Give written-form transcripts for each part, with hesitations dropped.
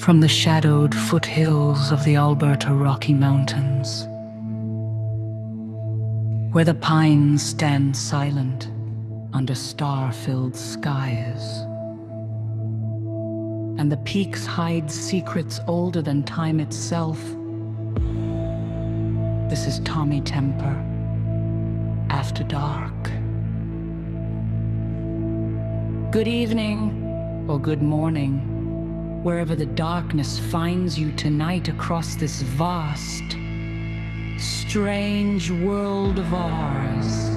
from the shadowed foothills of the Alberta Rocky Mountains, where the pines stand silent under star-filled skies, and the peaks hide secrets older than time itself. This is Tommy Temper, After Dark. Good evening, or good morning, wherever the darkness finds you tonight across this vast, strange world of ours.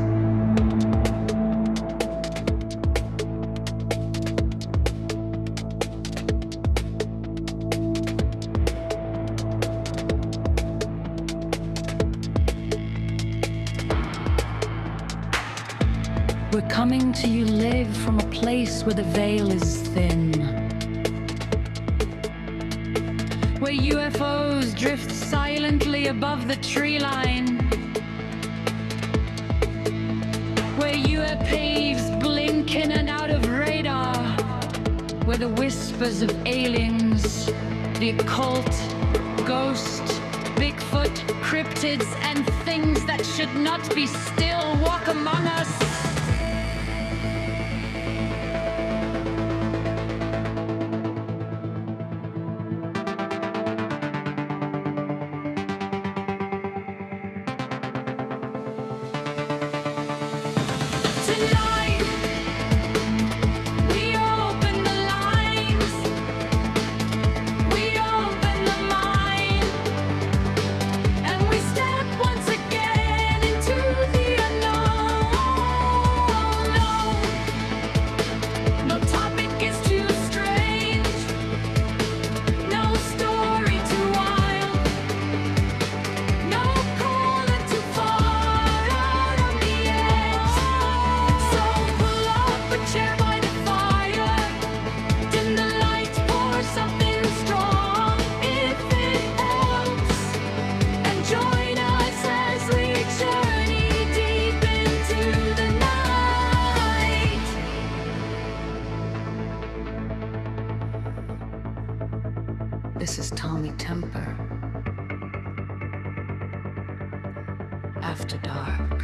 We're coming to you live from a place where the veil is thin, where UFOs drift silently above the tree line, where UAPs blink in and out of radar, where the whispers of aliens, the occult, ghost, Bigfoot, cryptids, and things that should not be still walk among us. This is Tommy Temper, After Dark.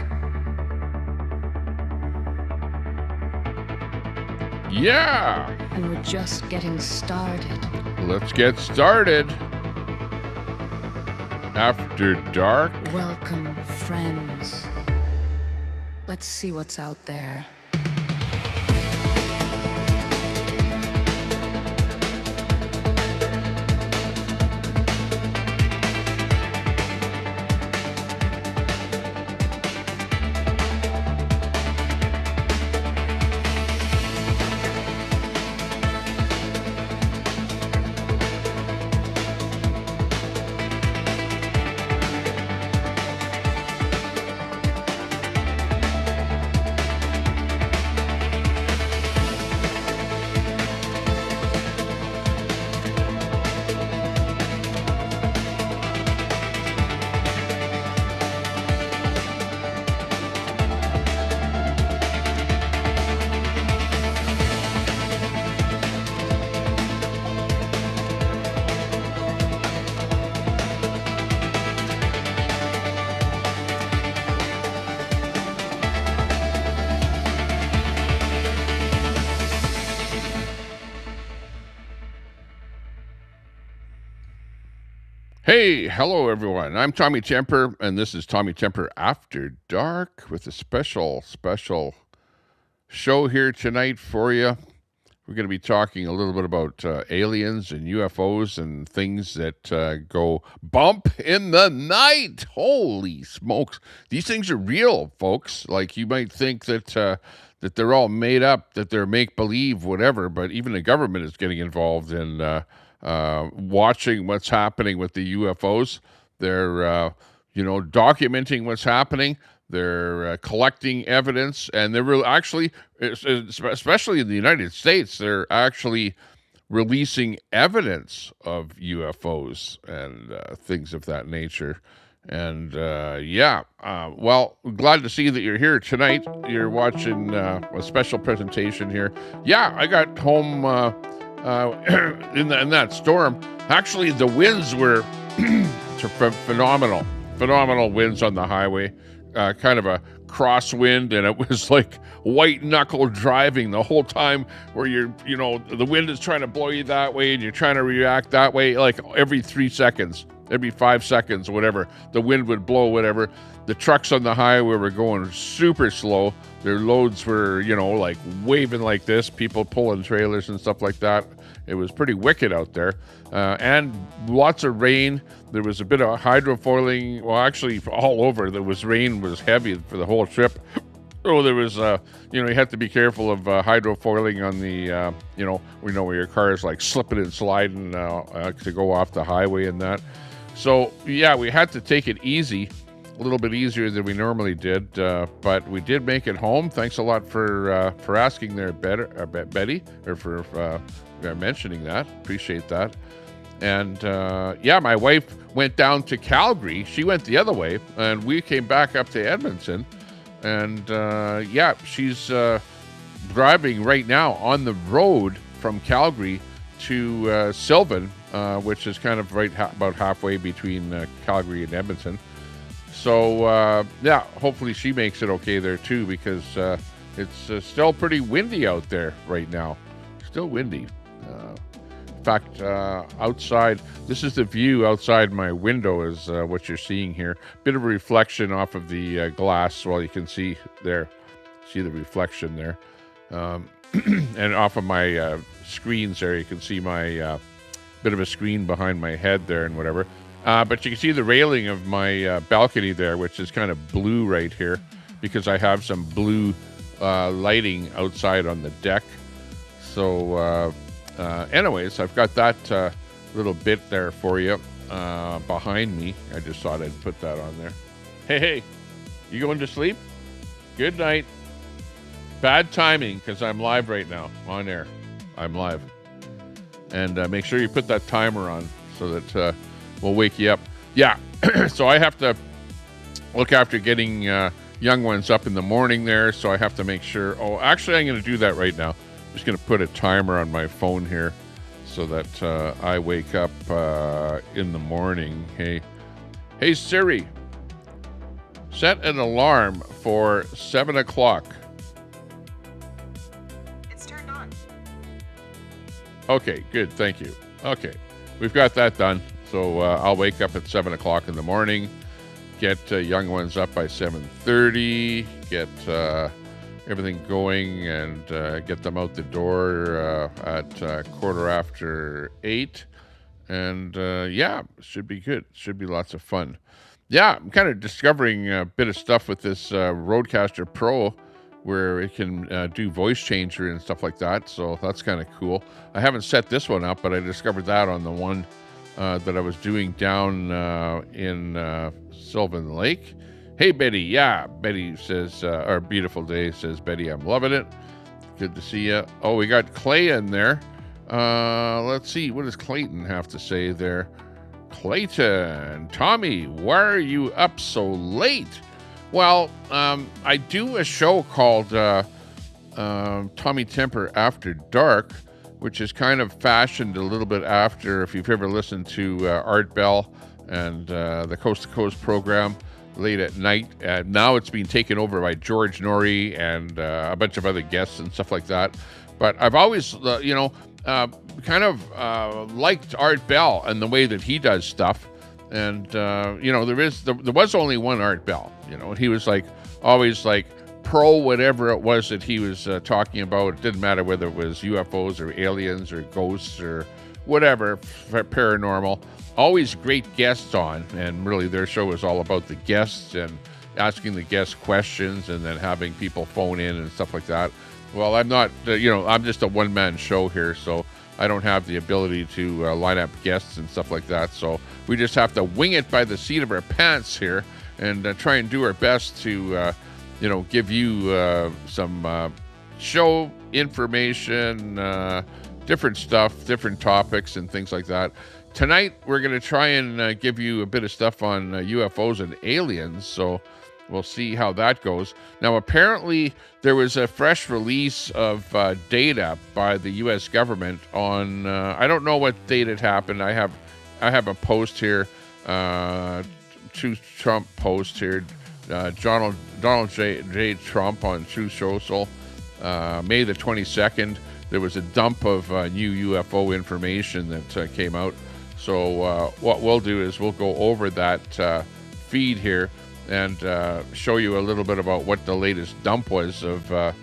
Yeah! And we're just getting started. Let's get started. After Dark. Welcome, friends. Let's see what's out there. Hey, hello everyone. I'm Tommy Temper, and this is Tommy Temper After Dark with a special show here tonight for you. We're going to be talking a little bit about aliens and UFOs and things that go bump in the night. Holy smokes. These things are real, folks. Like, you might think that that they're all made up, that they're make-believe, whatever, but even the government is getting involved in watching what's happening with the UFOs. They're, documenting what's happening. They're collecting evidence, and they're actually, especially in the United States, they're actually releasing evidence of UFOs and things of that nature. And well, glad to see that you're here tonight. You're watching a special presentation here. Yeah, I got home in that storm. Actually, the winds were phenomenal. Phenomenal winds on the highway. Kind of a crosswind, and it was like white knuckle driving the whole time, where the wind is trying to blow you that way and you're trying to react that way. Like every 3 seconds, every 5 seconds, whatever, the wind would blow, whatever. The trucks on the highway were going super slow. Their loads were, like waving like this, people pulling trailers and stuff like that. It was pretty wicked out there. And lots of rain. There was a bit of hydrofoiling. Well, actually, all over. Rain was heavy for the whole trip. Oh, there was, you had to be careful of hydrofoiling on the, where your car is like slipping and sliding to go off the highway and that. So, yeah, we had to take it easy, a little bit easier than we normally did, but we did make it home. Thanks a lot for asking there, Betty, or for mentioning that. Appreciate that. And, my wife went down to Calgary. She went the other way, and we came back up to Edmonton. And, she's driving right now on the road from Calgary to Sylvan, which is kind of about halfway between Calgary and Edmonton. So, hopefully she makes it okay there, too, because it's still pretty windy out there right now. Still windy. In fact, outside, this is the view outside my window is what you're seeing here. Bit of a reflection off of the glass. Well, you can see there. See the reflection there. And off of my screens there, you can see my bit of a screen behind my head there and whatever. But you can see the railing of my balcony there, which is kind of blue right here because I have some blue lighting outside on the deck. So, anyways, I've got that little bit there for you behind me. I just thought I'd put that on there. Hey, you going to sleep? Good night. Bad timing because I'm live right now on air. I'm live. And make sure you put that timer on so that we'll wake you up. Yeah, so I have to look after getting young ones up in the morning there, so I have to make sure. Oh, actually, I'm going to do that right now. I'm just going to put a timer on my phone here so that I wake up in the morning. Hey Siri, set an alarm for 7 o'clock. It's turned on. Okay, good. Thank you. Okay, we've got that done. So I'll wake up at 7 o'clock in the morning, get young ones up by 7:30, get everything going, and get them out the door at 8:15. And should be good. Should be lots of fun. Yeah, I'm kind of discovering a bit of stuff with this Rodecaster Pro where it can do voice changer and stuff like that. So that's kind of cool. I haven't set this one up, but I discovered that on the one that I was doing down in Sylvan Lake. Hey, Betty. Yeah, Betty says, our beautiful day says, Betty, I'm loving it. Good to see you. Oh, we got Clay in there. Let's see. What does Clayton have to say there? Clayton, Tommy, why are you up so late? Well, I do a show called Tommy Temper After Dark, which is kind of fashioned a little bit after, if you've ever listened to Art Bell and the Coast to Coast program late at night. Now it's been taken over by George Norrie and a bunch of other guests and stuff like that. But I've always, kind of liked Art Bell and the way that he does stuff. And, there was only one Art Bell, and he was always pro whatever it was that he was talking about. It didn't matter whether it was UFOs or aliens or ghosts or whatever, paranormal. Always great guests on, and really their show is all about the guests and asking the guests questions and then having people phone in and stuff like that. Well, I'm not, I'm just a one-man show here, so I don't have the ability to line up guests and stuff like that. So we just have to wing it by the seat of our pants here and try and do our best to give you some show information, different stuff, different topics and things like that. Tonight, we're going to try and give you a bit of stuff on UFOs and aliens. So we'll see how that goes. Now, apparently, there was a fresh release of data by the U.S. government on. I don't know what date it happened. I have a post here, True Trump post here. Donald J. Trump on True Social, May the 22nd. There was a dump of new UFO information that came out. So what we'll do is we'll go over that feed here and show you a little bit about what the latest dump was of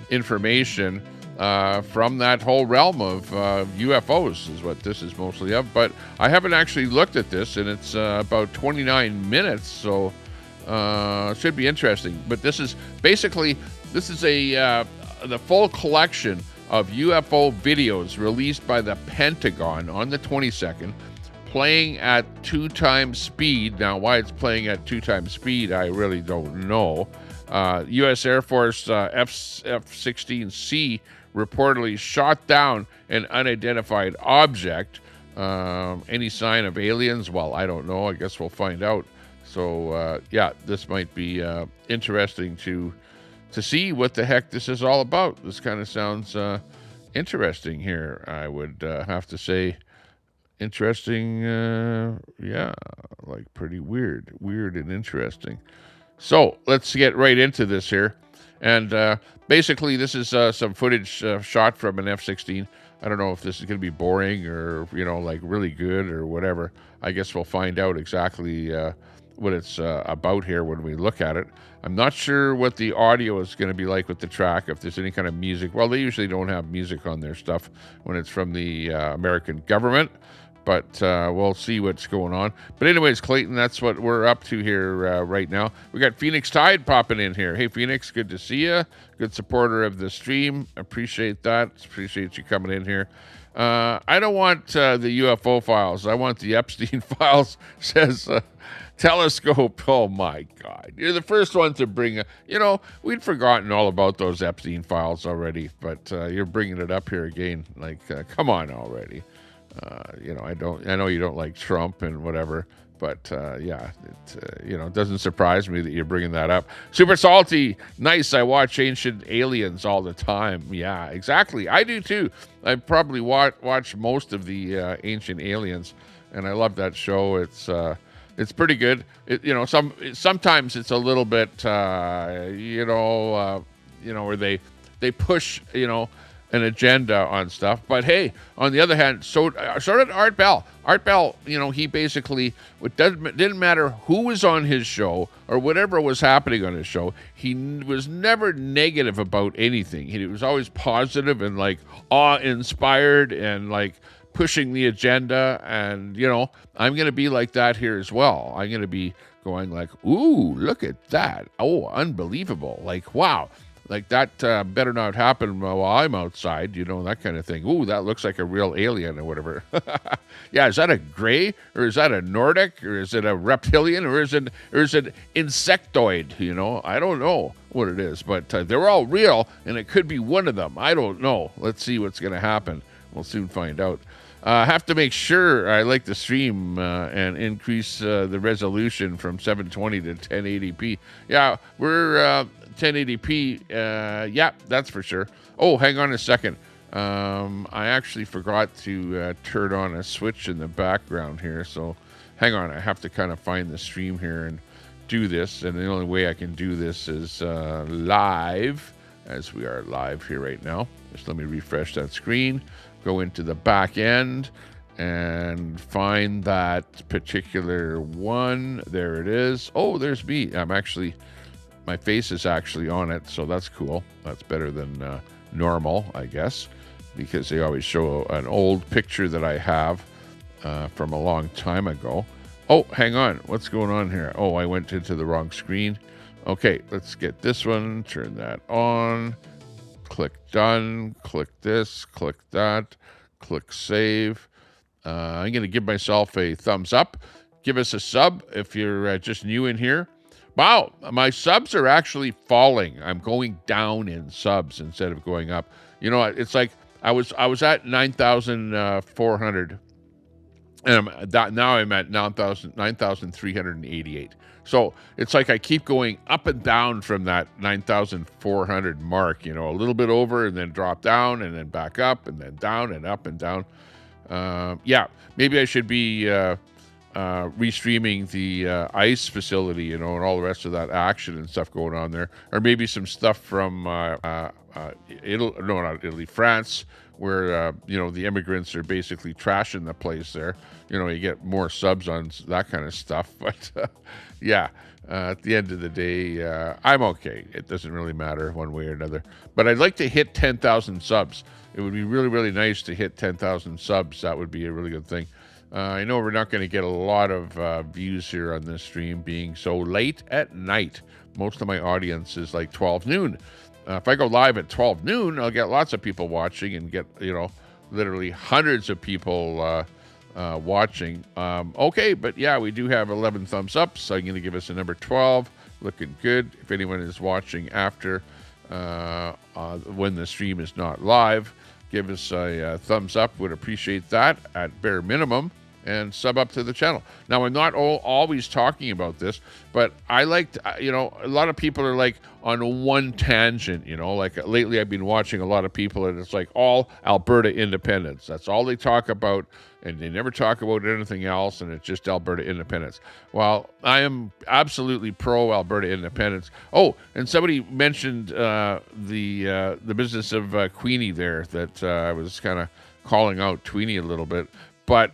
information from that whole realm of UFOs is what this is mostly of. But I haven't actually looked at this, and it's about 29 minutes, so it should be interesting. But this is basically, the full collection of UFO videos released by the Pentagon on the 22nd, playing at 2 times speed. Now, why it's playing at 2 times speed, I really don't know. U.S. Air Force F-16C reportedly shot down an unidentified object. Any sign of aliens? Well, I don't know. I guess we'll find out. So, yeah, this might be interesting to see what the heck this is all about. This kind of sounds interesting here, I would have to say. Interesting, yeah, like pretty weird and interesting. So let's get right into this here. And basically, this is some footage shot from an F-16. I don't know if this is going to be boring or, like really good or whatever. I guess we'll find out exactly what it's about here when we look at it. I'm not sure what the audio is going to be like with the track, if there's any kind of music. Well, they usually don't have music on their stuff when it's from the American government. But we'll see what's going on. But anyways, Clayton, that's what we're up to here right now. We got Phoenix Tide popping in here. Hey, Phoenix, good to see you. Good supporter of the stream. Appreciate that. Appreciate you coming in here. I don't want the UFO files. I want the Epstein files, says Telescope. Oh, my God. You're the first one to bring we'd forgotten all about those Epstein files already, but you're bringing it up here again. Like, come on already. I know you don't like Trump and whatever, but yeah, it doesn't surprise me that you're bringing that up. Super Salty, nice. I watch Ancient Aliens all the time. Yeah, exactly. I do too. I probably watch most of the Ancient Aliens, and I love that show. It's pretty good. Sometimes it's a little bit, where they push, an agenda on stuff. But hey, on the other hand, so did Art Bell. Art Bell, he basically, didn't matter who was on his show or whatever was happening on his show, he was never negative about anything. He was always positive and like awe-inspired and like pushing the agenda. And, I'm going to be like that here as well. I'm going to be going like, ooh, look at that. Oh, unbelievable. Like, wow. Like, that better not happen while I'm outside, that kind of thing. Ooh, that looks like a real alien or whatever. Yeah, is that a gray, or is that a Nordic, or is it a reptilian, or is it insectoid, I don't know what it is, but they're all real, and it could be one of them. I don't know. Let's see what's going to happen. We'll soon find out. I have to make sure I like the stream and increase the resolution from 720 to 1080p. Yeah, we're 1080p. Yeah, that's for sure. Oh, hang on a second. I actually forgot to turn on a switch in the background here. So hang on. I have to kind of find the stream here and do this. And the only way I can do this is live, as we are live here right now. Just let me refresh that screen. Go into the back end and find that particular one. There it is. Oh, there's me. My face is actually on it, so that's cool. That's better than normal, I guess, because they always show an old picture that I have from a long time ago. Oh, hang on. What's going on here? Oh, I went into the wrong screen. Okay, let's get this one. Turn that on. Click done. Click this. Click that. Click save. I'm going to give myself a thumbs up. Give us a sub if you're just new in here. Wow, my subs are actually falling. I'm going down in subs instead of going up. It's like I was at 9,400 And now I'm at 9,388. So it's like I keep going up and down from that 9,400 mark, a little bit over and then drop down and then back up and then down and up and down. Yeah, maybe I should be restreaming the ice facility, and all the rest of that action and stuff going on there, or maybe some stuff from Italy, no, not Italy, France, where the immigrants are basically trashing the place there. You get more subs on that kind of stuff, but yeah. At the end of the day, I'm okay. It doesn't really matter one way or another. But I'd like to hit 10,000 subs. It would be really, really nice to hit 10,000 subs. That would be a really good thing. I know we're not going to get a lot of views here on this stream being so late at night. Most of my audience is like 12 noon. If I go live at 12 noon, I'll get lots of people watching and get, literally hundreds of people watching. Okay, but yeah, we do have 11 thumbs up, so I'm going to give us a number 12. Looking good. If anyone is watching after when the stream is not live, give us a thumbs up. Would appreciate that at bare minimum. And sub up to the channel. Now, I'm not always talking about this, but I like, a lot of people are like on one tangent, like lately I've been watching a lot of people and it's like all Alberta independence. That's all they talk about, and they never talk about anything else, and it's just Alberta independence. Well, I am absolutely pro Alberta independence. Oh, and somebody mentioned the business of Queenie there, that I was kind of calling out Tweenie a little bit, but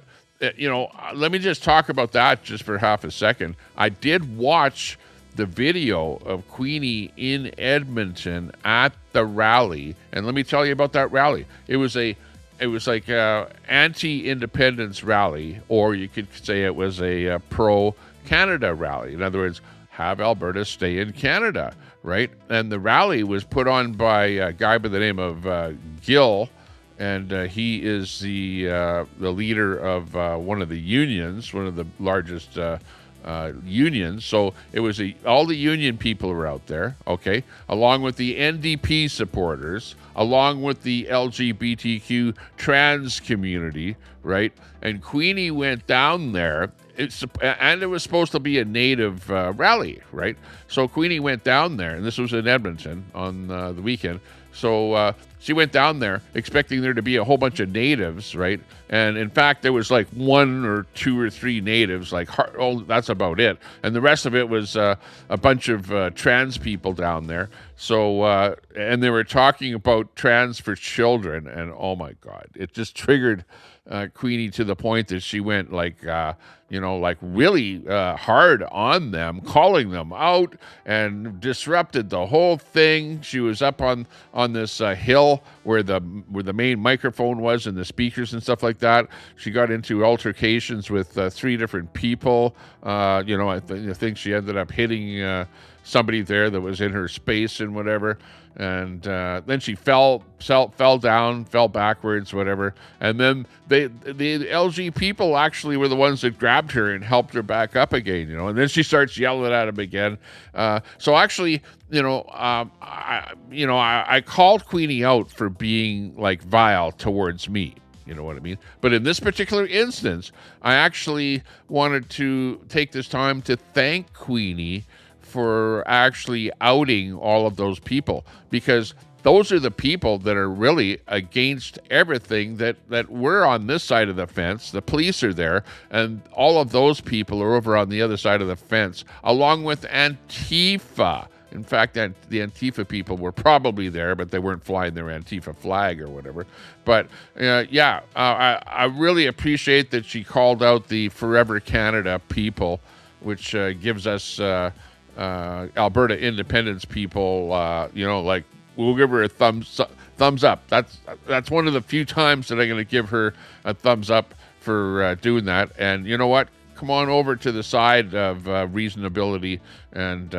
let me just talk about that just for half a second. I did watch the video of Queenie in Edmonton at the rally, and let me tell you about that rally. It was like a anti-independence rally, or you could say it was a pro-Canada rally. In other words, have Alberta stay in Canada, right? And the rally was put on by a guy by the name of Gill. And he is the leader of one of the unions, one of the largest unions. So it was all the union people were out there, okay, along with the NDP supporters, along with the LGBTQ trans community, right? And Queenie went down there. And it was supposed to be a native rally, right? So Queenie went down there, and this was in Edmonton on the weekend. So she went down there expecting there to be a whole bunch of natives, right? And in fact, there was like 1 or 2 or 3 natives, that's about it. And the rest of it was a bunch of trans people down there. So, and they were talking about trans for children, and oh my God, it just triggered Queenie to the point that she went really hard on them, calling them out, and disrupted the whole thing. She was up on this hill where the main microphone was and the speakers and stuff like that. She got into altercations with 3 different people. I think she ended up hitting somebody there that was in her space and whatever. And then she fell down, fell backwards, whatever. And then the LG people actually were the ones that grabbed her and helped her back up again, And then she starts yelling at him again. So actually, I called Queenie out for being like vile towards me. You know what I mean? But in this particular instance, I actually wanted to take this time to thank Queenie for actually outing all of those people, because those are the people that are really against everything that we're on this side of the fence. The police are there, and all of those people are over on the other side of the fence, along with Antifa. In fact, the Antifa people were probably there, but they weren't flying their Antifa flag or whatever. But I really appreciate that she called out the Forever Canada people, which gives us Alberta independence people, we'll give her a thumbs up. That's one of the few times that I'm going to give her a thumbs up for doing that. And you know what? Come on over to the side of reasonability. And,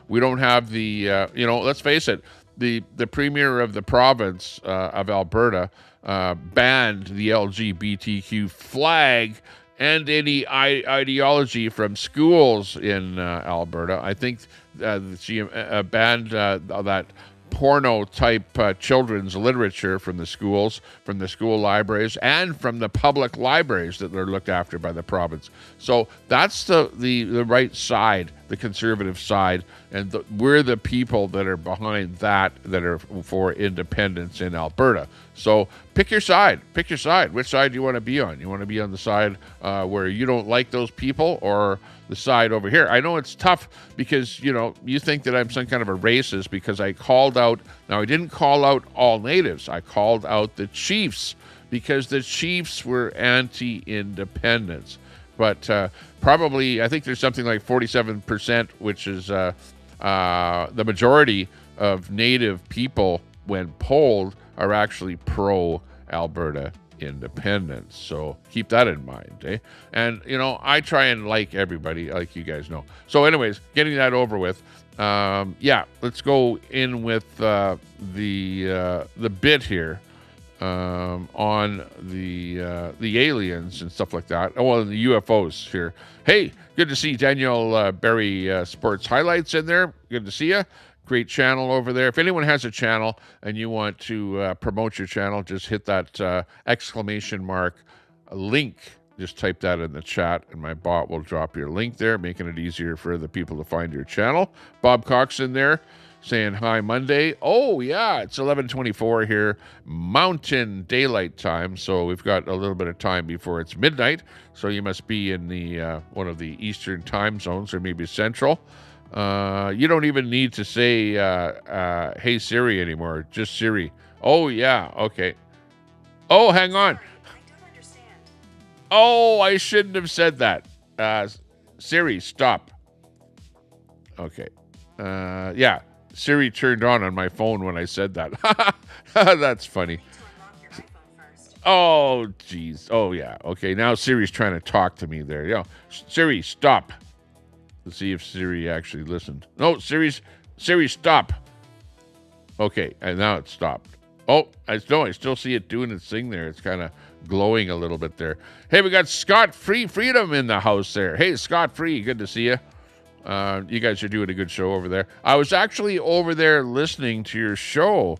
we don't have the, let's face it, the premier of the province of Alberta banned the LGBTQ flag and any ideology from schools in Alberta. I think she banned that porno type children's literature from the schools, from the school libraries, and from the public libraries that are looked after by the province. So that's the right side, the conservative side, and we're the people that are behind that are for independence in Alberta. So pick your side. Pick your side. Which side do you want to be on? You want to be on the side where you don't like those people, or the side over here? I know it's tough because, you think that I'm some kind of a racist because I called out, now I didn't call out all natives. I called out the chiefs because the chiefs were anti-independence. But probably, I think there's something like 47%, which is the majority of native people when polled are actually pro-Alberta independence. So keep that in mind, eh? And, I try and like everybody, like you guys know. So anyways, getting that over with, let's go in with the bit here on the aliens and stuff like that. Oh, well, the UFOs here. Hey, good to see Daniel Berry Sports Highlights in there. Good to see you. Great channel over there. If anyone has a channel and you want to promote your channel, just hit that exclamation mark link. Just type that in the chat and my bot will drop your link there, making it easier for the people to find your channel. Bob Cox in there saying hi Monday. Oh, yeah, it's 11:24 here, Mountain Daylight Time. So we've got a little bit of time before it's midnight. So you must be in the one of the Eastern time zones or maybe Central. You don't even need to say, hey Siri anymore. Just Siri. Oh, yeah. Okay. Oh, hang on. I don't understand. Oh, I shouldn't have said that. Siri, stop. Okay. Yeah. Siri turned on my phone when I said that. That's funny. You need to unlock your iPhone first. Oh, geez. Oh, yeah. Okay. Now Siri's trying to talk to me there. Siri, stop. Let's see if Siri actually listened. No, Siri, stop. Okay, and now it stopped. Oh, I still see it doing its thing there. It's kind of glowing a little bit there. Hey, we got Scott Free Freedom in the house there. Hey, Scott Free, good to see you. You guys are doing a good show over there. I was actually over there listening to your show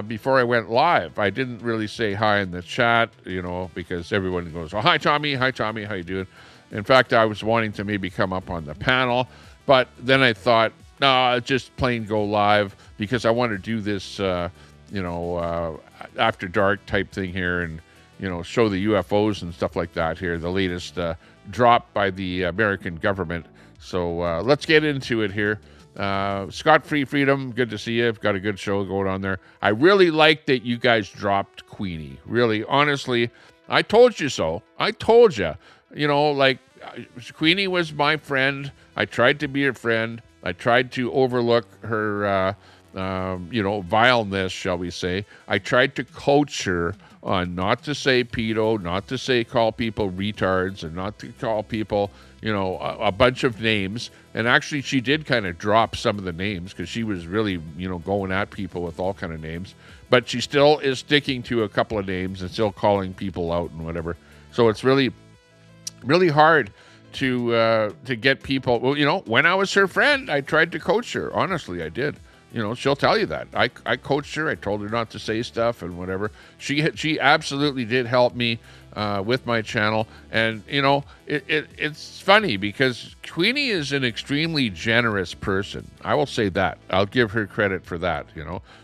before I went live. I didn't really say hi in the chat, because everyone goes, oh, hi, Tommy. Hi, Tommy. How you doing? In fact, I was wanting to maybe come up on the panel, but then I thought, no, just plain go live because I want to do this, after dark type thing here and, show the UFOs and stuff like that here, the latest drop by the American government. So let's get into it here. Scott Free Freedom, good to see you. I've got a good show going on there. I really like that you guys dropped Queenie. Really, honestly, I told you so. I told you. Queenie was my friend. I tried to be her friend. I tried to overlook her, vileness, shall we say. I tried to coach her on not to say pedo, not to call people retards, and not to call people, a bunch of names. And actually, she did kind of drop some of the names because she was really, going at people with all kind of names. But she still is sticking to a couple of names and still calling people out and whatever. So it's really hard to get people. Well, when I was her friend, I tried to coach her. Honestly, I did. She'll tell you that. I coached her. I told her not to say stuff and whatever. She absolutely did help me with my channel. And, it's funny because Queenie is an extremely generous person. I will say that. I'll give her credit for that,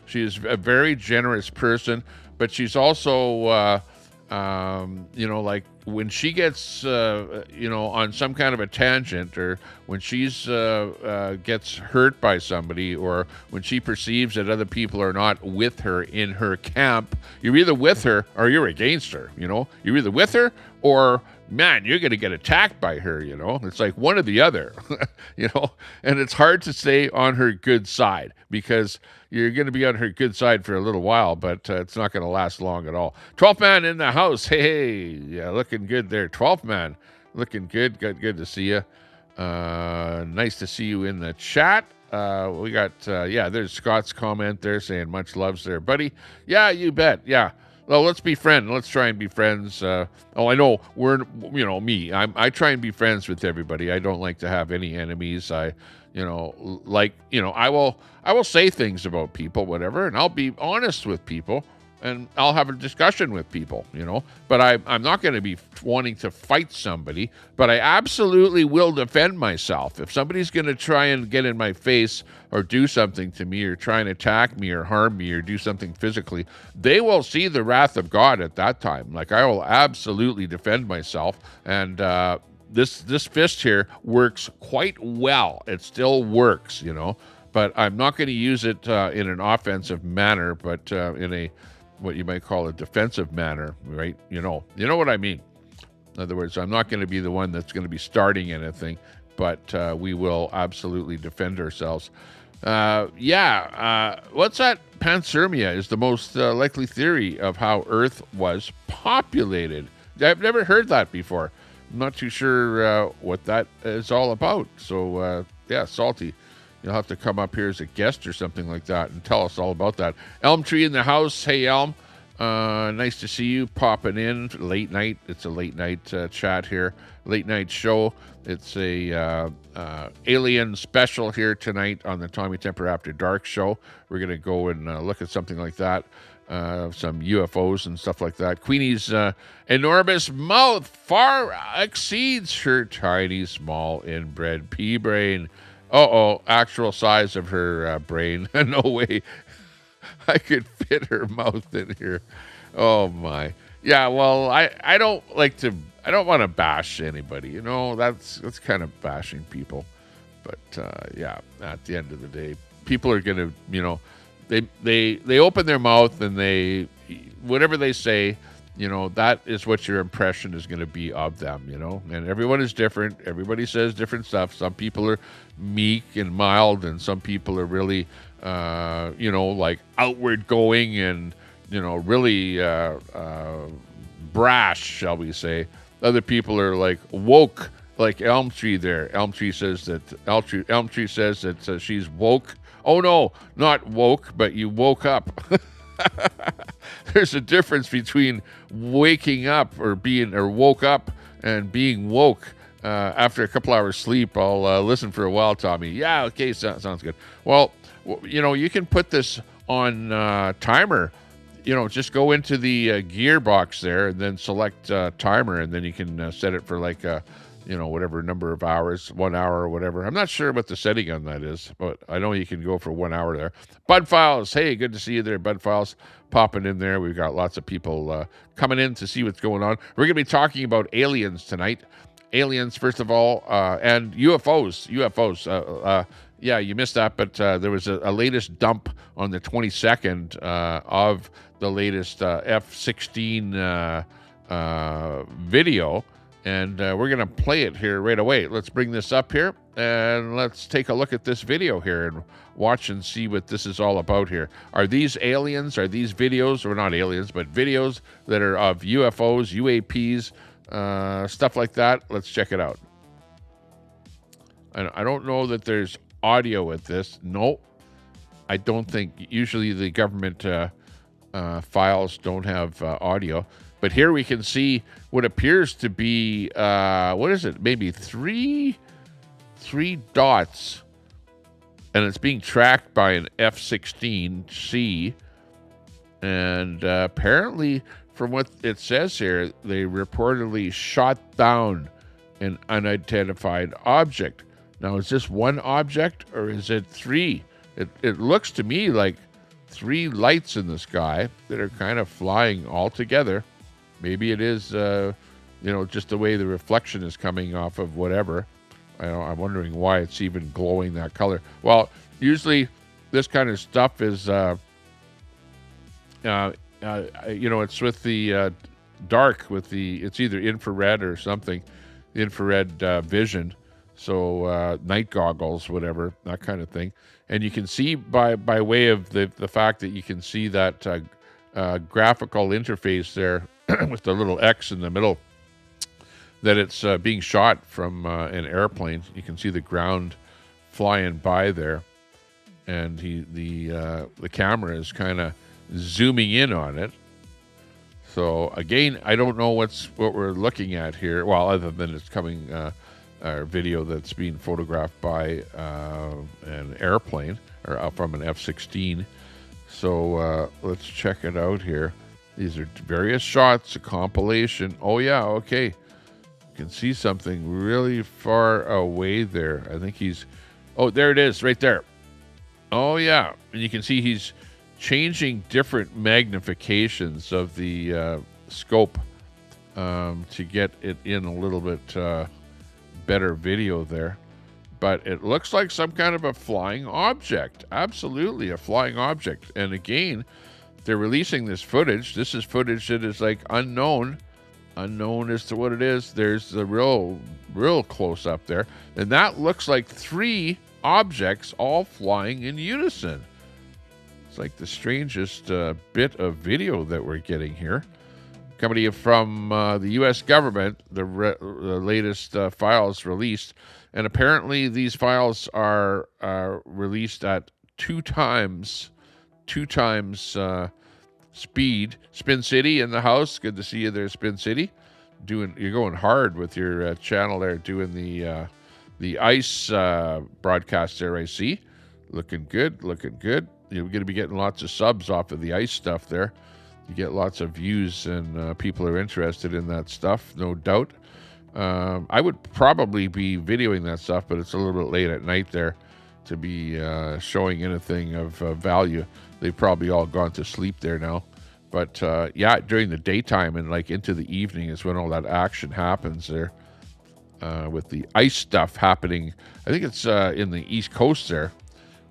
She is a very generous person, but she's also... like when she gets, on some kind of a tangent, or when she's gets hurt by somebody, or when she perceives that other people are not with her in her camp, you're either with her or you're against her. You're either with her or, man, you're going to get attacked by her. It's like one or the other. And it's hard to stay on her good side because you're going to be on her good side for a little while, but it's not going to last long at all. 12th man in the house. Hey, yeah, looking good there. 12th man, looking good. Good to see you. Nice to see you in the chat. We got, there's Scott's comment there saying much loves there, buddy. Yeah, you bet. Yeah. Well, let's be friends. Let's try and be friends. I know me. I try and be friends with everybody. I don't like to have any enemies. I will say things about people, whatever, and I'll be honest with people, and I'll have a discussion with people, But I'm not going to be wanting to fight somebody, but I absolutely will defend myself. If somebody's going to try and get in my face or do something to me or try and attack me or harm me or do something physically, they will see the wrath of God at that time. Like, I will absolutely defend myself, and this fist here works quite well. It still works, but I'm not going to use it in an offensive manner, but in a what you might call a defensive manner, right? You know what I mean. In other words, I'm not going to be the one that's going to be starting anything, but we will absolutely defend ourselves. What's that? Panspermia is the most likely theory of how Earth was populated. I've never heard that before. I'm not too sure what that is all about. So, Salty, you'll have to come up here as a guest or something like that and tell us all about that. Elm Tree in the house. Hey, Elm. Nice to see you popping in late night. It's a late night chat here. Late night show. It's a alien special here tonight on the Tommy Temper After Dark show. We're going to go and look at something like that. Some UFOs and stuff like that. Queenie's enormous mouth far exceeds her tiny, small, inbred pea brain. Actual size of her brain. No way I could fit her mouth in here. Oh, my. Yeah, well, I don't want to bash anybody. That's kind of bashing people. But, at the end of the day, people are going to, they open their mouth and whatever they say, that is what your impression is going to be of them, and everyone is different. Everybody says different stuff. Some people are meek and mild, and some people are really, like outward going and, really brash, shall we say. Other people are like woke, like Elm Tree there. Elm Tree says that she's woke. Oh, no, not woke, but you woke up. There's a difference between waking up or woke up and being woke. After a couple hours sleep, I'll listen for a while, Tommy. Yeah, okay, sounds good. Well, you can put this on timer. Just go into the gear box there and then select timer, and then you can set it for like whatever number of hours, 1 hour or whatever. I'm not sure what the setting on that is, but I know you can go for 1 hour there. Bud Files, hey, good to see you there, Bud Files, popping in there. We've got lots of people coming in to see what's going on. We're going to be talking about aliens tonight. Aliens, first of all, and UFOs. Yeah, you missed that, but there was a latest dump on the 22nd of the latest F-16 video. And we're going to play it here right away. Let's bring this up here, and let's take a look at this video here and watch and see what this is all about here. Are these aliens? Are these videos, or not aliens, but videos that are of UFOs, UAPs, stuff like that? Let's check it out. I don't know that there's audio with this. No, I don't think. Usually the government files don't have audio. But here we can see what appears to be, what is it? Maybe three dots. And it's being tracked by an F-16C. And apparently, from what it says here, they reportedly shot down an unidentified object. Now, is this one object or is it three? It looks to me like three lights in the sky that are kind of flying all together. Maybe it is, just the way the reflection is coming off of whatever. I'm wondering why it's even glowing that color. Well, usually this kind of stuff is, it's with the dark, it's either infrared or something, infrared vision. So night goggles, whatever, that kind of thing. And you can see by way of the fact that you can see that graphical interface there with the little X in the middle, that it's being shot from an airplane. You can see the ground flying by there, and the camera is kind of zooming in on it. So again, I don't know what we're looking at here. Well, other than it's coming a video that's being photographed by an airplane or from an F-16. So let's check it out here. These are various shots, a compilation. Oh yeah, okay. You can see something really far away there. I think he's. Oh, there it is, right there. Oh yeah, and you can see he's changing different magnifications of the scope to get it in a little bit better video there. But it looks like some kind of a flying object. Absolutely a flying object. And again, they're releasing this footage. This is footage that is like unknown as to what it is. There's the real close up there. And that looks like 3 objects all flying in unison. It's like the strangest bit of video that we're getting here. Coming to you from the U.S. government, the latest files released. And apparently these files are released at 2 times speed. Spin City in the house. Good to see you there, Spin City. You're going hard with your channel there, doing the ice broadcast there, I see. Looking good. You're going to be getting lots of subs off of the ice stuff there. You get lots of views, and people are interested in that stuff, no doubt. I would probably be videoing that stuff, but it's a little bit late at night there to be showing anything of value. They've probably all gone to sleep there now. But yeah, during the daytime and like into the evening is when all that action happens there with the ice stuff happening. I think it's in the East Coast there.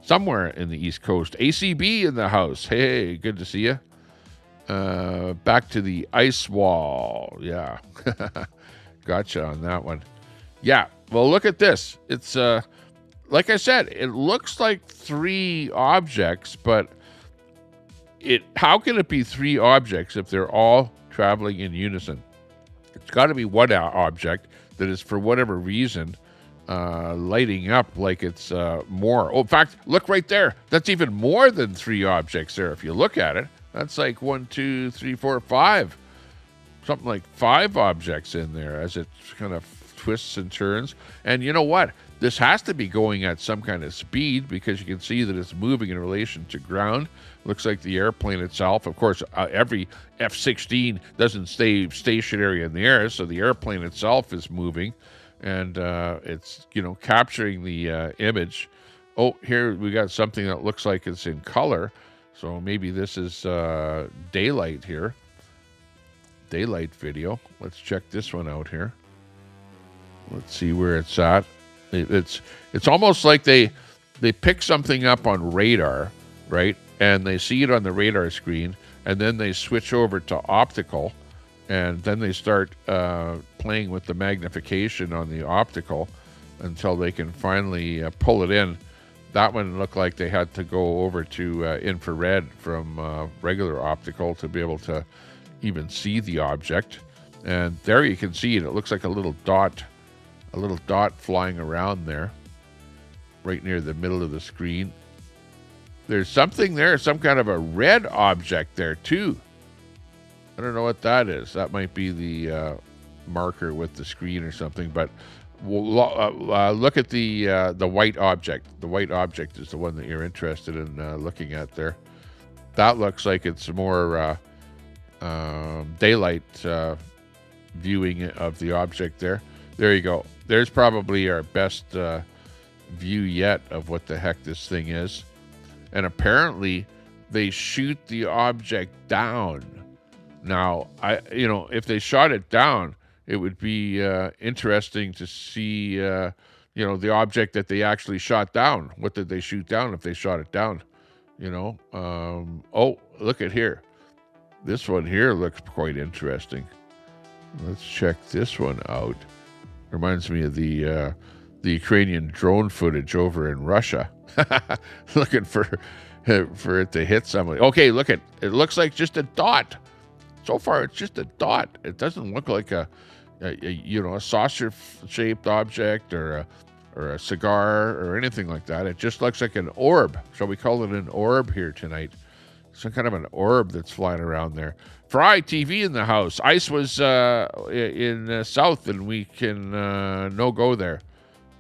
Somewhere in the East Coast. ACB in the house. Hey, good to see you. Back to the ice wall. Yeah. Gotcha on that one. Yeah. Well, look at this. It's, like I said, it looks like 3 objects, but how can it be 3 objects if they're all traveling in unison? It's got to be one object that is, for whatever reason, lighting up like it's more. Oh, in fact, look right there. That's even more than 3 objects there. If you look at it, that's like 1, 2, 3, 4, 5. Something like 5 objects in there as it kind of twists and turns. And you know what? This has to be going at some kind of speed because you can see that it's moving in relation to ground. Looks like the airplane itself. Of course, every F-16 doesn't stay stationary in the air, so the airplane itself is moving. And it's, capturing the image. Oh, here we got something that looks like it's in color. So maybe this is daylight here. Daylight video. Let's check this one out here. Let's see where it's at. It's almost like they pick something up on radar, right? And they see it on the radar screen, and then they switch over to optical, and then they start playing with the magnification on the optical until they can finally pull it in. That one looked like they had to go over to infrared from regular optical to be able to even see the object. And there you can see it. It looks like a little dot flying around there, right near the middle of the screen. There's something there, some kind of a red object there too. I don't know what that is. That might be the marker with the screen or something. But look at the white object. The white object is the one that you're interested in looking at there. That looks like it's more daylight viewing of the object there. There you go. There's probably our best view yet of what the heck this thing is. And apparently they shoot the object down. Now, if they shot it down, it would be interesting to see, the object that they actually shot down. What did they shoot down if they shot it down? Oh, look at here. This one here looks quite interesting. Let's check this one out. Reminds me of the Ukrainian drone footage over in Russia. Looking for it to hit somebody. Okay, look at it. Looks like just a dot. So far, it's just a dot. It doesn't look like a saucer-shaped object or a cigar or anything like that. It just looks like an orb. Shall we call it an orb here tonight? Some kind of an orb that's flying around there. Fry TV in the house. Ice was in south, and we can no go there.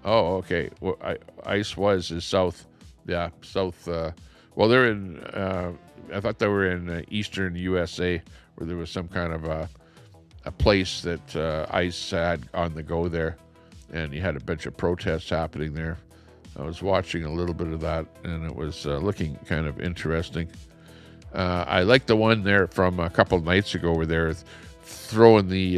Oh, okay. Well, Ice is south. Yeah, south. Well, they're in. I thought they were in eastern USA, where there was some kind of a place that Ice had on the go there, and you had a bunch of protests happening there. I was watching a little bit of that, and it was looking kind of interesting. I like the one there from a couple of nights ago where they're throwing the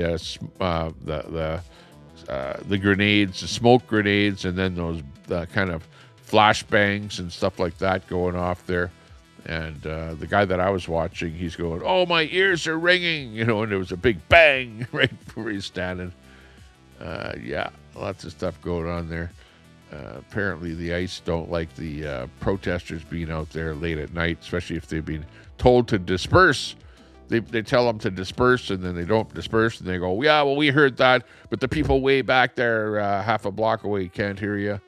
grenades, the smoke grenades, and then those kind of flashbangs and stuff like that going off there. And the guy that I was watching, he's going, "Oh, my ears are ringing," and there was a big bang right where he's standing. Yeah, lots of stuff going on there. Apparently, the ICE don't like the protesters being out there late at night, especially if they've been told to disperse. They tell them to disperse, and then they don't disperse, and they go, "Yeah, well, we heard that, but the people way back there, half a block away, can't hear you.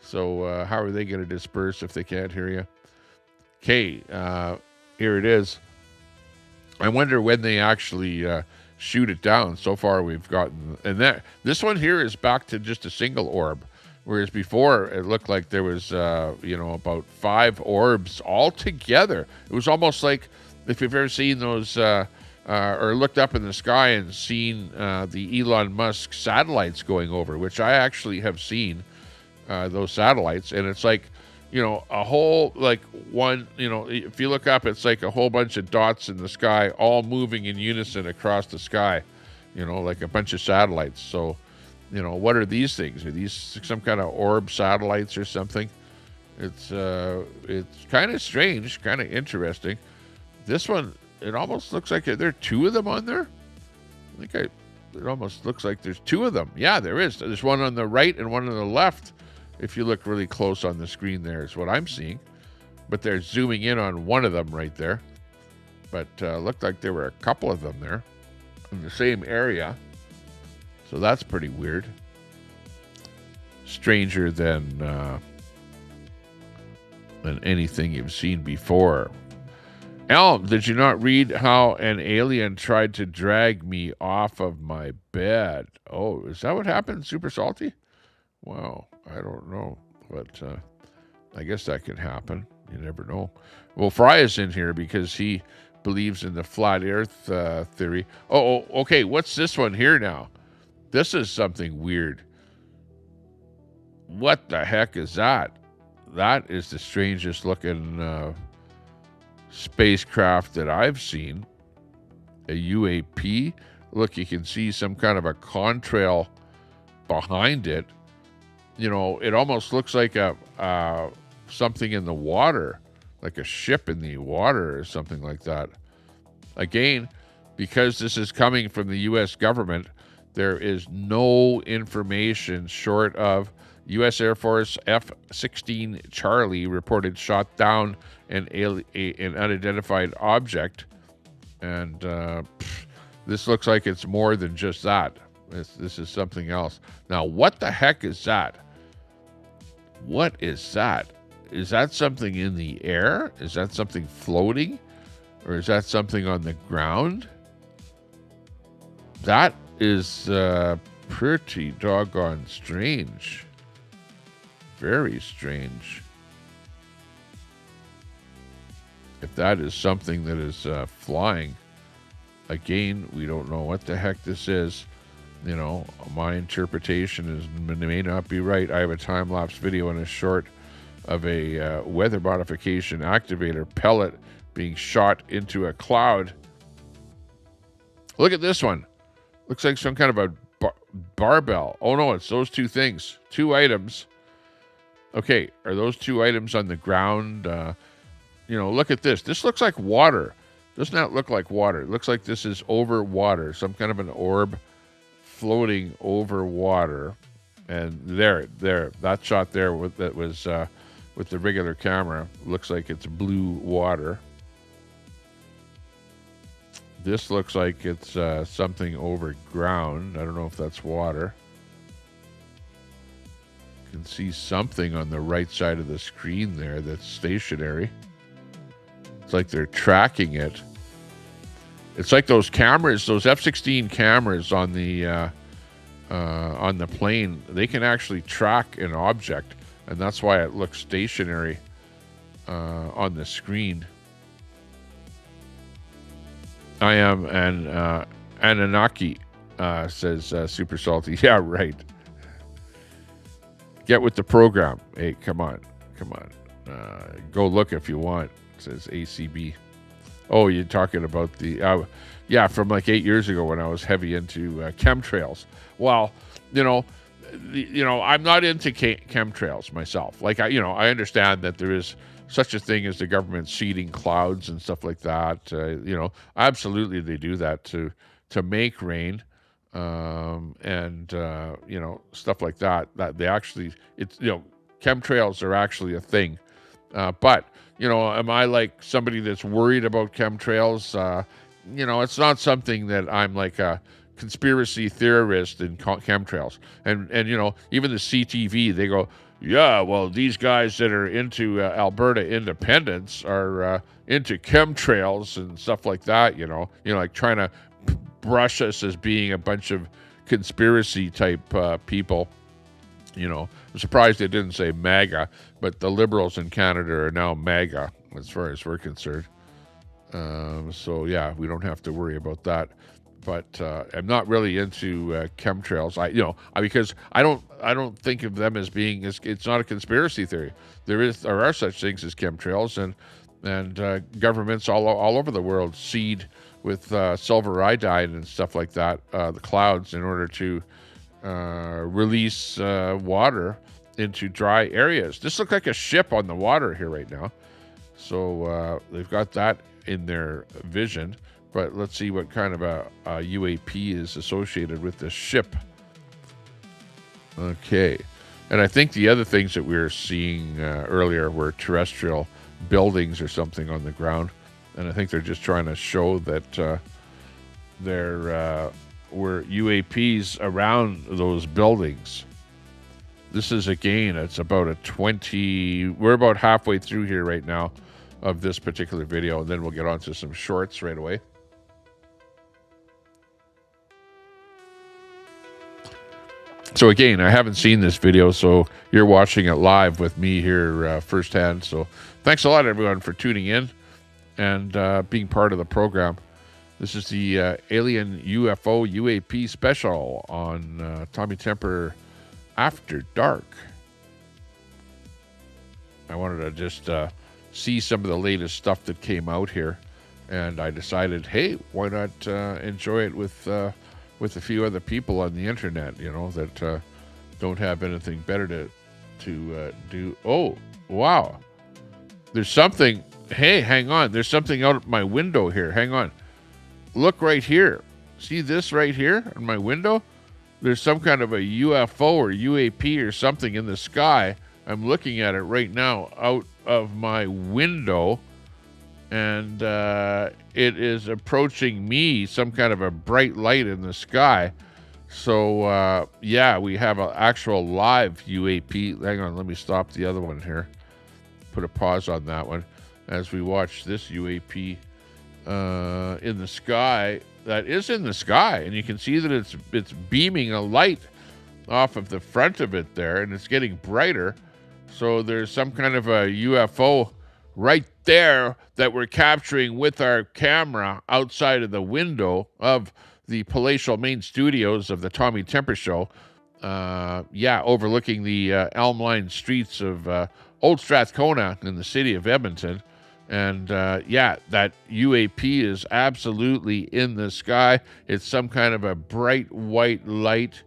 So how are they going to disperse if they can't hear you?" Okay, here it is. I wonder when they actually shoot it down. So far, we've gotten, and this one here is back to just a single orb. Whereas before, it looked like there was, about 5 orbs all together. It was almost like if you've ever seen those, or looked up in the sky and seen the Elon Musk satellites going over, which I actually have seen those satellites. And it's like, a whole, like one, if you look up, it's like a whole bunch of dots in the sky, all moving in unison across the sky, like a bunch of satellites. So, what are these things? Are these some kind of orb satellites or something? It's kind of strange, kind of interesting. This one, it almost looks like there are 2 of them on there. It almost looks like there's 2 of them. Yeah, there is. There's one on the right and one on the left. If you look really close on the screen, there is what I'm seeing. But they're zooming in on one of them right there. But looked like there were a couple of them there in the same area. So that's pretty weird. Stranger than anything you've seen before. Elm, did you not read how an alien tried to drag me off of my bed? Oh, is that what happened, Super Salty? Wow, I don't know. But I guess that can happen. You never know. Well, Fry is in here because he believes in the flat earth theory. Oh, okay. What's this one here now? This is something weird. What the heck is that? That is the strangest looking spacecraft that I've seen. A UAP. Look, you can see some kind of a contrail behind it. It almost looks like a something in the water, like a ship in the water or something like that. Again, because this is coming from the U.S. government, there is no information short of U.S. Air Force F-16 Charlie reported shot down an unidentified object. And this looks like it's more than just that. This is something else. Now, what the heck is that? What is that? Is that something in the air? Is that something floating? Or is that something on the ground? That is pretty doggone strange. Very strange. If that is something that is flying, again, we don't know what the heck this is. My interpretation may not be right. I have a time-lapse video and a short of a weather modification activator pellet being shot into a cloud. Look at this one. Looks like some kind of a barbell. Oh, no, it's those 2 things. 2 items. Okay, are those 2 items on the ground? Look at this. This looks like water. Does not look like water. It looks like this is over water. Some kind of an orb floating over water. And there, that shot there with the regular camera looks like it's blue water. This looks like it's something over ground. I don't know if that's water. You can see something on the right side of the screen there that's stationary. It's like they're tracking it. It's like those cameras, those F-16 cameras on the plane. They can actually track an object, and that's why it looks stationary on the screen. I am an Anunnaki, says Super Salty. Yeah, right. Get with the program. Hey, come on. Go look if you want, says ACB. Oh, you're talking about the, yeah, from like 8 years ago when I was heavy into chemtrails. Well, I'm not into chemtrails myself. Like, I understand that there is such a thing as the government seeding clouds and stuff like that. Absolutely they do that to make rain, and stuff like that. That they actually, chemtrails are actually a thing. But am I like somebody that's worried about chemtrails? It's not something that I'm like a conspiracy theorist in chemtrails. And even the CTV, they go, yeah, well, these guys that are into Alberta independence are into chemtrails and stuff like that. Like trying to brush us as being a bunch of conspiracy type people. I'm surprised they didn't say MAGA, but the Liberals in Canada are now MAGA as far as we're concerned. So yeah, we don't have to worry about that. But I'm not really into chemtrails. Because I don't think of them as being. It's not a conspiracy theory. There are such things as chemtrails, and governments all over the world seed with silver iodide and stuff like that, the clouds, in order to release water into dry areas. This looks like a ship on the water here right now. So they've got that in their vision. But let's see what kind of a UAP is associated with this ship. Okay. And I think the other things that we were seeing earlier were terrestrial buildings or something on the ground. And I think they're just trying to show that there were UAPs around those buildings. This is, again, it's about we're about halfway through here right now of this particular video, and then we'll get on to some shorts right away. So again, I haven't seen this video, so you're watching it live with me here firsthand. So thanks a lot, everyone, for tuning in and being part of the program. This is the Alien UFO UAP special on Tommy Temper After Dark. I wanted to just see some of the latest stuff that came out here, and I decided, hey, why not enjoy it with a few other people on the internet, that don't have anything better to do. Oh, wow. There's something. Hey, hang on. There's something out my window here. Hang on. Look right here. See this right here on my window? There's some kind of a UFO or UAP or something in the sky. I'm looking at it right now out of my window, and it is approaching me, some kind of a bright light in the sky. So, yeah, we have an actual live UAP. Hang on, let me stop the other one here. Put a pause on that one as we watch this UAP in the sky. That is in the sky, and you can see that it's beaming a light off of the front of it there, and it's getting brighter. So there's some kind of a UFO right there that we're capturing with our camera outside of the window of the palatial main studios of the Tommy Temper Show. Overlooking the elm lined streets of Old Strathcona in the city of Edmonton. And that UAP is absolutely in the sky. It's some kind of a bright white light.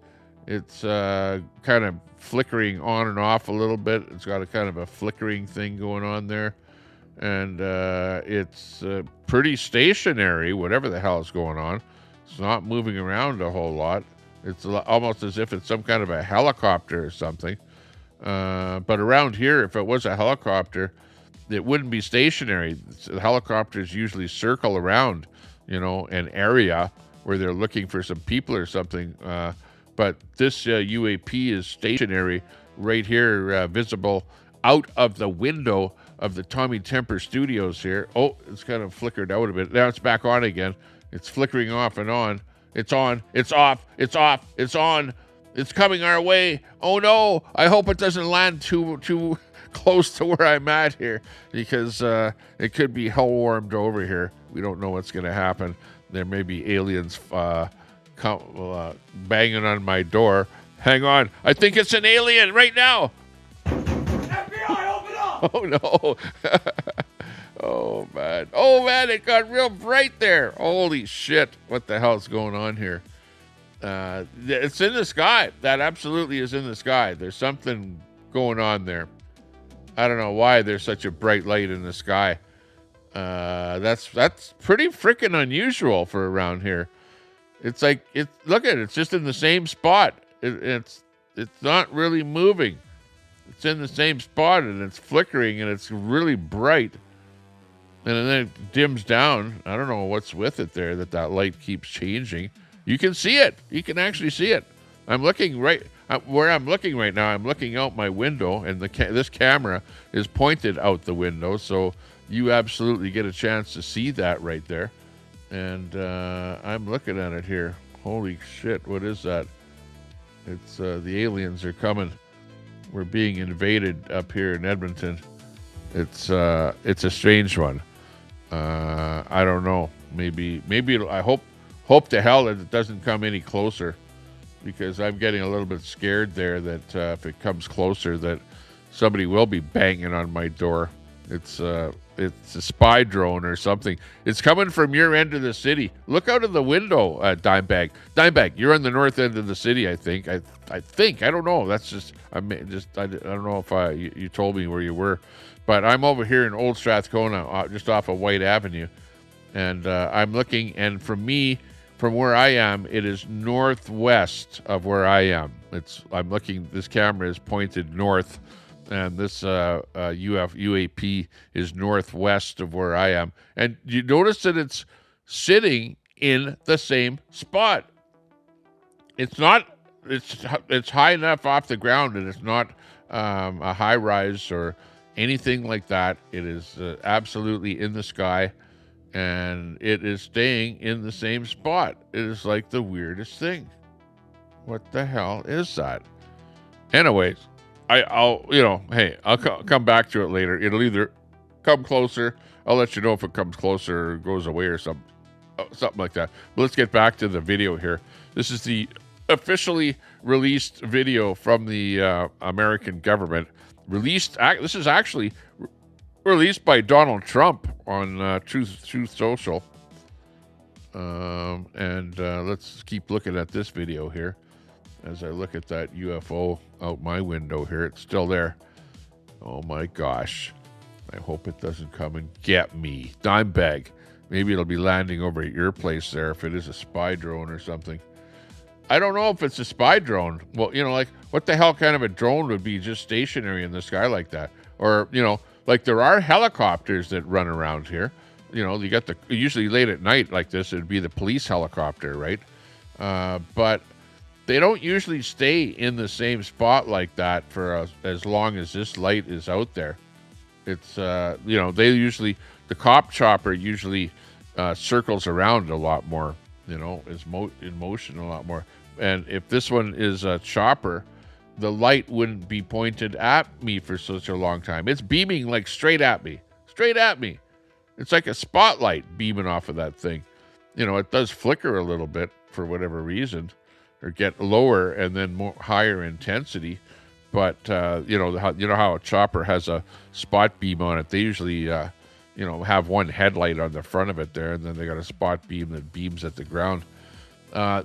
It's kind of flickering on and off a little bit. It's got a kind of a flickering thing going on there. And it's pretty stationary, whatever the hell is going on. It's not moving around a whole lot. It's almost as if it's some kind of a helicopter or something. But around here, if it was a helicopter, it wouldn't be stationary. The helicopters usually circle around, an area where they're looking for some people or something. But this UAP is stationary right here, visible out of the window of the Tommy Temper Studios here. Oh, it's kind of flickered out a bit. Now it's back on again. It's flickering off and on. It's on. It's off. It's off. It's on. It's coming our way. Oh no! I hope it doesn't land too close to where I'm at here, because it could be hell warmed over here. We don't know what's going to happen. There may be aliens banging on my door. Hang on. I think it's an alien right now. FBI, open up! Oh no. Oh man. Oh man, it got real bright there. Holy shit. What the hell is going on here? It's in the sky. That absolutely is in the sky. There's something going on there. I don't know why there's such a bright light in the sky. That's pretty freaking unusual for around here. It's like, look at it. It's just in the same spot. It's not really moving. It's in the same spot, and it's flickering, and it's really bright. And then it dims down. I don't know what's with it there, that light keeps changing. You can see it. You can actually see it. I'm looking where I'm looking right now. I'm looking out my window, and this camera is pointed out the window, so you absolutely get a chance to see that right there. And I'm looking at it here. Holy shit, what is that? It's the aliens are coming. We're being invaded up here in Edmonton. It's a strange one. I don't know. Maybe I hope to hell that it doesn't come any closer, because I'm getting a little bit scared there that if it comes closer, that somebody will be banging on my door. It's a spy drone or something. It's coming from your end of the city. Look out of the window, Dimebag. Dimebag, you're on the north end of the city, I think. I think. I don't know. That's just I don't know if you told me where you were, but I'm over here in Old Strathcona, just off of White Avenue, and I'm looking. And from where I am, it is northwest of where I am. I'm looking. This camera is pointed north. And this UAP is northwest of where I am. And you notice that it's sitting in the same spot. It's high enough off the ground, and it's not a high rise or anything like that. It is absolutely in the sky, and it is staying in the same spot. It is like the weirdest thing. What the hell is that? Anyways, I'll come back to it later. It'll either come closer. I'll let you know if it comes closer or goes away or something like that. But let's get back to the video here. This is the officially released video from the American government. This is actually released by Donald Trump on Truth Social. Let's keep looking at this video here. As I look at that UFO out my window here, it's still there. Oh my gosh. I hope it doesn't come and get me. Dimebag. Maybe it'll be landing over at your place there if it is a spy drone or something. I don't know if it's a spy drone. Well, like, what the hell kind of a drone would be just stationary in the sky like that? Or, like there are helicopters that run around here. You got usually late at night like this, it'd be the police helicopter, right? But they don't usually stay in the same spot like that for as long as this light is out there. It's, the cop chopper usually circles around a lot more, is in motion a lot more. And if this one is a chopper, the light wouldn't be pointed at me for such a long time. It's beaming like straight at me. It's like a spotlight beaming off of that thing. It does flicker a little bit for whatever reason, or get lower and then higher intensity. But, how a chopper has a spot beam on it. They usually, have one headlight on the front of it there, and then they got a spot beam that beams at the ground.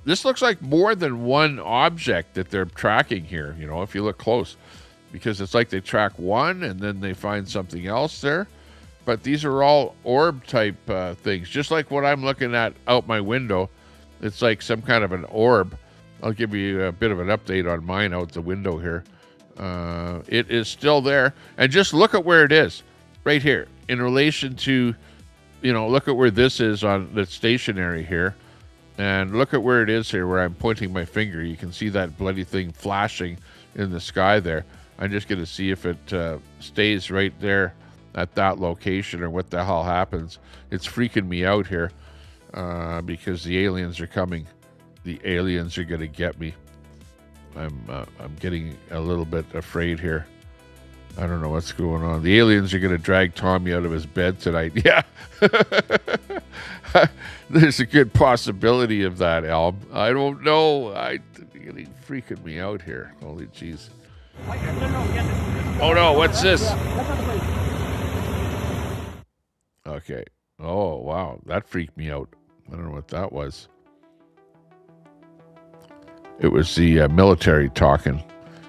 This looks like more than one object that they're tracking here, if you look close. Because it's like they track one, and then they find something else there. But these are all orb-type things. Just like what I'm looking at out my window. It's like some kind of an orb. I'll give you a bit of an update on mine out the window here. It is still there. And just look at where it is. Right here. In relation to, look at where this is on the stationary here. And look at where it is here where I'm pointing my finger. You can see that bloody thing flashing in the sky there. I'm just going to see if it stays right there at that location or what the hell happens. It's freaking me out here. because the aliens are coming. The aliens are going to get me. I'm getting a little bit afraid here. I don't know what's going on. The aliens are going to drag Tommy out of his bed tonight. Yeah. There's a good possibility of that, Alm. I don't know. You're freaking me out here. Holy jeez. Oh no, what's this? Okay. Oh, wow. That freaked me out. I don't know what that was. It was the military talking.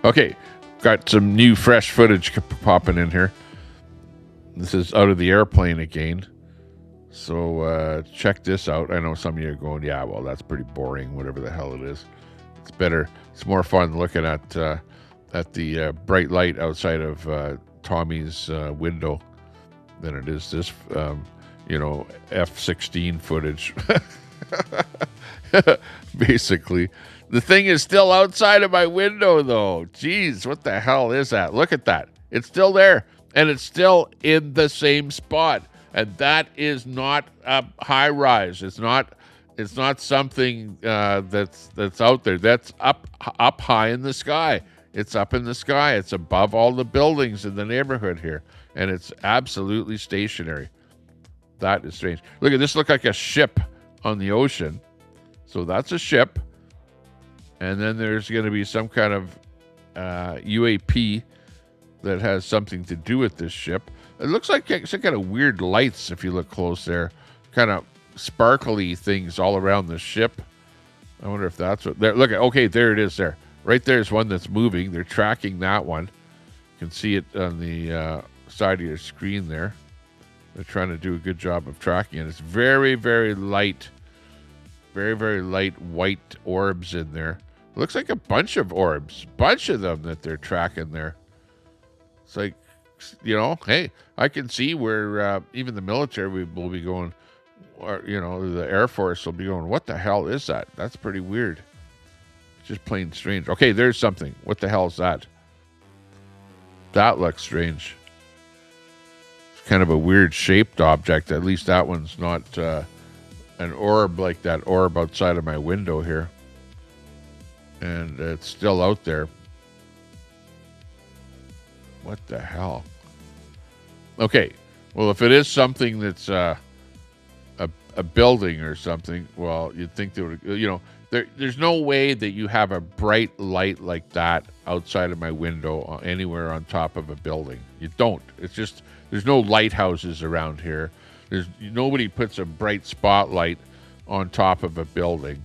Okay. Got some new fresh footage popping in here. This is out of the airplane again. So check this out. I know some of you are going, yeah, well, that's pretty boring, whatever the hell it is. It's better. It's more fun looking at the bright light outside of Tommy's window than it is this, F-16 footage. Basically. The thing is still outside of my window, though. Jeez, what the hell is that? Look at that. It's still there, and it's still in the same spot. And that is not a high rise. It's not something that's out there. That's up high in the sky. It's up in the sky. It's above all the buildings in the neighborhood here, and it's absolutely stationary. That is strange. Look at this. Look like a ship on the ocean. So that's a ship. And then there's going to be some kind of UAP that has something to do with this ship. It looks like some kind of weird lights if you look close there. Kind of sparkly things all around the ship. I wonder if that's what... Look, okay, there it is there. Right there's one that's moving. They're tracking that one. You can see it on the side of your screen there. They're trying to do a good job of tracking it. It's very, very light. Very, very light white orbs in there. Looks like a bunch of orbs. Bunch of them that they're tracking there. It's like, hey, I can see where even the military will be going, or, the Air Force will be going, what the hell is that? That's pretty weird. It's just plain strange. Okay, there's something. What the hell is that? That looks strange. It's kind of a weird shaped object. At least that one's not an orb like that orb outside of my window here. And it's still out there. What the hell? Okay. Well, if it is something that's a building or something, well, you'd think there would, there's no way that you have a bright light like that outside of my window anywhere on top of a building. You don't. It's just, there's no lighthouses around here. Nobody puts a bright spotlight on top of a building.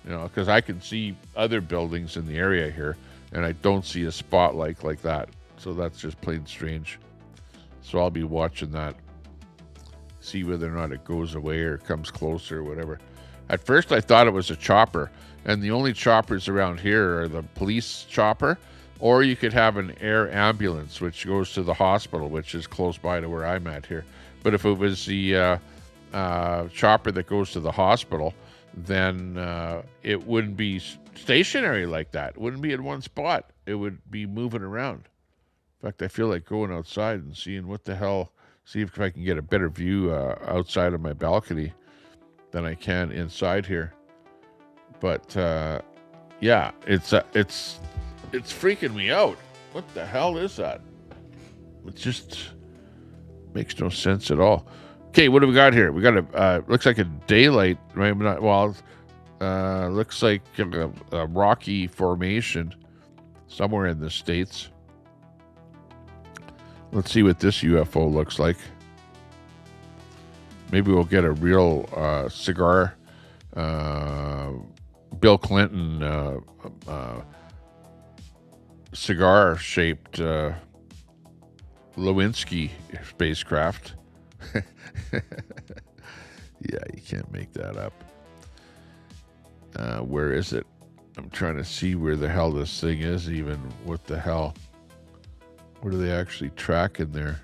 Because I can see other buildings in the area here, and I don't see a spotlight like that. So that's just plain strange. So I'll be watching that, see whether or not it goes away or comes closer or whatever. At first, I thought it was a chopper, and the only choppers around here are the police chopper, or you could have an air ambulance, which goes to the hospital, which is close by to where I'm at here. But if it was the chopper that goes to the hospital, then it wouldn't be stationary like that. It wouldn't be in one spot. It would be moving around. In fact, I feel like going outside and seeing what the hell, see if I can get a better view outside of my balcony than I can inside here. But yeah, it's freaking me out. What the hell is that? It just makes no sense at all. Okay, what do we got here? We got looks like a daylight, right? Looks like a rocky formation somewhere in the States. Let's see what this UFO looks like. Maybe we'll get a real cigar, Bill Clinton cigar-shaped Lewinsky spacecraft. Yeah, you can't make that up. Where is it? I'm trying to see where the hell this thing is even. What the hell? What are they actually tracking there?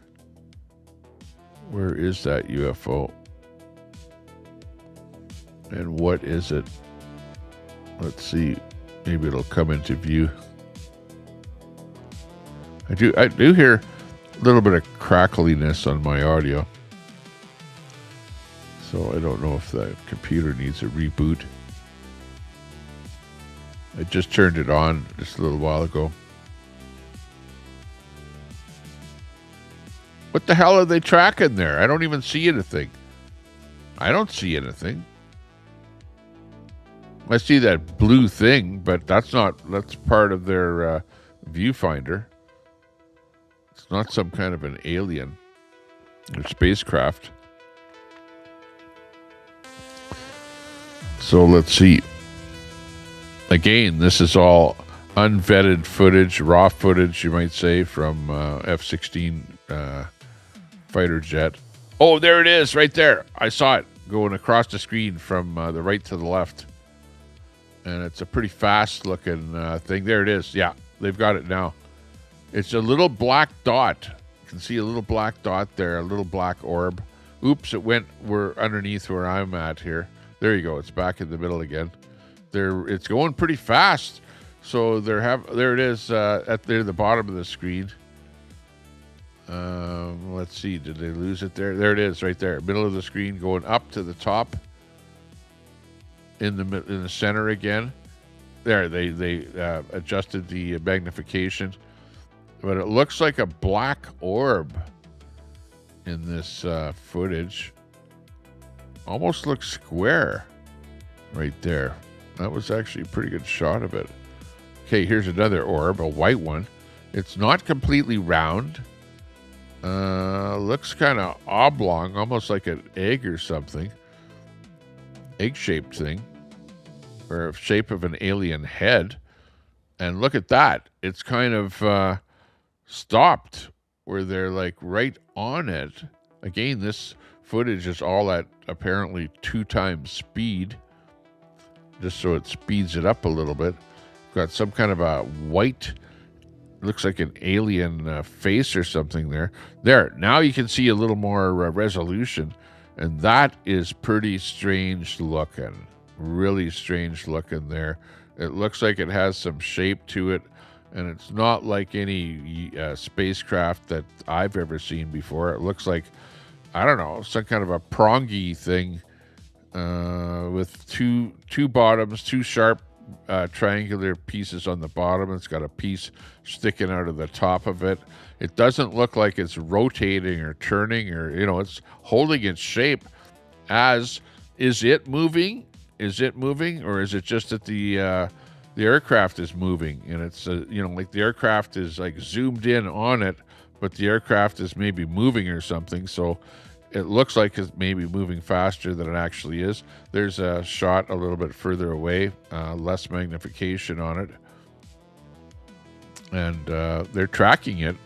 Where is that UFO? And what is it? Let's see. Maybe it'll come into view. I do hear a little bit of crackliness on my audio. So I don't know if the computer needs a reboot. I just turned it on just a little while ago. What the hell are they tracking there? I don't even see anything. I don't see anything. I see that blue thing, but that's part of their viewfinder. It's not some kind of an alien or spacecraft. So let's see. Again, this is all unvetted footage, raw footage, you might say, from F-16 fighter jet. Oh, there it is, right there. I saw it going across the screen from the right to the left. And it's a pretty fast-looking thing. There it is. Yeah, they've got it now. It's a little black dot. You can see a little black dot there, a little black orb. Oops, we're underneath where I'm at here. There you go. It's back in the middle again. It's going pretty fast. So there it is at the bottom of the screen. Let's see. Did they lose it there? There it is, right there, middle of the screen, going up to the top. In the center again. There, they adjusted the magnification, but it looks like a black orb in this footage. Almost looks square right there. That was actually a pretty good shot of it. Okay, here's another orb, a white one. It's not completely round. Looks kind of oblong, almost like an egg or something. Egg-shaped thing, or shape of an alien head. And look at that. It's kind of stopped where they're like right on it. Again, this footage is all at apparently 2 times speed, just so it speeds it up a little bit. Got some kind of a white, looks like an alien face or something there. There, now you can see a little more resolution. And that is pretty strange looking. Really strange looking there. It looks like it has some shape to it. And it's not like any spacecraft that I've ever seen before. It looks like, I don't know, some kind of a prongy thing with two bottoms, 2 sharp triangular pieces on the bottom. It's got a piece sticking out of the top of it. It doesn't look like it's rotating or turning, or it's holding its shape. Is it moving? Is it moving, or is it just that the aircraft is moving and it's like the aircraft is like zoomed in on it, but the aircraft is maybe moving or something. So it looks like it's maybe moving faster than it actually is. There's a shot a little bit further away, less magnification on it. And they're tracking it,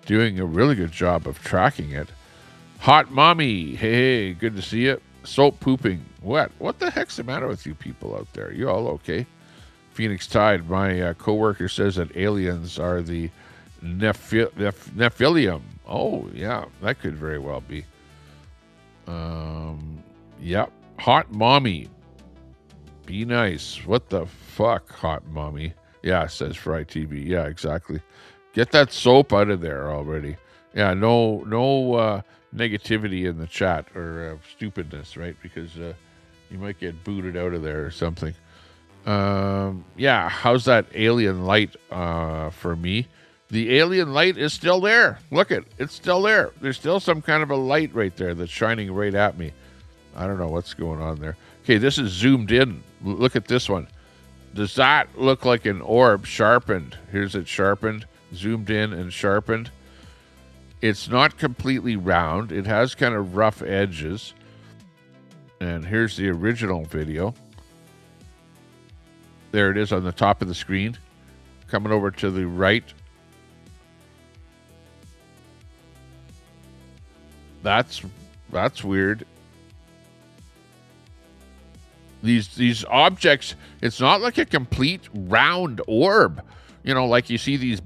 doing a really good job of tracking it. Hot mommy, hey, good to see you. Soap pooping. What the heck's the matter with you people out there? You all okay? Phoenix Tide, my coworker says that aliens are the Nephilim. Oh, yeah, that could very well be. Yep. Hot mommy. Be nice. What the fuck, hot mommy? Yeah, says Fry TV. Yeah, exactly. Get that soap out of there already. Yeah, no negativity in the chat or stupidness, right? Because you might get booted out of there or something. Yeah, how's that alien light for me? The alien light is still there. Look it's still there. There's still some kind of a light right there that's shining right at me. I don't know what's going on there. Okay, this is zoomed in. Look at this one. Does that look like an orb sharpened? Here's it sharpened, zoomed in and sharpened. It's not completely round. It has kind of rough edges. And here's the original video. There it is on the top of the screen. Coming over to the right. That's weird. These objects, it's not like a complete round orb. Like you see these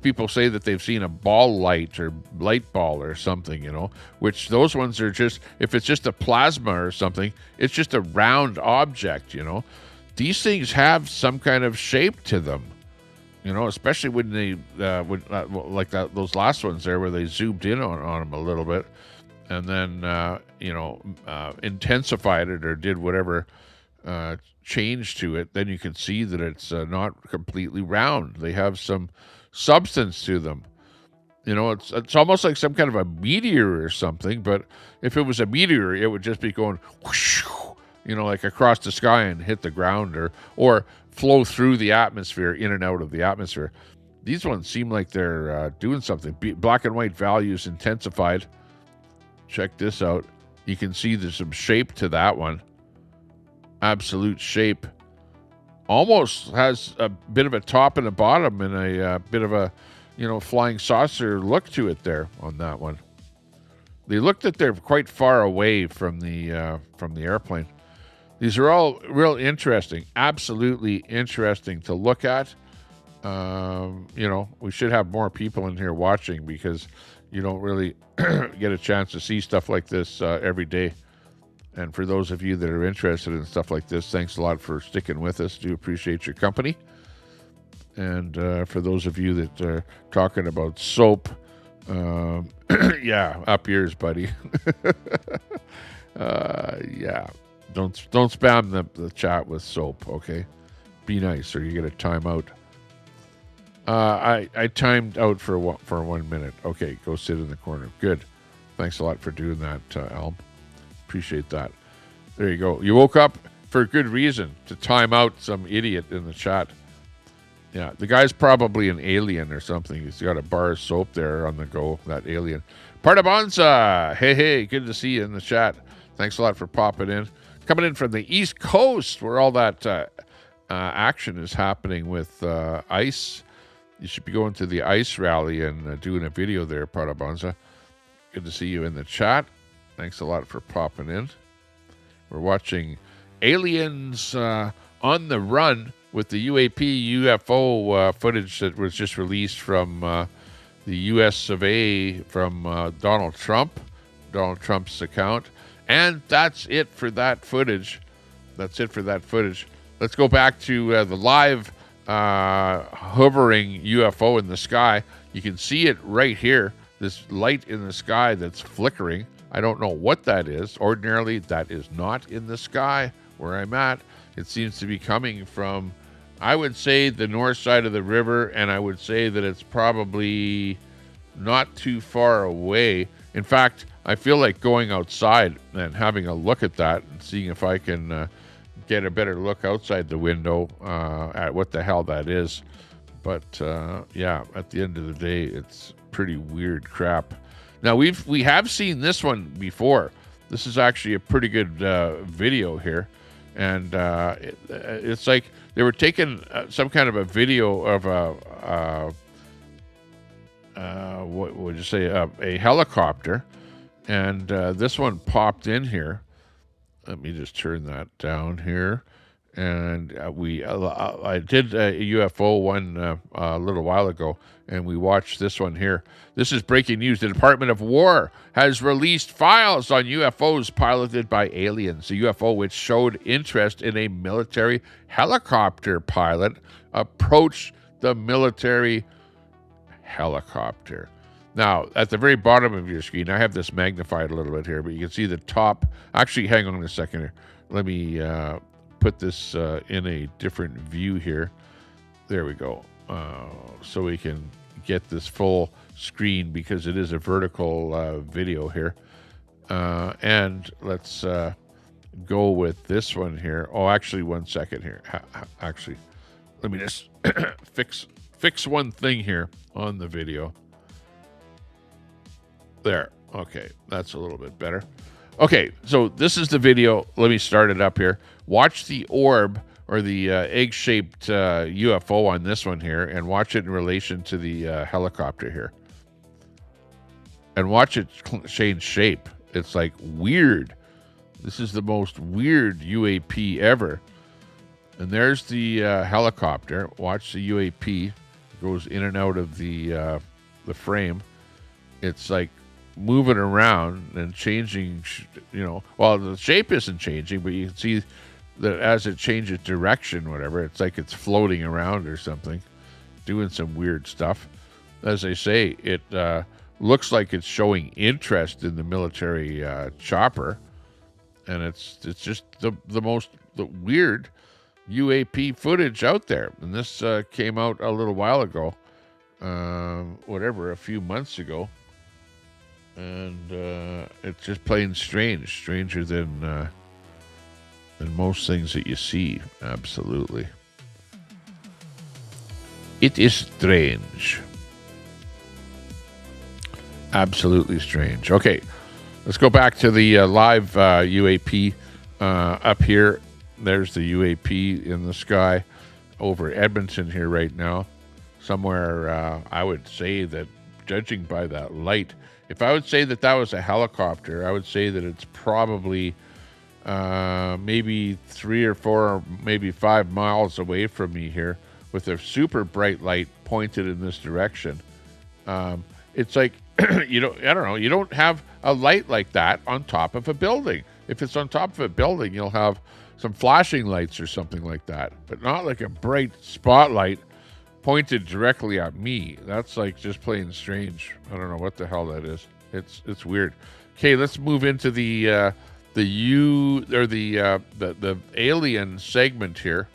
people say that they've seen a ball light or light ball or something, which those ones are just, if it's just a plasma or something, it's just a round object, These things have some kind of shape to them, especially when they, those last ones there where they zoomed in on them a little bit. and then intensified it or did whatever change to it, then you can see that it's not completely round. They have some substance to them. It's almost like some kind of a meteor or something, but if it was a meteor, it would just be going whoosh, like across the sky and hit the ground, or flow through the atmosphere, in and out of the atmosphere. These ones seem like they're doing something. Black and white values intensified. Check this out. You can see there's some shape to that one. Absolute shape. Almost has a bit of a top and a bottom and a bit of a flying saucer look to it there on that one. They look that they're quite far away from the airplane. These are all real interesting, absolutely interesting to look at. We should have more people in here watching because you don't really get a chance to see stuff like this every day. And for those of you that are interested in stuff like this, thanks a lot for sticking with us. Do appreciate your company. And for those of you that are talking about soap, yeah, up yours, buddy. Yeah, don't spam the chat with soap, okay? Be nice, or you get a timeout. I timed out for 1 minute. Okay, go sit in the corner. Good. Thanks a lot for doing that, Elm. Appreciate that. There you go. You woke up for a good reason to time out some idiot in the chat. Yeah, the guy's probably an alien or something. He's got a bar of soap there on the go, that alien. Partabonza! Hey, good to see you in the chat. Thanks a lot for popping in. Coming in from the East Coast, where all that action is happening with ICE. You should be going to the ICE rally and doing a video there, Partabonza. Good to see you in the chat. Thanks a lot for popping in. We're watching Aliens on the Run with the UFO footage that was just released from the U.S. of A. from Donald Trump's account. And that's it for that footage. Let's go back to the live hovering UFO in the sky. You can see it right here, this light in the sky that's flickering. I don't know what that is. Ordinarily, that is not in the sky where I'm at. It seems to be coming from, I would say, the north side of the river, and I would say that it's probably not too far away. In fact, I feel like going outside and having a look at that and seeing if I can get a better look outside the window at what the hell that is. But yeah, at the end of the day, it's pretty weird crap. Now, we have seen this one before. This is actually a pretty good video here. And it's like they were taking some kind of a video of what would you say, a helicopter. And this one popped in here. Let me just turn that down here. And I did a UFO one a little while ago, and we watched this one here. This is breaking news. The Department of War has released files on UFOs piloted by aliens. A UFO which showed interest in a military helicopter pilot approached the military helicopter. Now, at the very bottom of your screen, I have this magnified a little bit here, but you can see the top. Actually, hang on a second here. Let me put this in a different view here. There we go. So we can get this full screen because it is a vertical video here. And let's go with this one here. Oh, actually, 1 second here. Actually, let me just fix one thing here on the video. There. Okay, that's a little bit better. Okay, so this is the video. Let me start it up here. Watch the orb or the egg-shaped UFO on this one here, and watch it in relation to the helicopter here. And watch it change shape. It's like weird. This is the most weird UAP ever. And there's the helicopter. Watch the UAP. It goes in and out of the frame. It's like moving around and changing, well, the shape isn't changing, but you can see that as it changes direction, whatever, it's like it's floating around or something, doing some weird stuff. As I say, it looks like it's showing interest in the military chopper, and it's just the most weird UAP footage out there. And this came out a little while ago, a few months ago, and it's just plain stranger than most things that you see. Absolutely, it is strange. Absolutely strange. Okay, let's go back to the live UAP up here. There's the UAP in the sky over Edmonton here right now. Somewhere, I would say that, judging by that light, if I would say that that was a helicopter, I would say that it's probably maybe 3 or 4, or maybe 5 miles away from me here, with a super bright light pointed in this direction. It's like, I don't know, you don't have a light like that on top of a building. If it's on top of a building, you'll have some flashing lights or something like that, but not like a bright spotlight pointed directly at me. That's like just plain strange. I don't know what the hell that is. It's weird. Okay, let's move into the alien segment here,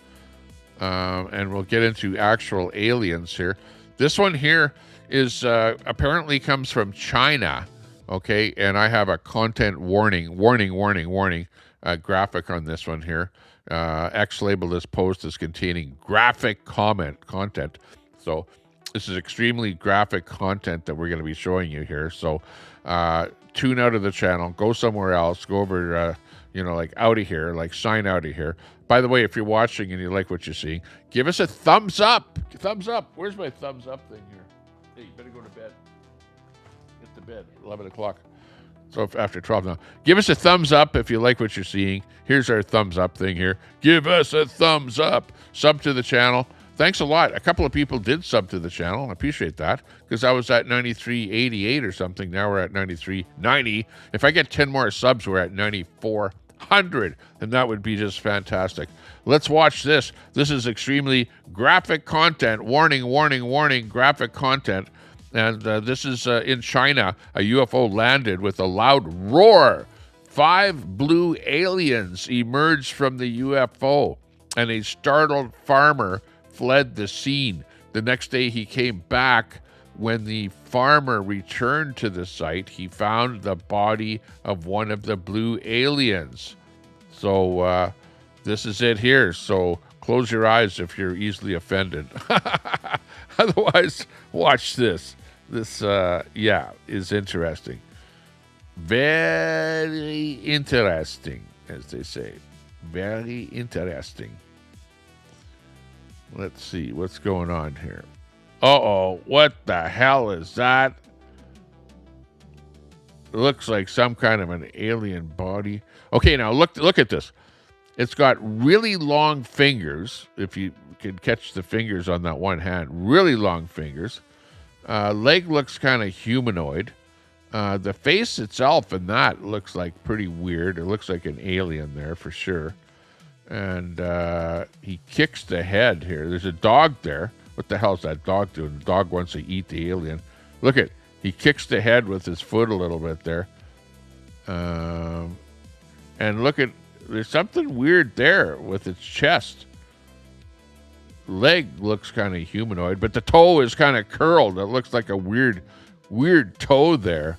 and we'll get into actual aliens here. This one here is apparently comes from China. Okay, and I have a content warning graphic on this one here. X labeled this post as containing graphic content. So this is extremely graphic content that we're going to be showing you here. So tune out of the channel, go somewhere else, go over, like out of here, like sign out of here. By the way, if you're watching and you like what you're seeing, give us a thumbs up. Thumbs up. Where's my thumbs up thing here? Hey, you better go to bed. Get to bed, 11 o'clock. So after 12 now. Give us a thumbs up if you like what you're seeing. Here's our thumbs up thing here. Give us a thumbs up. Sub to the channel. Thanks a lot. A couple of people did sub to the channel. I appreciate that, because I was at 93.88 or something. Now we're at 93.90. If I get 10 more subs, we're at 9400, and that would be just fantastic. Let's watch this. This is extremely graphic content. Warning, graphic content. And this is in China. A UFO landed with a loud roar. 5 blue aliens emerged from the UFO, and a startled farmer fled the scene. The next day he came back. When the farmer returned to the site, he found the body of one of the blue aliens. So this is it here. So close your eyes if you're easily offended. Otherwise, watch this. This, is interesting. Very interesting, as they say. Very interesting. Let's see what's going on here. Uh-oh, what the hell is that? It looks like some kind of an alien body. Okay, now look at this. It's got really long fingers, if you can catch the fingers on that one hand. Really long fingers. Leg looks kind of humanoid. The face itself and that looks like pretty weird. It looks like an alien there for sure. And he kicks the head here. There's a dog there. What the hell's that dog doing? The dog wants to eat the alien. Look at, he kicks the head with his foot a little bit there. And look at, there's something weird there with its chest. Leg looks kind of humanoid, but the toe is kind of curled. It looks like a weird toe there.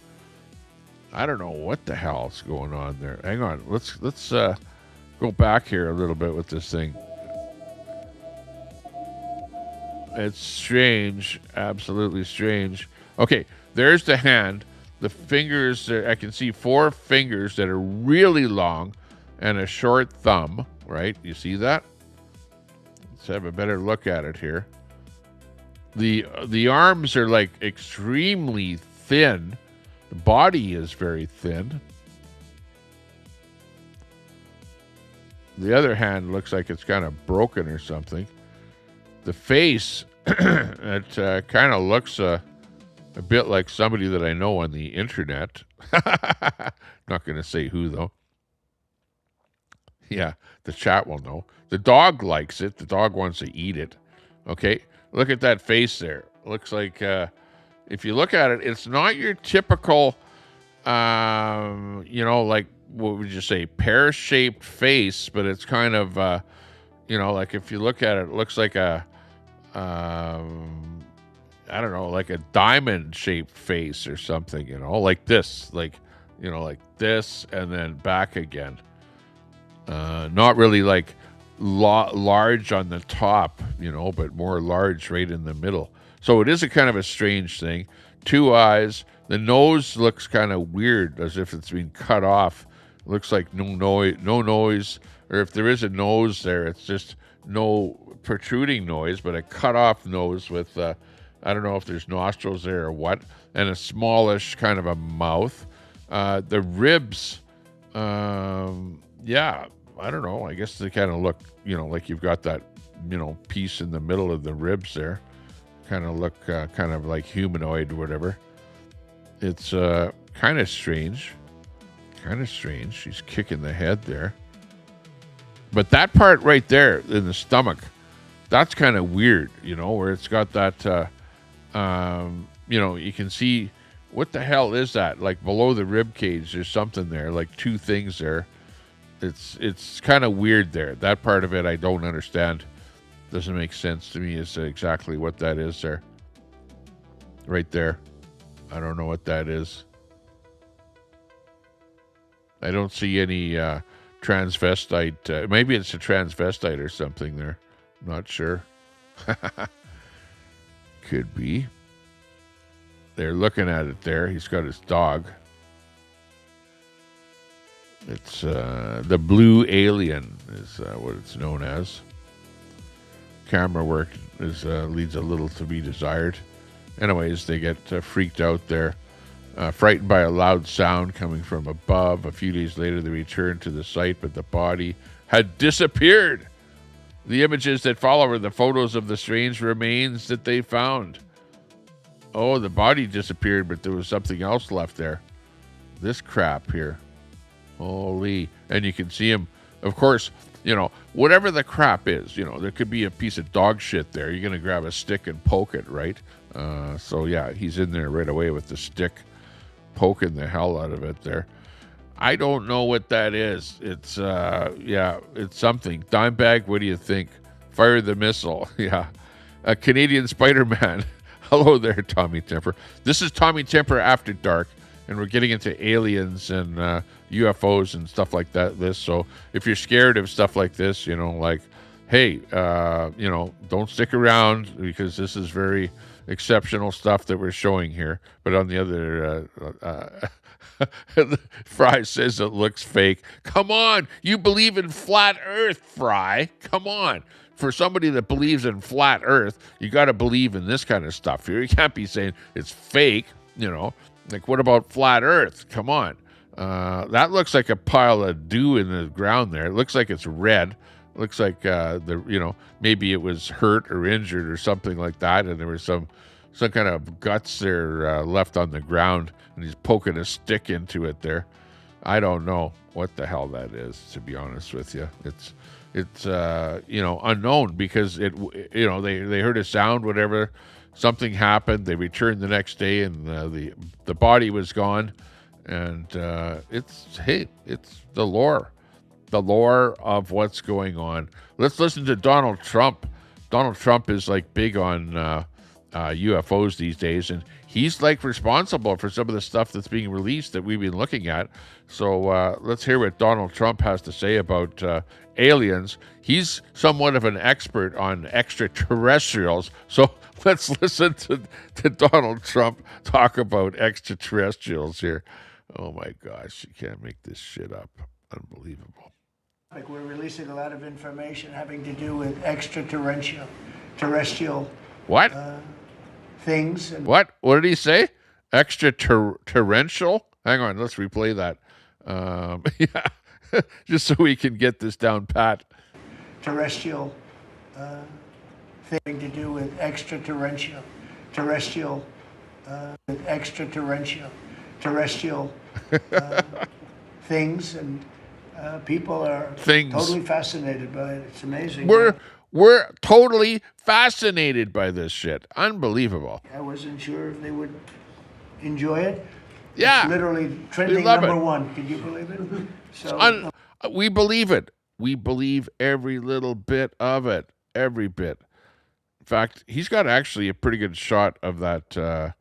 I don't know what the hell's going on there. Hang on, let's go back here a little bit with this thing. It's strange, absolutely strange. Okay, there's the hand. The fingers, I can see 4 fingers that are really long and a short thumb, right? You see that? Let's have a better look at it here. The arms are like extremely thin. The body is very thin. The other hand looks like it's kind of broken or something. The face, it kind of looks a bit like somebody that I know on the internet. Not going to say who, though. Yeah, the chat will know. The dog likes it. The dog wants to eat it. Okay, look at that face there. Looks like if you look at it, it's not your typical, like, what would you say, pear-shaped face, but it's kind of, like if you look at it, it looks like a, I don't know, like a diamond-shaped face or something, like this, like this, and then back again. Not really like large on the top, but more large right in the middle. So it is a kind of a strange thing. 2 eyes. The nose looks kind of weird, as if it's been cut off. It looks like no noise, or if there is a nose there, it's just no protruding nose, but a cut off nose with, I don't know if there's nostrils there or what, and a smallish kind of a mouth. The ribs, yeah, I don't know. I guess they kind of look, like you've got that, piece in the middle of the ribs there. Kind of look kind of like humanoid or whatever. It's kind of strange. She's kicking the head there. But that part right there in the stomach, that's kind of weird, where it's got that, you can see, what the hell is that? Like below the rib cage, there's something there, like 2 things there. It's kind of weird there. That part of it I don't understand. Doesn't make sense to me as to exactly what that is there. Right there. I don't know what that is. I don't see any transvestite. Maybe it's a transvestite or something there. I'm not sure. Could be. They're looking at it there. He's got his dog. It's the Blue Alien is what it's known as. Camera work leaves a little to be desired. Anyways, they get freaked out there, frightened by a loud sound coming from above. A few days later, they return to the site, but the body had disappeared. The images that follow are the photos of the strange remains that they found. Oh, the body disappeared, but there was something else left there. This crap here. Holy. And you can see him, of course, whatever the crap is, there could be a piece of dog shit there. You're going to grab a stick and poke it, right? So, yeah, he's in there right away with the stick, poking the hell out of it there. I don't know what that is. It's, it's something. Dimebag, what do you think? Fire the missile. Yeah. A Canadian Spider-Man. Hello there, Tommy Temper. This is Tommy Temper After Dark, and we're getting into aliens and UFOs and stuff like that. So if you're scared of stuff like this, like, hey, don't stick around because this is very exceptional stuff that we're showing here. But on the other, Fry says it looks fake. Come on, you believe in flat Earth, Fry. Come on. For somebody that believes in flat Earth, you got to believe in this kind of stuff here. You can't be saying it's fake, Like, what about flat Earth? Come on. That looks like a pile of dew in the ground there. It looks like it's red. It looks like maybe it was hurt or injured or something like that, and there was some kind of guts there left on the ground, and he's poking a stick into it there. I don't know what the hell that is, to be honest with you. It's unknown because they heard a sound, whatever. Something happened. They returned the next day, and the body was gone. And it's the lore of what's going on. Let's listen to Donald Trump. Donald Trump is like big on UFOs these days, and he's like responsible for some of the stuff that's being released that we've been looking at. So let's hear what Donald Trump has to say about aliens. He's somewhat of an expert on extraterrestrials. So let's listen to Donald Trump talk about extraterrestrials here. Oh my gosh, you can't make this shit up. Unbelievable. We're releasing a lot of information having to do with terrestrial what? Things. And what did he say? Extraterrestrial? Hang on, let's replay that. Yeah, just so we can get this down pat. Terrestrial thing to do with terrestrial things, and people are totally fascinated by it. It's amazing. We're totally fascinated by this shit. Unbelievable. I wasn't sure if they would enjoy it. Yeah. It's literally trending love number it. one. Can you believe it? So We believe it. We believe every little bit of it. Every bit. In fact, he's got actually a pretty good shot of that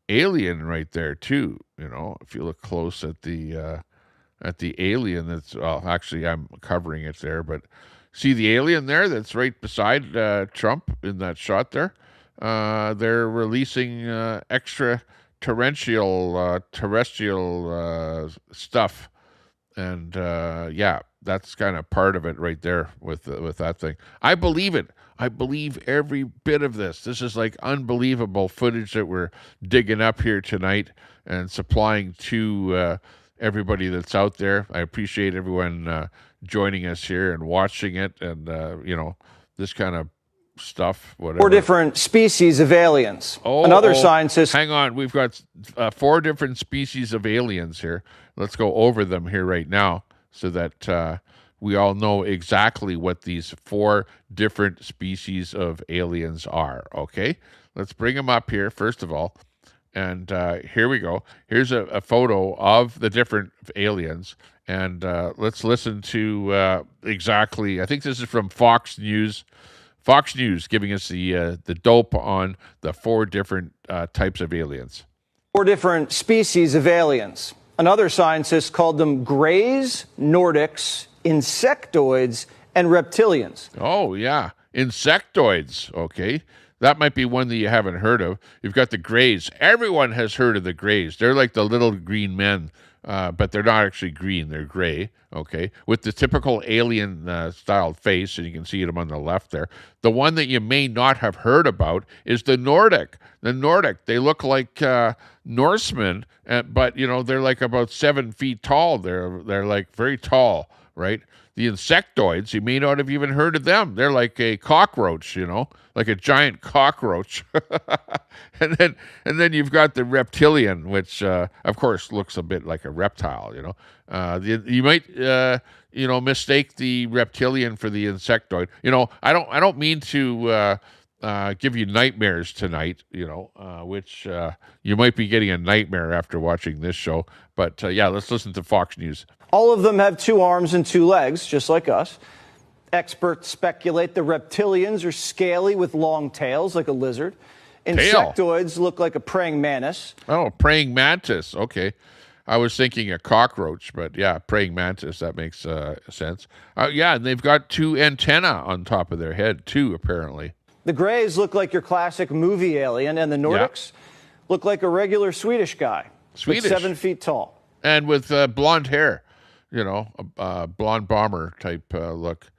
alien right there too. You know, if you look close at the alien, that's well, actually I'm covering it there, but see the alien there that's right beside Trump in that shot there. They're releasing terrestrial stuff, and yeah, that's kind of part of it right there with that thing. I believe it. I believe every bit of this. This is like unbelievable footage that we're digging up here tonight and supplying to everybody that's out there. I appreciate everyone joining us here and watching it, and you know, this kind of stuff. Whatever. 4 different species of aliens. Another scientist. Hang on, we've got 4 different species of aliens here. Let's go over them here right now, so that we all know exactly what these 4 different species of aliens are. Okay, let's bring them up here first of all. And here we go. Here's a photo of the different aliens. And let's listen to exactly, I think this is from Fox News. Fox News giving us the dope on the 4 different types of aliens. 4 different species of aliens. Another scientist called them Greys, Nordics, Insectoids, and Reptilians. Oh, yeah. Insectoids. Okay. That might be one that you haven't heard of. You've got the Greys. Everyone has heard of the Greys. They're like the little green men, but they're not actually green. They're gray, okay, with the typical alien-styled face, and you can see them on the left there. The one that you may not have heard about is the Nordic. The Nordic, they look like Norsemen, but, you know, they're like about 7 feet tall. They're like very tall, right? The insectoids, you may not have even heard of them. They're like a cockroach, you know, like a giant cockroach. and then you've got the reptilian, which of course looks a bit like a reptile, you know. You might you know, mistake the reptilian for the insectoid. You know, I don't mean to give you nightmares tonight, you know, which you might be getting a nightmare after watching this show. But yeah, let's listen to Fox News. All of them have 2 arms and 2 legs, just like us. Experts speculate the reptilians are scaly with long tails, like a lizard. Insectoids look like a praying mantis. Oh, praying mantis. Okay. I was thinking a cockroach, but yeah, praying mantis, that makes sense. Yeah, and they've got 2 antennae on top of their head, too, apparently. The Greys look like your classic movie alien, and the Nordics look like a regular Swedish guy. Swedish. 7 feet tall. And with blonde hair, you know, a blonde bomber type look.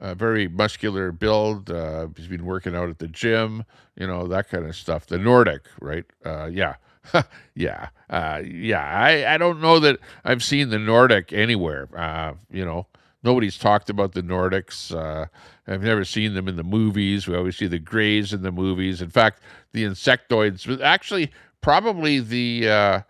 Very muscular build. He's been working out at the gym, you know, that kind of stuff. The Nordic, right? Yeah. Yeah. I don't know that I've seen the Nordic anywhere. You know, nobody's talked about the Nordics. I've never seen them in the movies. We always see the Greys in the movies. In fact, the insectoids, actually, probably the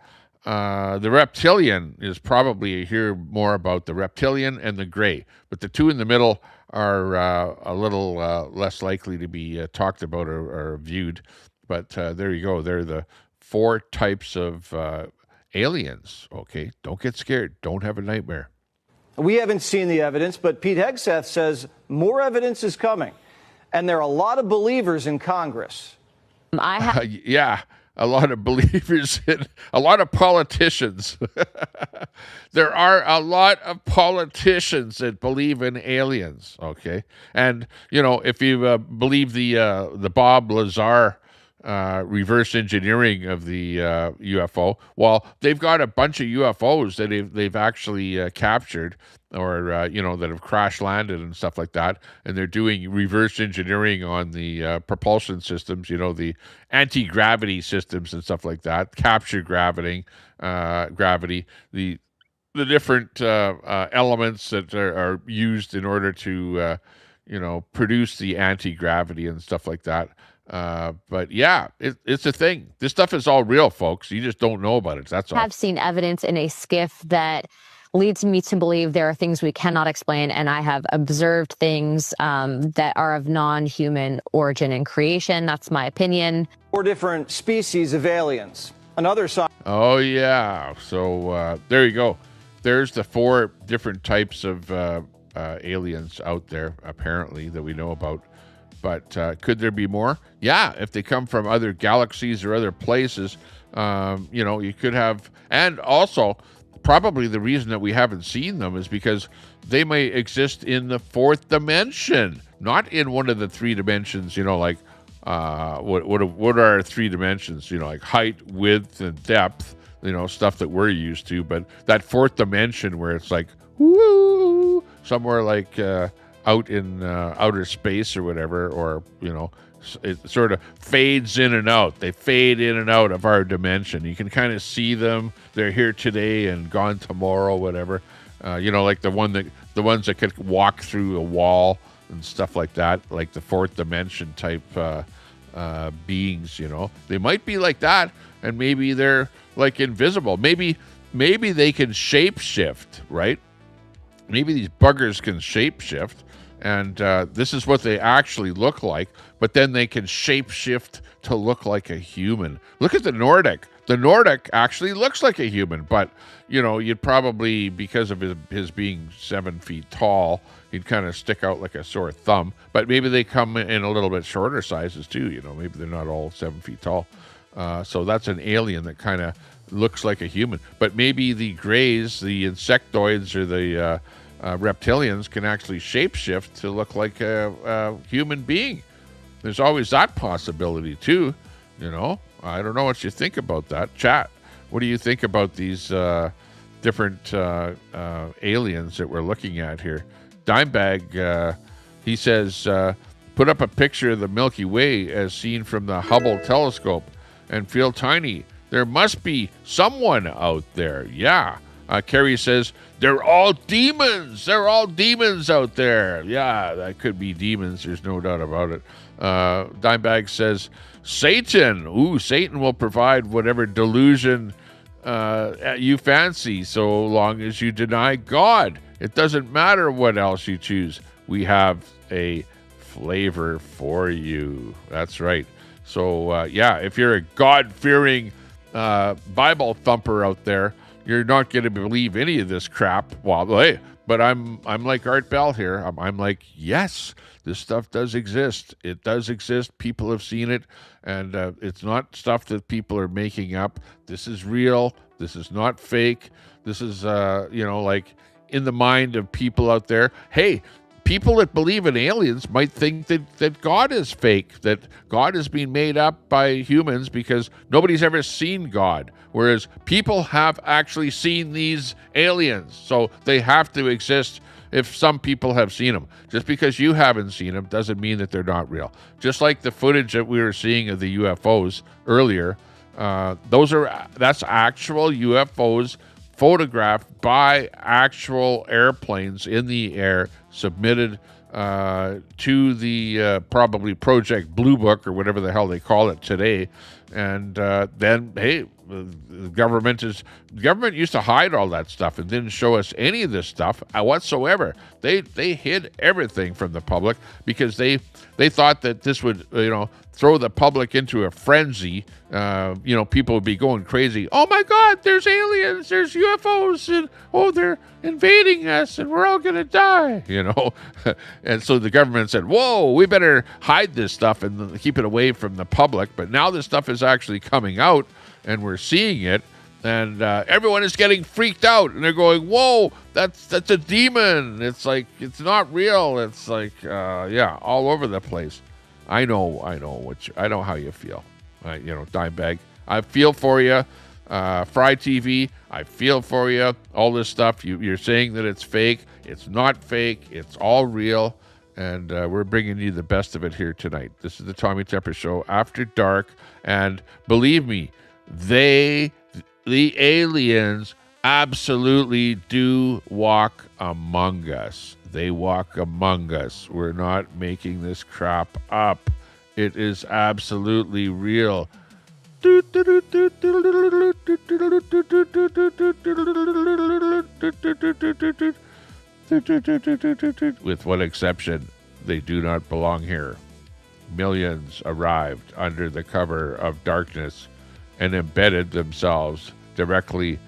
reptilian is probably, you hear more about the reptilian and the gray, but the 2 in the middle are a little less likely to be talked about or viewed. But there you go. They're the 4 types of aliens. Okay, don't get scared. Don't have a nightmare. We haven't seen the evidence, but Pete Hegseth says more evidence is coming. And there are a lot of believers in Congress. Yeah, a lot of believers in, a lot of politicians. There are a lot of politicians that believe in aliens, okay? And, you know, if you believe the Bob Lazar reverse engineering of the UFO, well, they've got a bunch of UFOs that they've actually captured, or you know, that have crash landed and stuff like that, and they're doing reverse engineering on the propulsion systems, you know, the anti-gravity systems and stuff like that, capture gravity, the different elements that are used in order to you know, produce the anti-gravity and stuff like that. But yeah, it's a thing. This stuff is all real, folks. You just don't know about it. That's all. Have seen evidence in a skiff that leads me to believe there are things we cannot explain, and I have observed things that are of non-human origin and creation. That's my opinion. 4 different species of aliens. Another sign. Oh, yeah. So there you go. There's the 4 different types of aliens out there, apparently, that we know about. But could there be more? Yeah, if they come from other galaxies or other places, you could have. And also, probably the reason that we haven't seen them is because they may exist in the 4th dimension, not in one of the 3 dimensions, like what are 3 dimensions, like height, width, and depth, stuff that we're used to. But that 4th dimension where it's like, woo, somewhere like out in outer space or whatever, or, it sort of fades in and out. They fade in and out of our dimension. You can kind of see them. They're here today and gone tomorrow, whatever. Like the ones that could walk through a wall and stuff like that, like the 4th dimension type beings. They might be like that, and maybe they're like invisible. Maybe they can shapeshift, right? Maybe these buggers can shapeshift, and this is what they actually look like, but then they can shapeshift to look like a human. Look at the Nordic. The Nordic actually looks like a human, but, you'd probably, because of his being 7 feet tall, he'd kind of stick out like a sore thumb. But maybe they come in a little bit shorter sizes too, maybe they're not all 7 feet tall. So that's an alien that kind of looks like a human. But maybe the greys, the insectoids, or the reptilians can actually shapeshift to look like a human being. There's always that possibility too, I don't know what you think about that. Chat, what do you think about these different aliens that we're looking at here? Dimebag, he says, put up a picture of the Milky Way as seen from the Hubble telescope and feel tiny. There must be someone out there. Yeah. Carrie says, they're all demons. They're all demons out there. Yeah, that could be demons. There's no doubt about it. Dimebag says, Satan. Ooh, Satan will provide whatever delusion you fancy so long as you deny God. It doesn't matter what else you choose. We have a flavor for you. That's right. So, if you're a God-fearing Bible thumper out there, you're not going to believe any of this crap. Well, hey, but I'm like Art Bell here. I'm like, yes, this stuff does exist. It does exist. People have seen it, and it's not stuff that people are making up. This is real. This is not fake. This is, like in the mind of people out there. Hey, people that believe in aliens might think that God is fake, that God is being made up by humans because nobody's ever seen God, whereas people have actually seen these aliens, so they have to exist if some people have seen them. Just because you haven't seen them doesn't mean that they're not real. Just like the footage that we were seeing of the UFOs earlier, that's actual UFOs photographed by actual airplanes in the air, submitted to the probably Project Blue Book or whatever the hell they call it today. And then, hey, the government used to hide all that stuff and didn't show us any of this stuff whatsoever. They hid everything from the public because they thought that this would throw the public into a frenzy. People would be going crazy. Oh my God, there's aliens, there's UFOs, and they're invading us, and we're all gonna die. And so the government said, "Whoa, we better hide this stuff and keep it away from the public." But now this stuff is actually coming out, and we're seeing it, and everyone is getting freaked out, and they're going, "Whoa, that's a demon!" It's like it's not real. It's like all over the place. I know how you feel. Dimebag, I feel for you. Fry TV, I feel for you. All this stuff, you're saying that it's fake. It's not fake. It's all real. And we're bringing you the best of it here tonight. This is the Tommy Tepper Show After Dark. And believe me, the aliens absolutely do walk among us. They walk among us. We're not making this crap up. It is absolutely real. With one exception, they do not belong here. Millions arrived under the cover of darkness and embedded themselves directly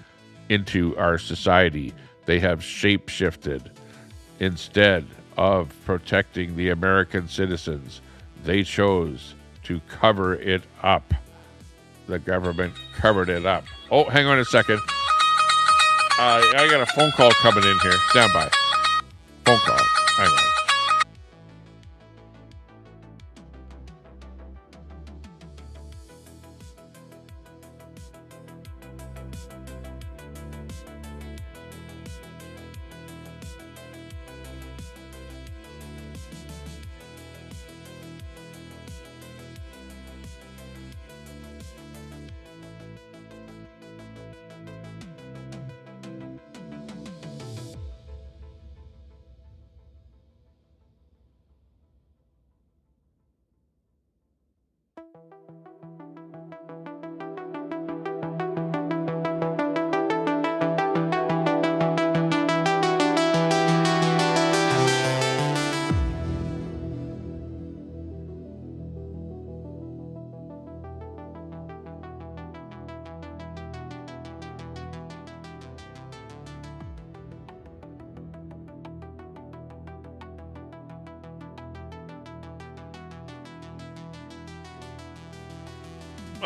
into our society. They have shape-shifted. Instead of protecting the American citizens, they chose to cover it up. The government covered it up. Oh, hang on a second. I got a phone call coming in here. Stand by. Phone call. Hang on.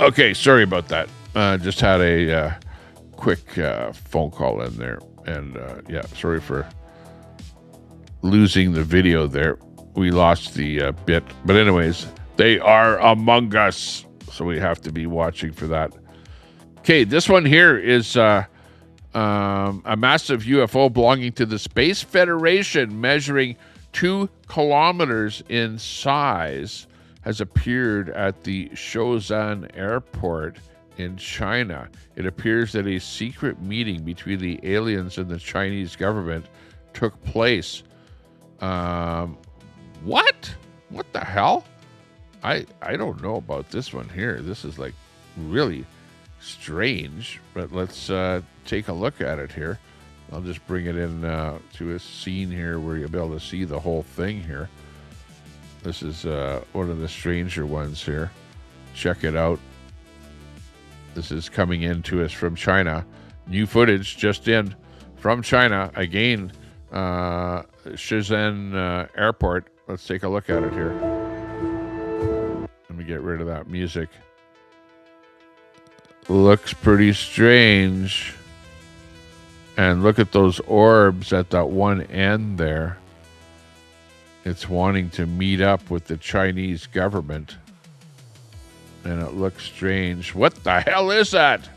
Okay, sorry about that. Just had a quick phone call in there. And yeah, sorry for losing the video there. We lost the bit. But anyways, they are among us. So we have to be watching for that. Okay, this one here is a massive UFO belonging to the Space Federation, measuring 2 kilometers in size, has appeared at the Shenzhen airport in China. It appears that a secret meeting between the aliens and the Chinese government took place. What? What the hell? I don't know about this one here. This is like really strange, but let's take a look at it here. I'll just bring it in to a scene here where you'll be able to see the whole thing here. This is one of the stranger ones here. Check it out. This is coming in to us from China. New footage just in from China. Again, Shenzhen airport. Let's take a look at it here. Let me get rid of that music. Looks pretty strange. And look at those orbs at that one end there. It's wanting to meet up with the Chinese government. And it looks strange. What the hell is that?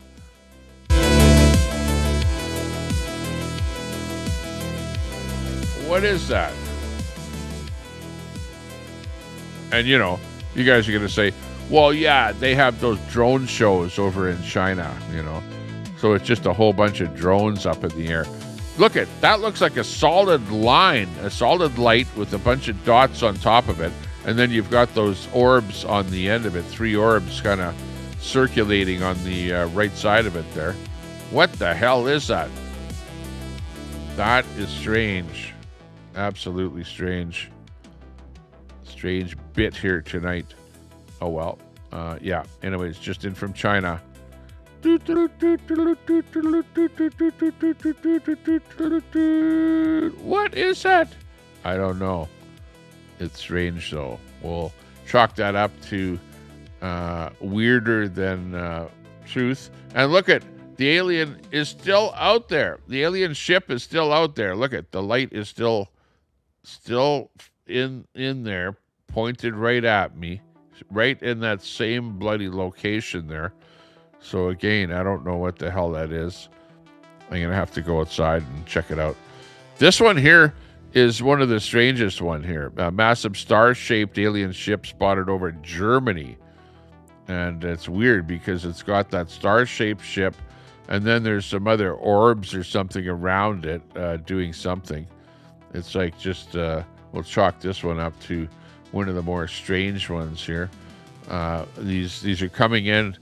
What is that? And you know, you guys are going to say, well, yeah, they have those drone shows over in China, you know. So it's just a whole bunch of drones up in the air. Look at that, looks like a solid line, a solid light with a bunch of dots on top of it. And then you've got those orbs on the end of it, 3 orbs kind of circulating on the right side of it there. What the hell is that? That is strange. Absolutely strange. Strange bit here tonight. Oh, well. Yeah, anyways, just in from China. What is that? I don't know. It's strange, though. We'll chalk that up to weirder than truth. And look at, the alien is still out there. The alien ship is still out there. Look at, the light is still in there, pointed right at me, right in that same bloody location there. So again, I don't know what the hell that is. I'm going to have to go outside and check it out. This one here is one of the strangest one here. A massive star-shaped alien ship spotted over Germany. And it's weird because it's got that star-shaped ship, and then there's some other orbs or something around it doing something. It's like just, we'll chalk this one up to one of the more strange ones here. These are coming in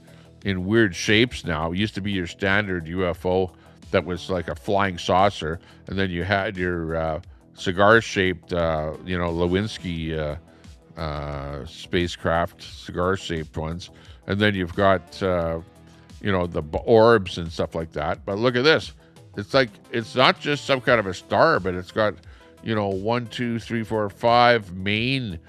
in weird shapes now. It used to be your standard UFO that was like a flying saucer, and then you had your cigar-shaped, Lewinsky spacecraft, cigar-shaped ones, and then you've got the orbs and stuff like that. But look at this. It's like, it's not just some kind of a star, but it's got, 1, 2, 3, 4, 5 main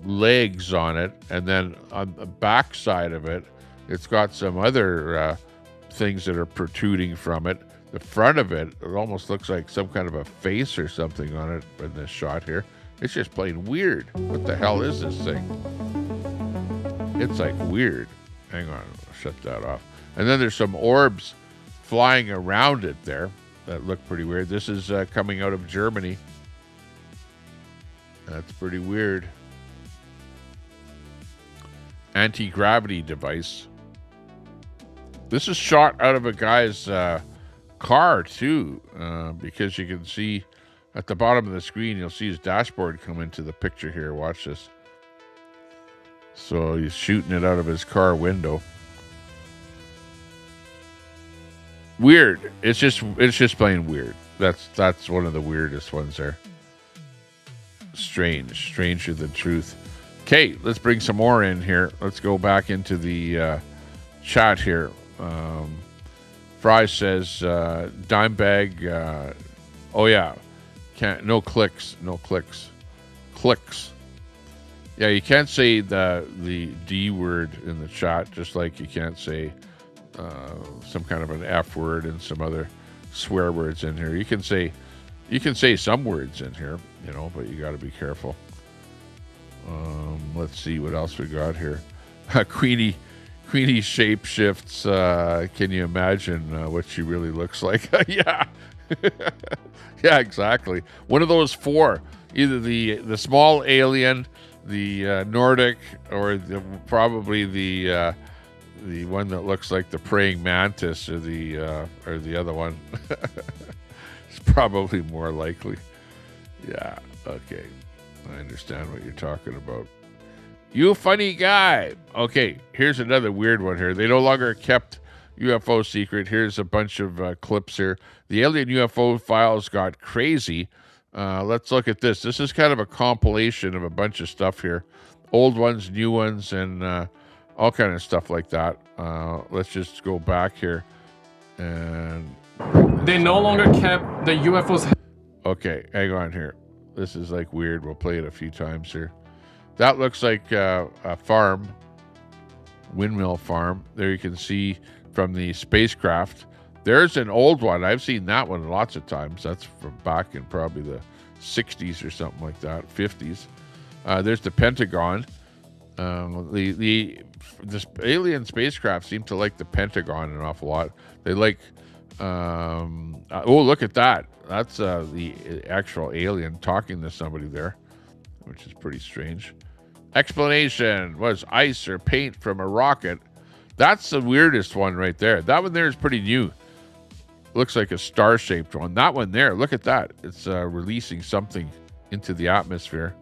legs on it, and then on the back side of it, it's got some other things that are protruding from it. The front of it, it almost looks like some kind of a face or something on it in this shot here. It's just plain weird. What the hell is this thing? It's like weird. Hang on, I'll shut that off. And then there's some orbs flying around it there that look pretty weird. This is coming out of Germany. That's pretty weird. Anti-gravity device. This is shot out of a guy's car too, because you can see at the bottom of the screen, you'll see his dashboard come into the picture here. Watch this. So he's shooting it out of his car window. Weird. It's just plain weird. That's one of the weirdest ones there. Stranger than truth. Okay, let's bring some more in here. Let's go back into the chat here. Fry says, Dimebag, oh yeah, no clicks. Clicks. Yeah, you can't say the D word in the chat, just like you can't say some kind of an F word and some other swear words in here. You can say some words in here, but you got to be careful. Let's see what else we got here. Queenie shapeshifts. Can you imagine what she really looks like? Yeah. Yeah, exactly. One of those four, either the small alien, the Nordic, or probably the one that looks like the praying mantis, or the other one. It's probably more likely. Yeah. Okay. I understand what you're talking about. You funny guy. Okay, here's another weird one here. They no longer kept UFO secret. Here's a bunch of clips here. The alien UFO files got crazy. Let's look at this. This is kind of a compilation of a bunch of stuff here. Old ones, new ones, and all kind of stuff like that. Let's just go back here. And they no longer kept the UFOs. Okay, hang on here. This is like weird. We'll play it a few times here. That looks like a farm, windmill farm. There you can see from the spacecraft. There's an old one. I've seen that one lots of times. That's from back in probably the 60s or something like that, 50s. There's the Pentagon. The alien spacecraft seem to like the Pentagon an awful lot. They like, oh, look at that. That's the actual alien talking to somebody there, which is pretty strange. Explanation was ice or paint from a rocket. That's the weirdest one right there. That one there is pretty new. Looks like a star-shaped one. That one there, look at that. It's releasing something into the atmosphere.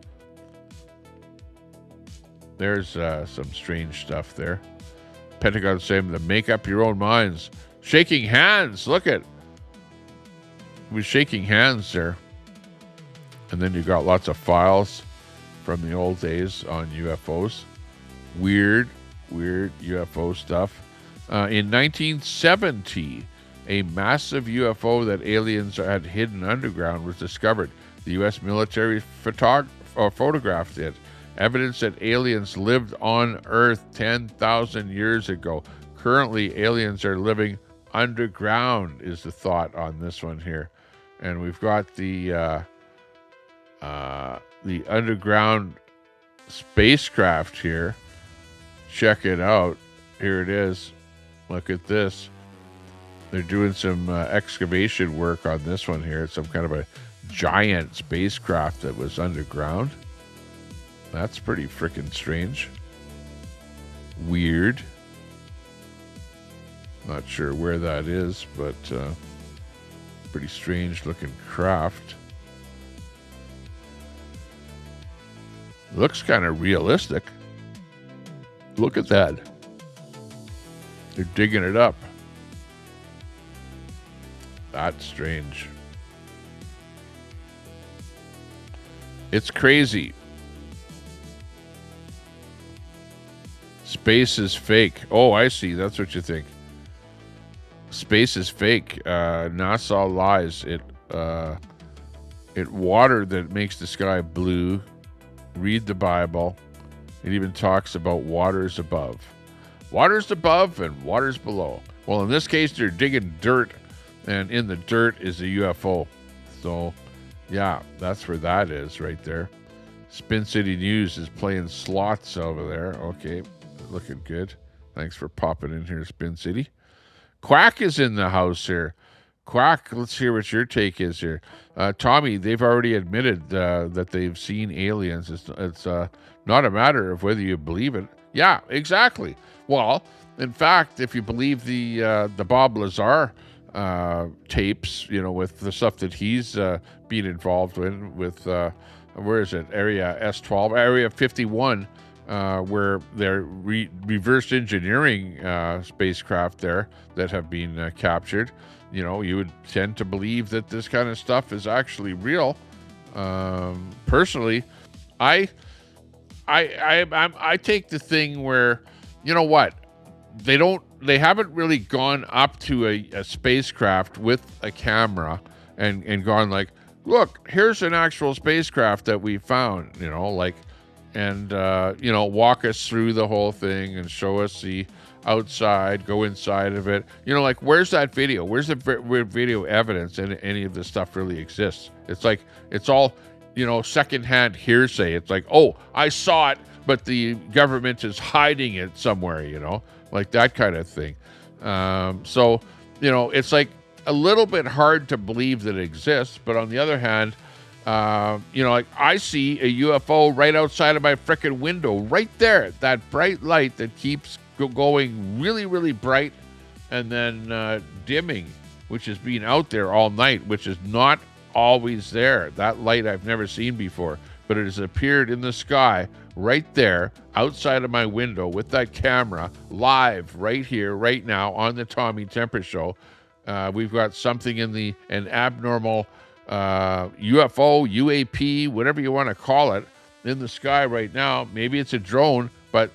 There's some strange stuff there. Pentagon saying to make up your own minds. Shaking hands. Look at. We're shaking hands there. And then you got lots of files from the old days on UFOs. Weird UFO stuff. In 1970, a massive UFO that aliens had hidden underground was discovered. The U.S. military photographed it. Evidence that aliens lived on Earth 10,000 years ago. Currently, aliens are living underground, is the thought on this one here. And we've got the underground spacecraft here. Check it out. Here it is. Look at this. They're doing some excavation work on this one here. It's some kind of a giant spacecraft that was underground. That's pretty freaking strange. Weird. Not sure where that is, but pretty strange looking craft. Looks kind of realistic. Look at that. They're digging it up. That's strange. It's crazy. Space is fake. Oh, I see. That's what you think. Space is fake. NASA lies. It water that makes the sky blue. Read the Bible. It even talks about waters above. Waters above and waters below. Well, in this case, they're digging dirt, and in the dirt is a UFO. So, yeah, that's where that is right there. Spin City News is playing slots over there. Okay, looking good. Thanks for popping in here, Spin City. Quack is in the house here. Quack, let's hear what your take is here. Tommy, they've already admitted that they've seen aliens. It's not a matter of whether you believe it. Yeah, exactly. Well, in fact, if you believe the Bob Lazar tapes, with the stuff that he's been involved in with, where is it? Area S12, Area 51, where they're reverse engineering spacecraft there that have been captured. You would tend to believe that this kind of stuff is actually real. Personally, I take the thing where, you know what, they haven't really gone up to a spacecraft with a camera and gone like, look, here's an actual spacecraft that we found, and walk us through the whole thing and show us the outside, go inside of it. Where's that video? Where's the video evidence and any of this stuff really exists? It's like, it's all, secondhand hearsay. It's like, oh, I saw it, but the government is hiding it somewhere, like that kind of thing. So, it's like a little bit hard to believe that it exists. But on the other hand, I see a UFO right outside of my frickin' window, right there. That bright light that keeps going really, really bright and then dimming, which has been out there all night, which is not always there. That light I've never seen before, but it has appeared in the sky right there outside of my window with that camera live right here, right now on the Tommy Temper Show. We've got something in an abnormal UFO, UAP, whatever you want to call it, in the sky right now. Maybe it's a drone, but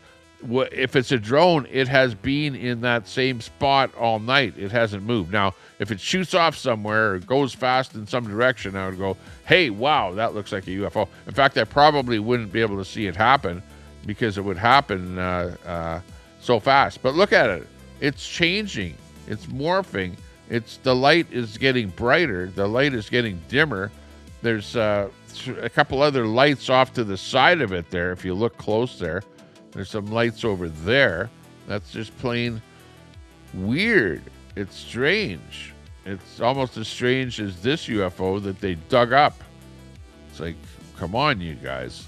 if it's a drone, it has been in that same spot all night. It hasn't moved. Now, if it shoots off somewhere or goes fast in some direction, I would go, hey, wow, that looks like a UFO. In fact, I probably wouldn't be able to see it happen because it would happen so fast. But look at it. It's changing. It's morphing. The light is getting brighter. The light is getting dimmer. There's a couple other lights off to the side of it there. If you look close there, there's some lights over there. That's just plain weird. It's strange. It's almost as strange as this UFO that they dug up. It's like, come on, you guys.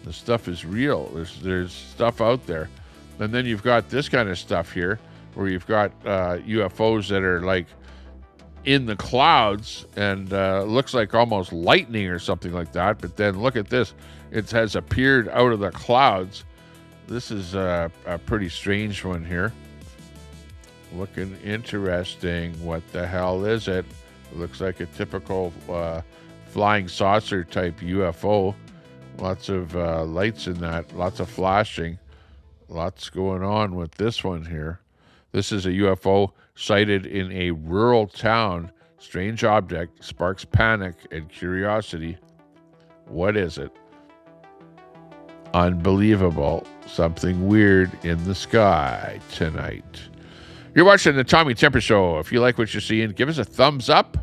The stuff is real. There's stuff out there. And then you've got this kind of stuff here where you've got UFOs that are like in the clouds and looks like almost lightning or something like that. But then look at this. It has appeared out of the clouds. This is a pretty strange one here. Looking interesting. What the hell is it? It looks like a typical flying saucer type UFO. Lots of lights in that. Lots of flashing. Lots going on with this one here. This is a UFO sighted in a rural town. Strange object sparks panic and curiosity. What is it? Unbelievable. Something weird in the sky tonight. You're watching the Tommy Temper Show. If you like what you're seeing, give us a thumbs up.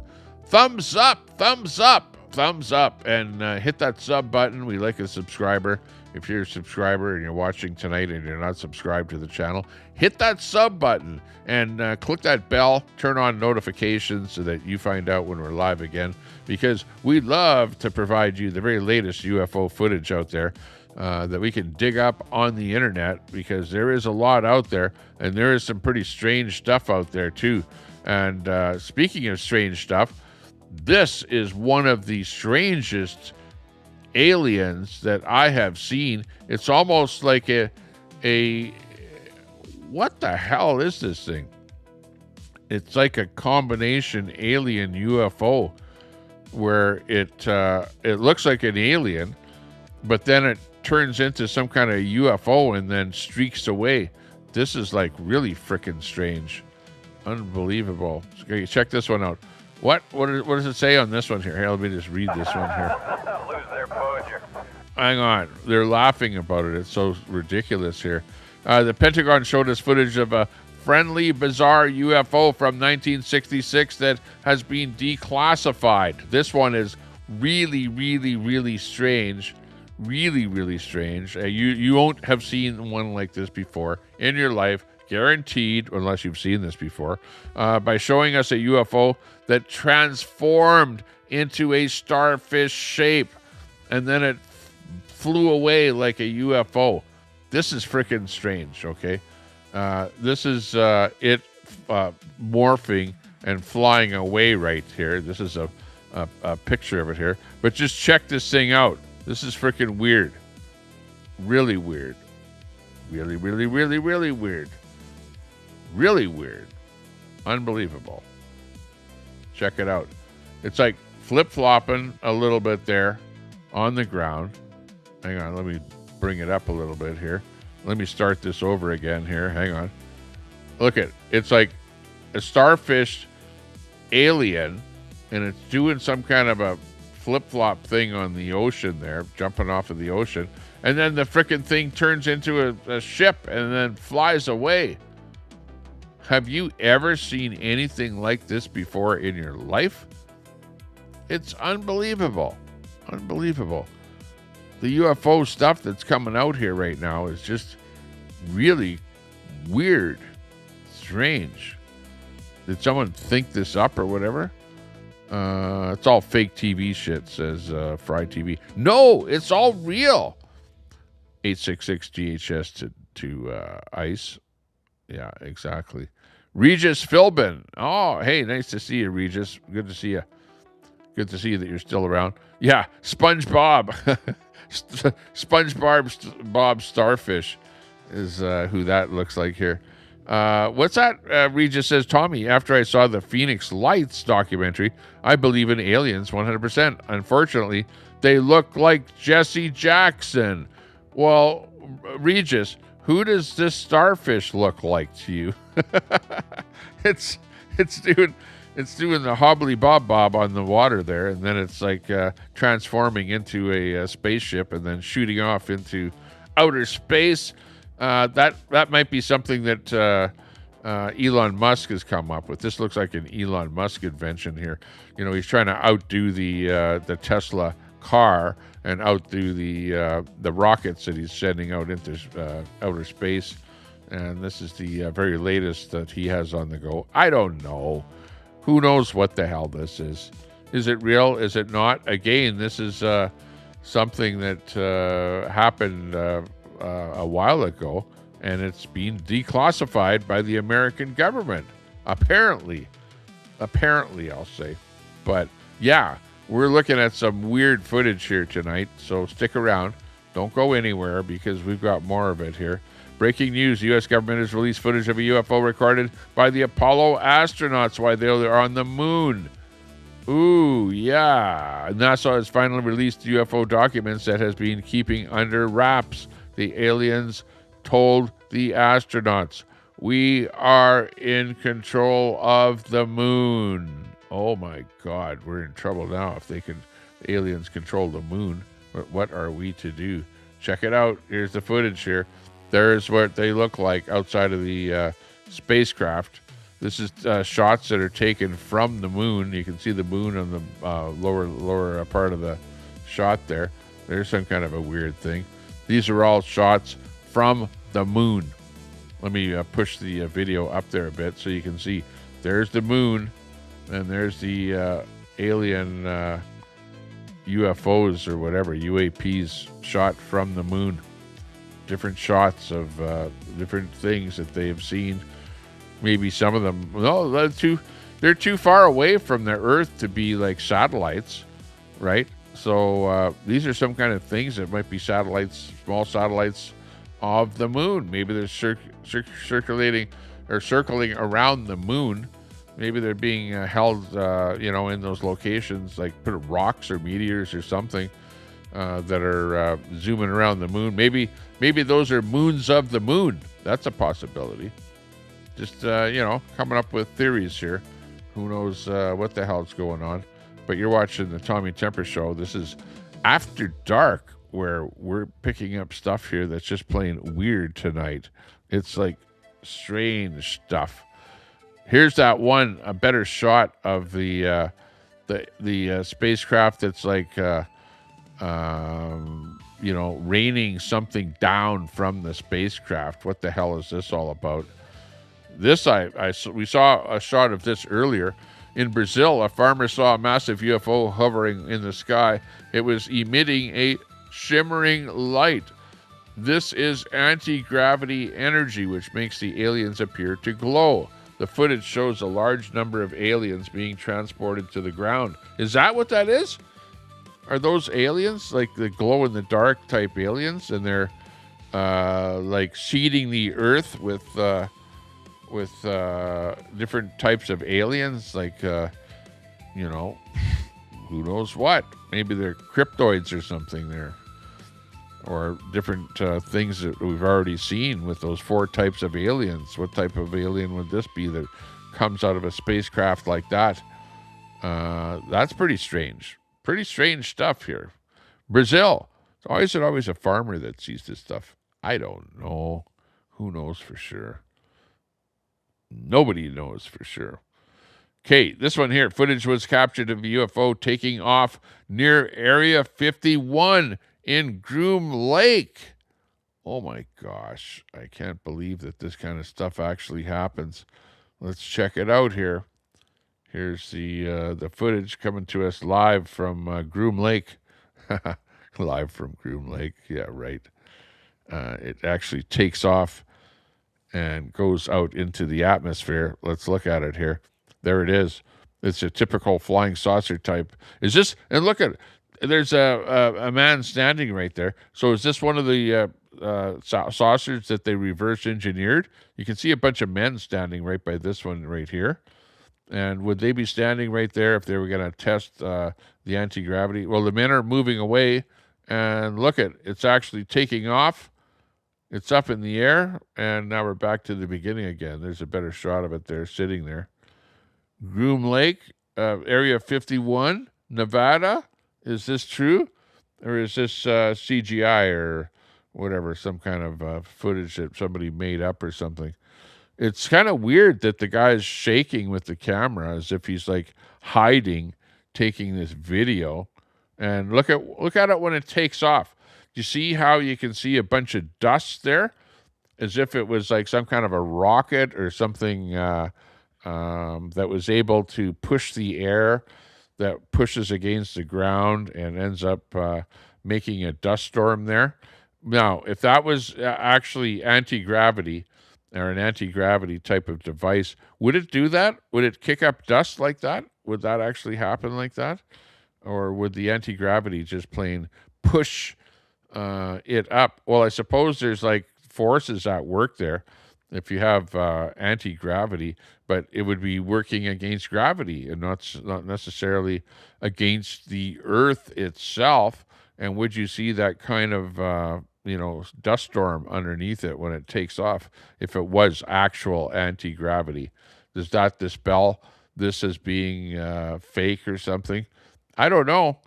Thumbs up. Thumbs up. Thumbs up. And hit that sub button. We like a subscriber. If you're a subscriber and you're watching tonight and you're not subscribed to the channel, hit that sub button and click that bell. Turn on notifications so that you find out when we're live again, because we love to provide you the very latest UFO footage out there that we can dig up on the internet, because there is a lot out there and there is some pretty strange stuff out there too. And speaking of strange stuff, this is one of the strangest aliens that I have seen. It's almost like a what the hell is this thing? It's like a combination alien UFO where it looks like an alien, but then it turns into some kind of UFO and then streaks away. This is like really freaking strange. Unbelievable. Okay, check this one out. What does it say on this one here? Here, let me just read this one here. Lose their poser. Hang on. They're laughing about it. It's so ridiculous here. The Pentagon showed us footage of a friendly, bizarre UFO from 1966 that has been declassified. This one is really, really, really strange. Really, really strange. You won't have seen one like this before in your life, guaranteed, unless you've seen this before, by showing us a UFO that transformed into a starfish shape, and then it flew away like a UFO. This is freaking strange, okay? This is it morphing and flying away right here. This is a picture of it here. But just check this thing out. This is freaking weird. Really weird. Really, really, really, really weird. Really weird. Unbelievable. Check it out. It's like flip-flopping a little bit there on the ground. Hang on, let me bring it up a little bit here. Let me start this over again here. Hang on. Look at it. It's like a starfish alien, and it's doing some kind of a flip-flop thing on the ocean there, jumping off of the ocean. And then the frickin' thing turns into a ship and then flies away. Have you ever seen anything like this before in your life? It's unbelievable. Unbelievable. The UFO stuff that's coming out here right now is just really weird, strange. Did someone think this up or whatever? It's all fake TV shit, says Fry TV. No, it's all real. 866 GHS to ICE. Yeah, exactly. Regis Philbin. Oh, hey, nice to see you, Regis. Good to see you. Good to see you that you're still around. Yeah, SpongeBob. SpongeBob Starfish is who that looks like here. What's that? Regis says, Tommy, after I saw the Phoenix Lights documentary, I believe in aliens 100%. Unfortunately, they look like Jesse Jackson. Well, Regis, who does this starfish look like to you? It's doing the hobbly bob on the water there, and then it's like transforming into a spaceship and then shooting off into outer space. That might be something that Elon Musk has come up with. This looks like an Elon Musk invention here. You know, he's trying to outdo the Tesla car and outdo the rockets that he's sending out into outer space. And this is the very latest that he has on the go. I don't know. Who knows what the hell this is? Is it real? Is it not? Again, this is something that happened a while ago, and it's being declassified by the American government. Apparently, I'll say. But yeah, we're looking at some weird footage here tonight, so stick around. Don't go anywhere because we've got more of it here. Breaking news, the U.S. government has released footage of a UFO recorded by the Apollo astronauts while they are on the moon. Ooh, yeah. NASA has finally released UFO documents that has been keeping under wraps. The aliens told the astronauts, we are in control of the moon. Oh my God, we're in trouble now if aliens control the moon. What are we to do? Check it out. Here's the footage here. There's what they look like outside of the spacecraft. This is shots that are taken from the moon. You can see the moon on the lower part of the shot there. There's some kind of a weird thing. These are all shots from the moon. Let me push the video up there a bit so you can see. There's the moon, and there's the alien UFOs or whatever, UAPs shot from the moon. Different shots of different things that they have seen. Maybe some of them, no, they're too far away from the Earth to be like satellites, right? So these are some kind of things that might be satellites, small satellites of the moon. Maybe they're circulating or circling around the moon. Maybe they're being held, in those locations, like put rocks or meteors or something that are zooming around the moon. Maybe those are moons of the moon. That's a possibility. Just, coming up with theories here. Who knows what the hell's going on. But you're watching the Tommy Temper Show. This is After Dark, where we're picking up stuff here that's just plain weird tonight. It's like strange stuff. Here's that one, a better shot of the spacecraft that's like, raining something down from the spacecraft. What the hell is this all about? This, we saw a shot of this earlier. In Brazil, a farmer saw a massive UFO hovering in the sky. It was emitting a shimmering light. This is anti-gravity energy, which makes the aliens appear to glow. The footage shows a large number of aliens being transported to the ground. Is that what that is? Are those aliens, like the glow-in-the-dark type aliens, and they're like seeding the Earth with different types of aliens, like, who knows what? Maybe they're cryptoids or something there. Or different things that we've already seen with those 4 types of aliens. What type of alien would this be that comes out of a spacecraft like that? That's pretty strange. Pretty strange stuff here. Brazil. Is it always a farmer that sees this stuff? I don't know. Who knows for sure? Nobody knows for sure. Okay, this one here. Footage was captured of a UFO taking off near Area 51 in Groom Lake. Oh my gosh. I can't believe that this kind of stuff actually happens. Let's check it out here. Here's the footage coming to us live from Groom Lake. Live from Groom Lake. Yeah, right. It actually takes off and goes out into the atmosphere. Let's look at it here. There it is. It's a typical flying saucer type. Is this, and look at it, there's a man standing right there. So is this one of the saucers that they reverse engineered? You can see a bunch of men standing right by this one right here. And would they be standing right there if they were going to test the anti-gravity? Well, the men are moving away, and look at, it's actually taking off. It's up in the air, and now we're back to the beginning again. There's a better shot of it there, sitting there. Groom Lake, Area 51, Nevada. Is this true? Or is this CGI or whatever, some kind of footage that somebody made up or something? It's kind of weird that the guy's shaking with the camera as if he's like hiding, taking this video. And look at it when it takes off. You see how you can see a bunch of dust there? As if it was like some kind of a rocket or something that was able to push the air, that pushes against the ground and ends up making a dust storm there. Now, if that was actually anti-gravity or an anti-gravity type of device, would it do that? Would it kick up dust like that? Would that actually happen like that? Or would the anti-gravity just plain push it up? Well, I suppose there's like forces at work there if you have anti-gravity, but it would be working against gravity and not necessarily against the Earth itself. And would you see that kind of dust storm underneath it when it takes off if it was actual anti-gravity? Does that dispel this as being fake or something? I don't know.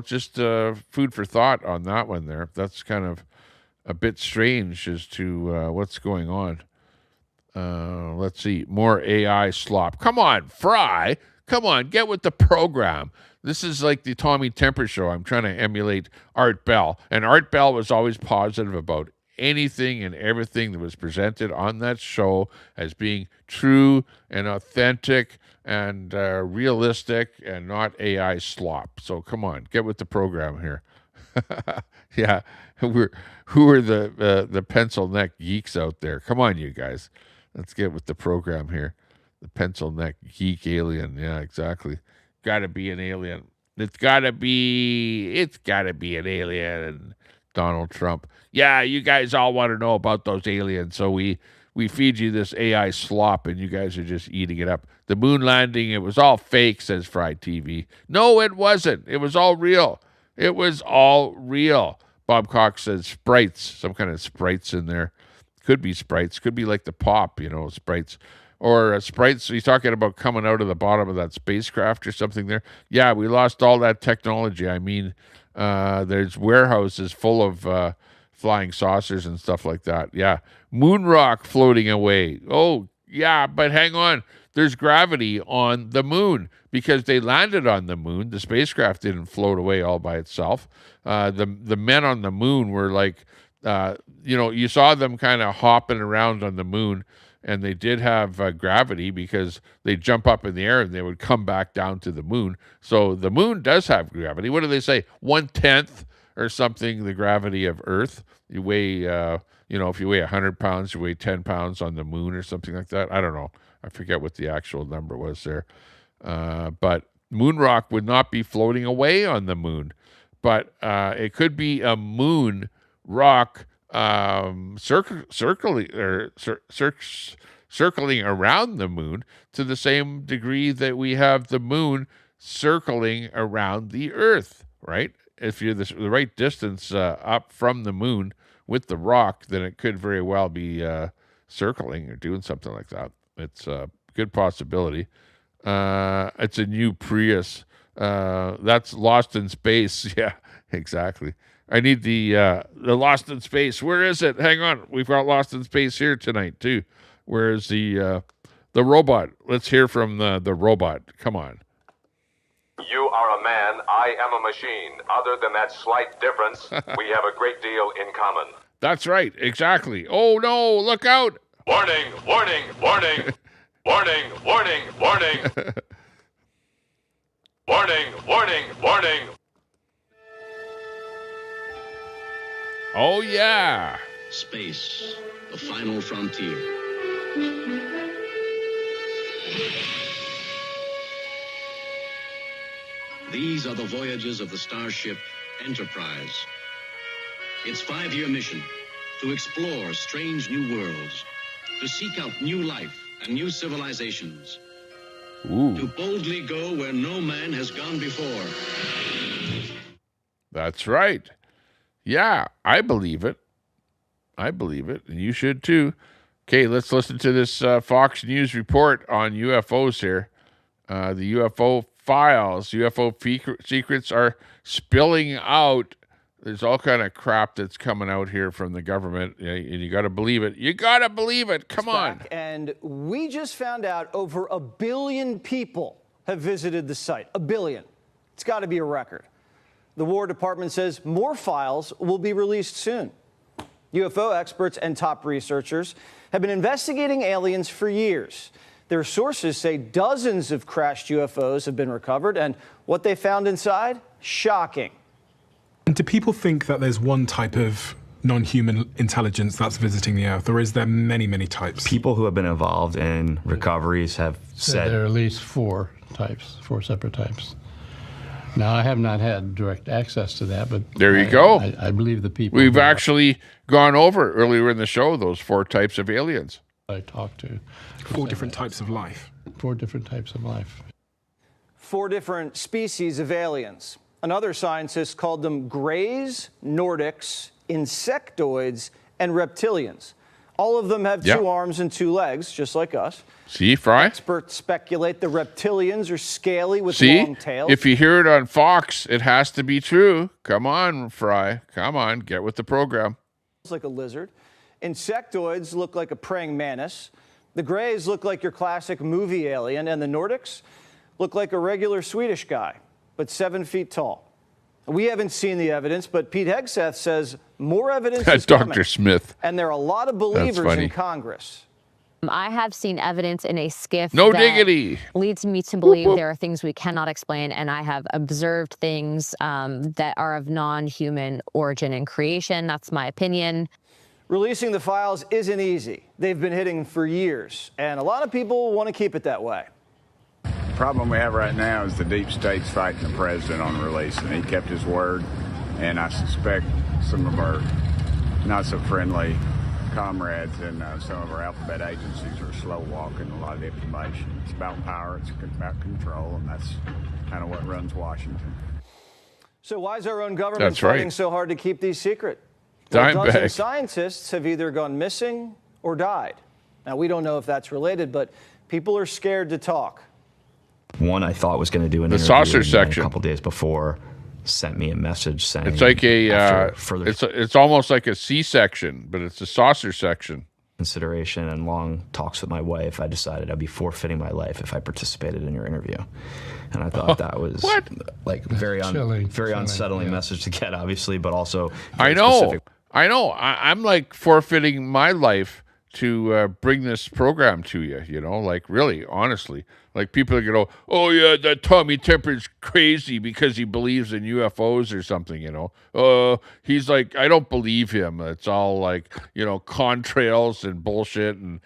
Just food for thought on that one there. That's kind of a bit strange as to what's going on. Let's see. More AI slop. Come on, Fry. Come on, get with the program. This is like the Tommy Temper Show. I'm trying to emulate Art Bell. And Art Bell was always positive about anything and everything that was presented on that show as being true and authentic and realistic and not AI slop. So come on, get with the program here. Yeah, who are the pencil neck geeks out there? Come on, you guys. Let's get with the program here. The pencil neck geek alien. Yeah, exactly. Gotta be an alien. It's gotta be an alien. Donald Trump. Yeah, you guys all want to know about those aliens, so we feed you this AI slop, and you guys are just eating it up. The moon landing, it was all fake, says Fried TV. No, it wasn't. It was all real. It was all real. Bob Cox says sprites, some kind of sprites in there. Could be sprites. Could be like the pop, sprites. Or sprites, he's talking about coming out of the bottom of that spacecraft or something there. Yeah, we lost all that technology. I mean, there's warehouses full of flying saucers and stuff like that. Yeah. Moon rock floating away. Oh, yeah, but hang on. There's gravity on the moon because they landed on the moon. The spacecraft didn't float away all by itself. The men on the moon were like, you saw them kind of hopping around on the moon, and they did have gravity because they jump up in the air and they would come back down to the moon. So the moon does have gravity. What do they say? 1/10 or something, the gravity of Earth. You weigh, if you weigh 100 pounds, you weigh 10 pounds on the moon or something like that. I don't know. I forget what the actual number was there. But moon rock would not be floating away on the moon. But it could be a moon rock circling around the moon to the same degree that we have the moon circling around the Earth, right? If you're the right distance up from the moon with the rock, then it could very well be circling or doing something like that. It's a good possibility. It's a new Prius. That's Lost in Space. Yeah, exactly. I need the Lost in Space. Where is it? Hang on. We've got Lost in Space here tonight, too. Where is the robot? Let's hear from the robot. Come on. You are a man, I am a machine. Other than that slight difference, we have a great deal in common. That's right. Exactly. Oh, no. Look out. Warning, warning, warning. Warning, warning, warning. Warning, warning, warning. Oh, yeah. Space, the final frontier. These are the voyages of the starship Enterprise. Its 5-year mission, to explore strange new worlds, to seek out new life and new civilizations. Ooh. To boldly go where no man has gone before. That's right. Yeah, I believe it. I believe it, and you should too. Okay, let's listen to this Fox News report on UFOs here. The UFO files, UFO secrets are spilling out. There's all kind of crap that's coming out here from the government, and you got to believe it. You got to believe it. Come on. And we just found out over 1 billion people have visited the site. 1 billion. It's got to be a record. The War Department says more files will be released soon. UFO experts and top researchers have been investigating aliens for years. Their sources say dozens of crashed UFOs have been recovered, and what they found inside, shocking. And do people think that there's one type of non-human intelligence that's visiting the Earth, or is there many, many types? People who have been involved in recoveries have said there are at least 4 separate types. Now, I have not had direct access to that, but there you go. I believe the people. We've actually gone over earlier in the show those 4 types of aliens. I talked to 4 different types of life. 4 different types of life. 4 different species of aliens. Another scientist called them Greys, Nordics, insectoids, and reptilians. All of them have 2 arms and 2 legs, just like us. See, Fry? Experts speculate the reptilians are scaly with long tails. If you hear it on Fox, it has to be true. Come on, Fry. Come on, get with the program. It's like a lizard. Insectoids look like a praying mantis. The Greys look like your classic movie alien, and the Nordics look like a regular Swedish guy, but 7 feet tall. We haven't seen the evidence, but Pete Hegseth says more evidence is coming. Dr. Smith. And there are a lot of believers in Congress. I have seen evidence in a skiff no that diggity. leads me to believe there are things we cannot explain, and I have observed things that are of non-human origin and creation. That's my opinion. Releasing the files isn't easy. They've been hidden for years, and a lot of people want to keep it that way. The problem we have right now is the deep state's fighting the president on release, and he kept his word, and I suspect some of our not so friendly comrades in some of our alphabet agencies are slow walking a lot of the information. It's about power, it's about control, and that's kind of what runs Washington. So why is our own government fighting so hard to keep these secret? Dimebag. Well, dozens of scientists have either gone missing or died. Now, we don't know if that's related, but people are scared to talk. One I thought was going to do an The interview saucer and then section. a couple days before sent me a message saying It's like after further it's almost like a C-section, but it's a saucer section. consideration and long talks with my wife, I decided I'd be forfeiting my life if I participated in your interview. And I thought that was like very unsettling message to get, obviously, but also I know. I'm like forfeiting my life to bring this program to you, you know, like really, honestly. Like people are going to go, oh yeah, that Tommy Temper's crazy because he believes in UFOs or something, you know. He's like, I don't believe him. It's all like, you know, contrails and bullshit and,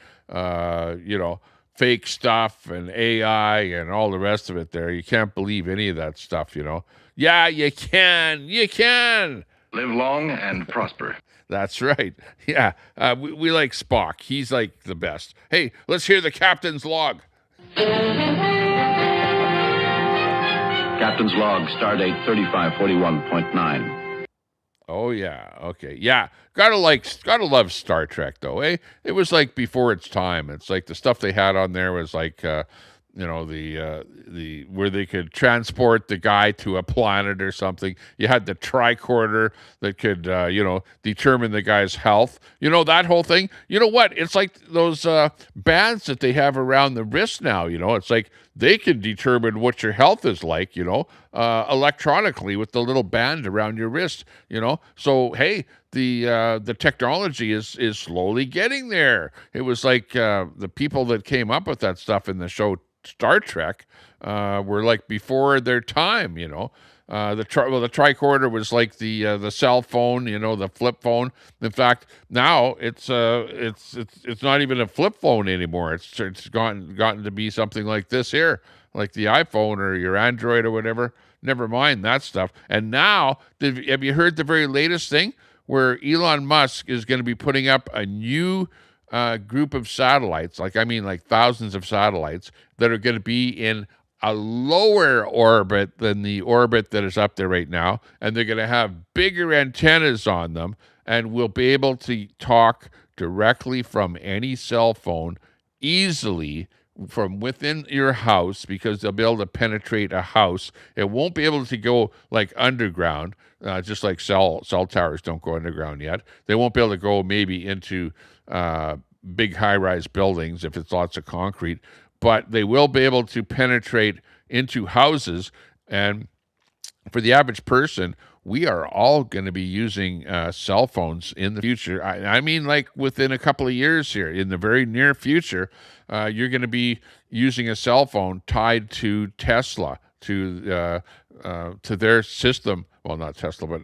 you know, fake stuff and AI and all the rest of it there. You can't believe any of that stuff, you know. Yeah, you can. You can. Live long and prosper. That's right. Yeah. We like Spock. He's like the best. Hey, let's hear the captain's log. Captain's log, stardate 3541.9. Oh yeah. Okay. Yeah. Gotta love Star Trek though, eh? It was like before its time. It's like the stuff they had on there was like you know, the where they could transport the guy to a planet or something. You had the tricorder that could you know, determine the guy's health. You know, that whole thing. You know what? It's like those bands that they have around the wrist now, you know. It's like they can determine what your health is like, you know, electronically with the little band around your wrist, you know. So, hey, the technology is slowly getting there. It was like the people that came up with that stuff in the show Star Trek were like before their time, you know. The tricorder was like the cell phone, you know, the flip phone. In fact, now it's not even a flip phone anymore. It's gotten to be something like this here, like the iPhone or your Android or whatever. Never mind that stuff. And now, have you heard the very latest thing where Elon Musk is going to be putting up a new group of satellites, like thousands of satellites that are going to be in a lower orbit than the orbit that is up there right now, and they're going to have bigger antennas on them, and we'll be able to talk directly from any cell phone easily from within your house, because they'll be able to penetrate a house. It won't be able to go like underground, just like cell towers don't go underground yet. They won't be able to go maybe into big high-rise buildings if it's lots of concrete, but they will be able to penetrate into houses. And for the average person, we are all going to be using cell phones in the future. I mean, like within a couple of years here, in the very near future, you're going to be using a cell phone tied to Tesla, to their system. Well, not Tesla, but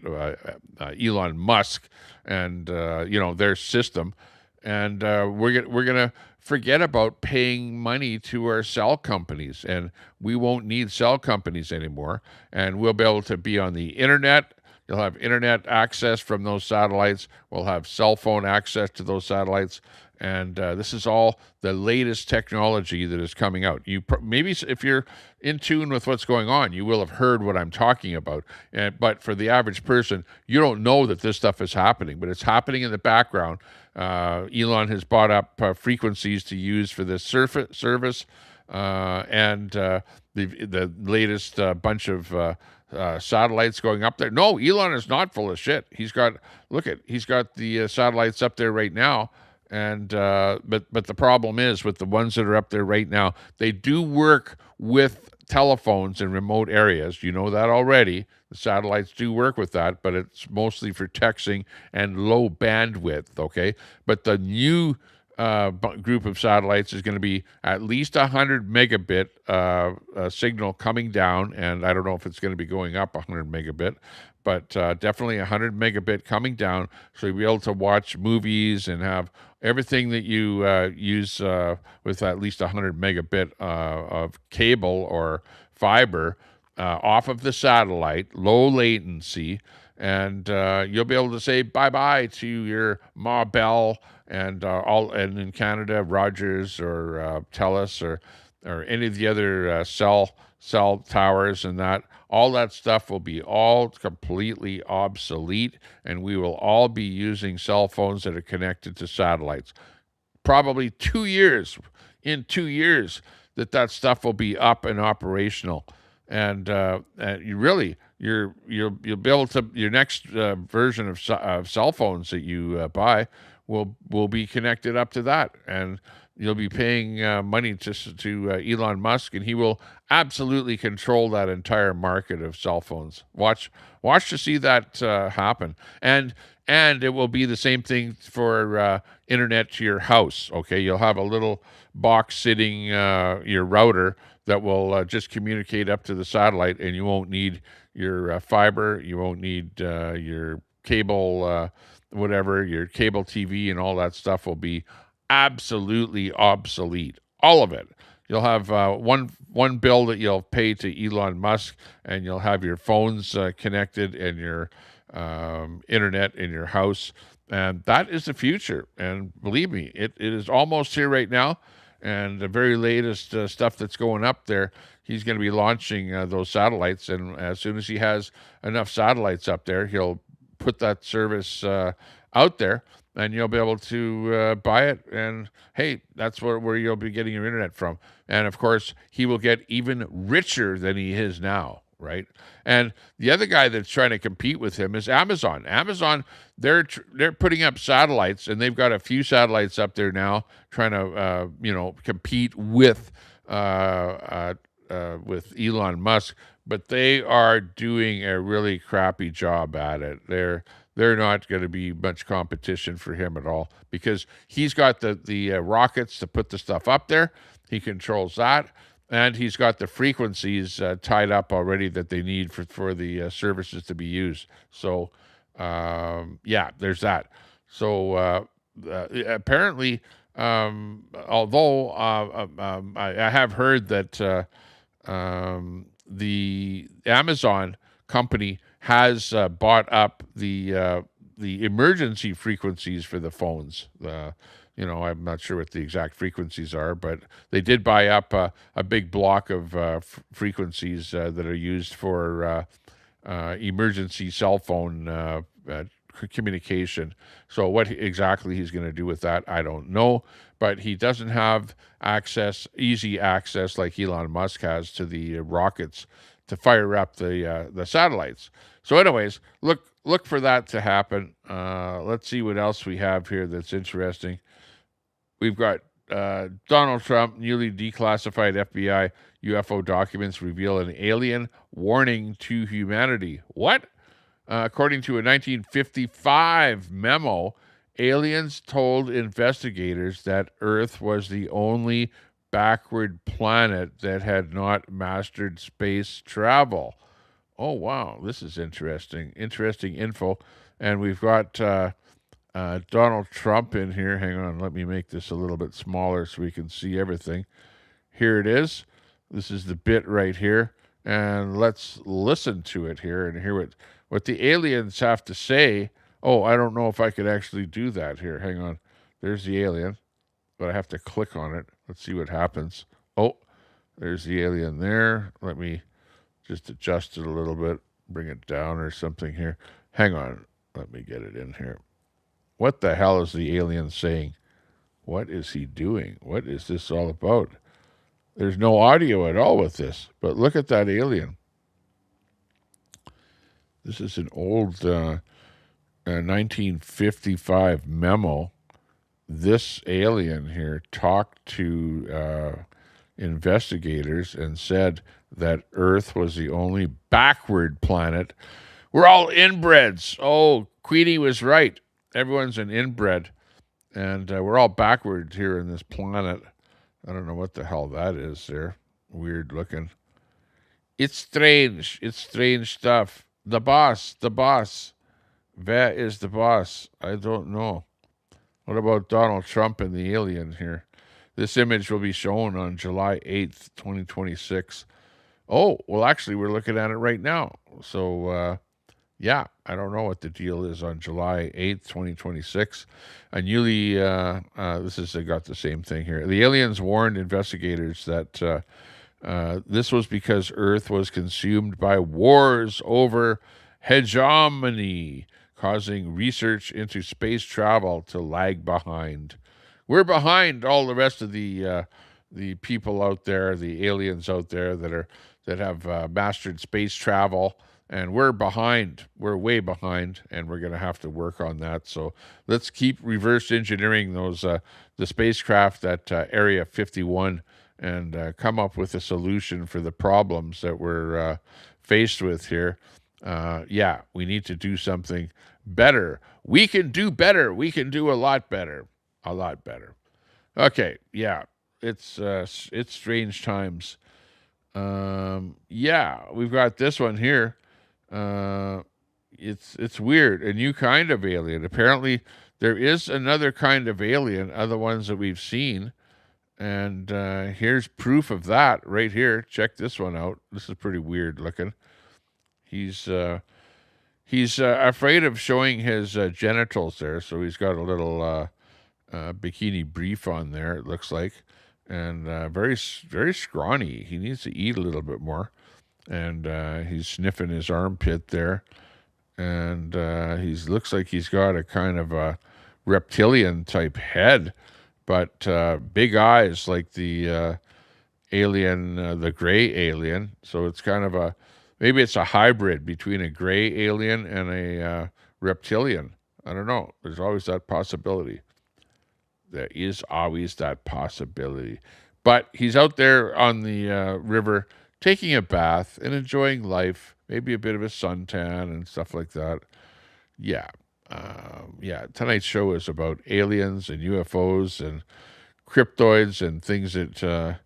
Elon Musk, and you know, their system. And we're gonna forget about paying money to our cell companies, and we won't need cell companies anymore. And we'll be able to be on the internet. You'll have internet access from those satellites. We'll have cell phone access to those satellites. And this is all the latest technology that is coming out. Maybe if you're in tune with what's going on, you will have heard what I'm talking about. But for the average person, you don't know that this stuff is happening, but it's happening in the background. Elon has bought up frequencies to use for this service, and the latest bunch of satellites going up there. No, Elon is not full of shit. He's got the satellites up there right now. And but the problem is with the ones that are up there right now, they do work with telephones in remote areas. You know that already. The satellites do work with that, but it's mostly for texting and low bandwidth, okay? But the new group of satellites is going to be at least 100 megabit signal coming down, and I don't know if it's going to be going up 100 megabit, but definitely 100 megabit coming down, so you'll be able to watch movies and have everything that you use with at least 100 megabit of cable or fiber off of the satellite, low latency, and you'll be able to say bye-bye to your Ma Bell and in Canada, Rogers or TELUS or any of the other cell towers and that. All that stuff will be all completely obsolete, and we will all be using cell phones that are connected to satellites. Probably 2 years, in 2 years, that stuff will be up and operational. And you'll be able to, your next version of cell phones that you buy will be connected up to that, and you'll be paying money to Elon Musk, and he will absolutely control that entire market of cell phones. Watch to see that happen, and it will be the same thing for internet to your house. Okay, you'll have a little box sitting your router that will just communicate up to the satellite, and you won't need your fiber, you won't need your cable, whatever, your cable TV and all that stuff will be absolutely obsolete. All of it. You'll have one bill that you'll pay to Elon Musk, and you'll have your phones connected and your internet in your house. And that is the future. And believe me, it is almost here right now. And the very latest stuff that's going up there, he's going to be launching those satellites. And as soon as he has enough satellites up there, he'll put that service out there, and you'll be able to buy it. And hey, that's where you'll be getting your internet from. And of course, he will get even richer than he is now, right? And the other guy that's trying to compete with him is Amazon. Amazon, they're putting up satellites, and they've got a few satellites up there now, trying to compete with Elon Musk. But they are doing a really crappy job at it. They're not going to be much competition for him at all, because he's got the rockets to put the stuff up there. He controls that, and he's got the frequencies tied up already that they need for the services to be used. So, there's that. So apparently, although I have heard that the Amazon company has bought up the emergency frequencies for the phones. I'm not sure what the exact frequencies are, but they did buy up a big block of frequencies that are used for emergency cell phone communication. So what exactly he's going to do with that, I don't know. But he doesn't have easy access like Elon Musk has to the rockets to fire up the satellites. So anyways, look for that to happen. Let's see what else we have here that's interesting. We've got Donald Trump, newly declassified FBI UFO documents reveal an alien warning to humanity. What? According to a 1955 memo, aliens told investigators that Earth was the only backward planet that had not mastered space travel. Oh, wow. This is interesting. Interesting info. And we've got Donald Trump in here. Hang on. Let me make this a little bit smaller so we can see everything. Here it is. This is the bit right here. And let's listen to it here and hear what the aliens have to say. Oh, I don't know if I could actually do that here. Hang on. There's the alien, but I have to click on it. Let's see what happens. Oh, there's the alien there. Let me just adjust it a little bit, bring it down or something here. Hang on. Let me get it in here. What the hell is the alien saying? What is he doing? What is this all about? There's no audio at all with this, but look at that alien. This is an old 1955 memo. This alien here talked to investigators and said that Earth was the only backward planet. We're all inbreds. Oh, Queenie was right. Everyone's an inbred, and we're all backwards here in this planet. I don't know what the hell that is there. Weird looking. It's strange. It's strange stuff. The boss. Where is the boss? I don't know. What about Donald Trump and the alien here? This image will be shown on July 8th, 2026. Oh, well, actually, we're looking at it right now. So yeah, I don't know what the deal is on July 8th, 2026. A newly, this is, I got the same thing here. The aliens warned investigators that this was because Earth was consumed by wars over hegemony, causing research into space travel to lag behind. We're behind all the rest of the people out there, the aliens out there that have mastered space travel, and we're behind. We're way behind, and we're going to have to work on that. So let's keep reverse engineering those the spacecraft at Area 51 and come up with a solution for the problems that we're faced with here. Yeah, we need to do something better. We can do better. We can do a lot better. A lot better. Okay, yeah, it's strange times. Yeah, we've got this one here. It's weird. A new kind of alien. Apparently, there is another kind of alien, other ones that we've seen. And here's proof of that right here. Check this one out. This is pretty weird looking. He's afraid of showing his genitals there, so he's got a little bikini brief on there, it looks like, and very scrawny. He needs to eat a little bit more. And he's sniffing his armpit there. And he looks like he's got a kind of a reptilian type head, but big eyes like the alien, the gray alien. So it's kind of maybe it's a hybrid between a gray alien and a reptilian. I don't know. There's always that possibility. There is always that possibility. But he's out there on the river taking a bath and enjoying life, maybe a bit of a suntan and stuff like that. Yeah. Yeah, tonight's show is about aliens and UFOs and cryptoids and things that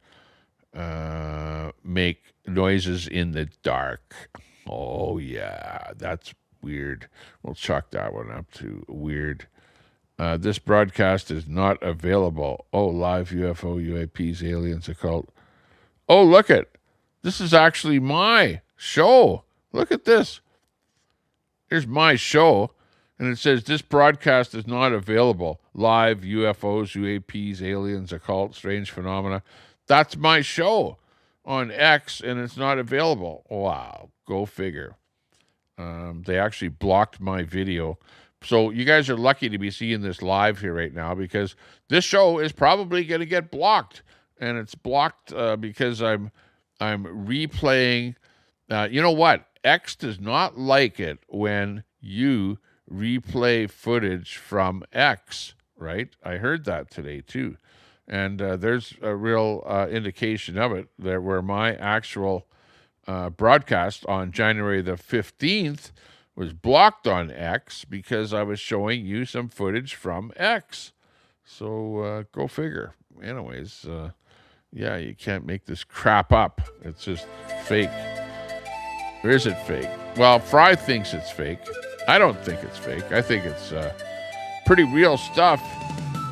make noises in the dark. Oh, yeah, that's weird. We'll chalk that one up to weird. This broadcast is not available. Oh, live UFO, UAPs, aliens, occult. Oh, look it. This is actually my show. Look at this. Here's my show. And it says, this broadcast is not available. Live UFOs, UAPs, aliens, occult, strange phenomena. That's my show on X, and it's not available. Wow. Go figure. They actually blocked my video. So you guys are lucky to be seeing this live here right now, because this show is probably going to get blocked. And it's blocked because I'm replaying. You know what? X does not like it when you replay footage from X, right? I heard that today too. And there's a real indication of it there, where my actual broadcast on January the 15th was blocked on X because I was showing you some footage from X. So go figure. Anyways, yeah, you can't make this crap up. It's just fake. Or is it fake? Well, Fry thinks it's fake. I don't think it's fake. I think it's pretty real stuff.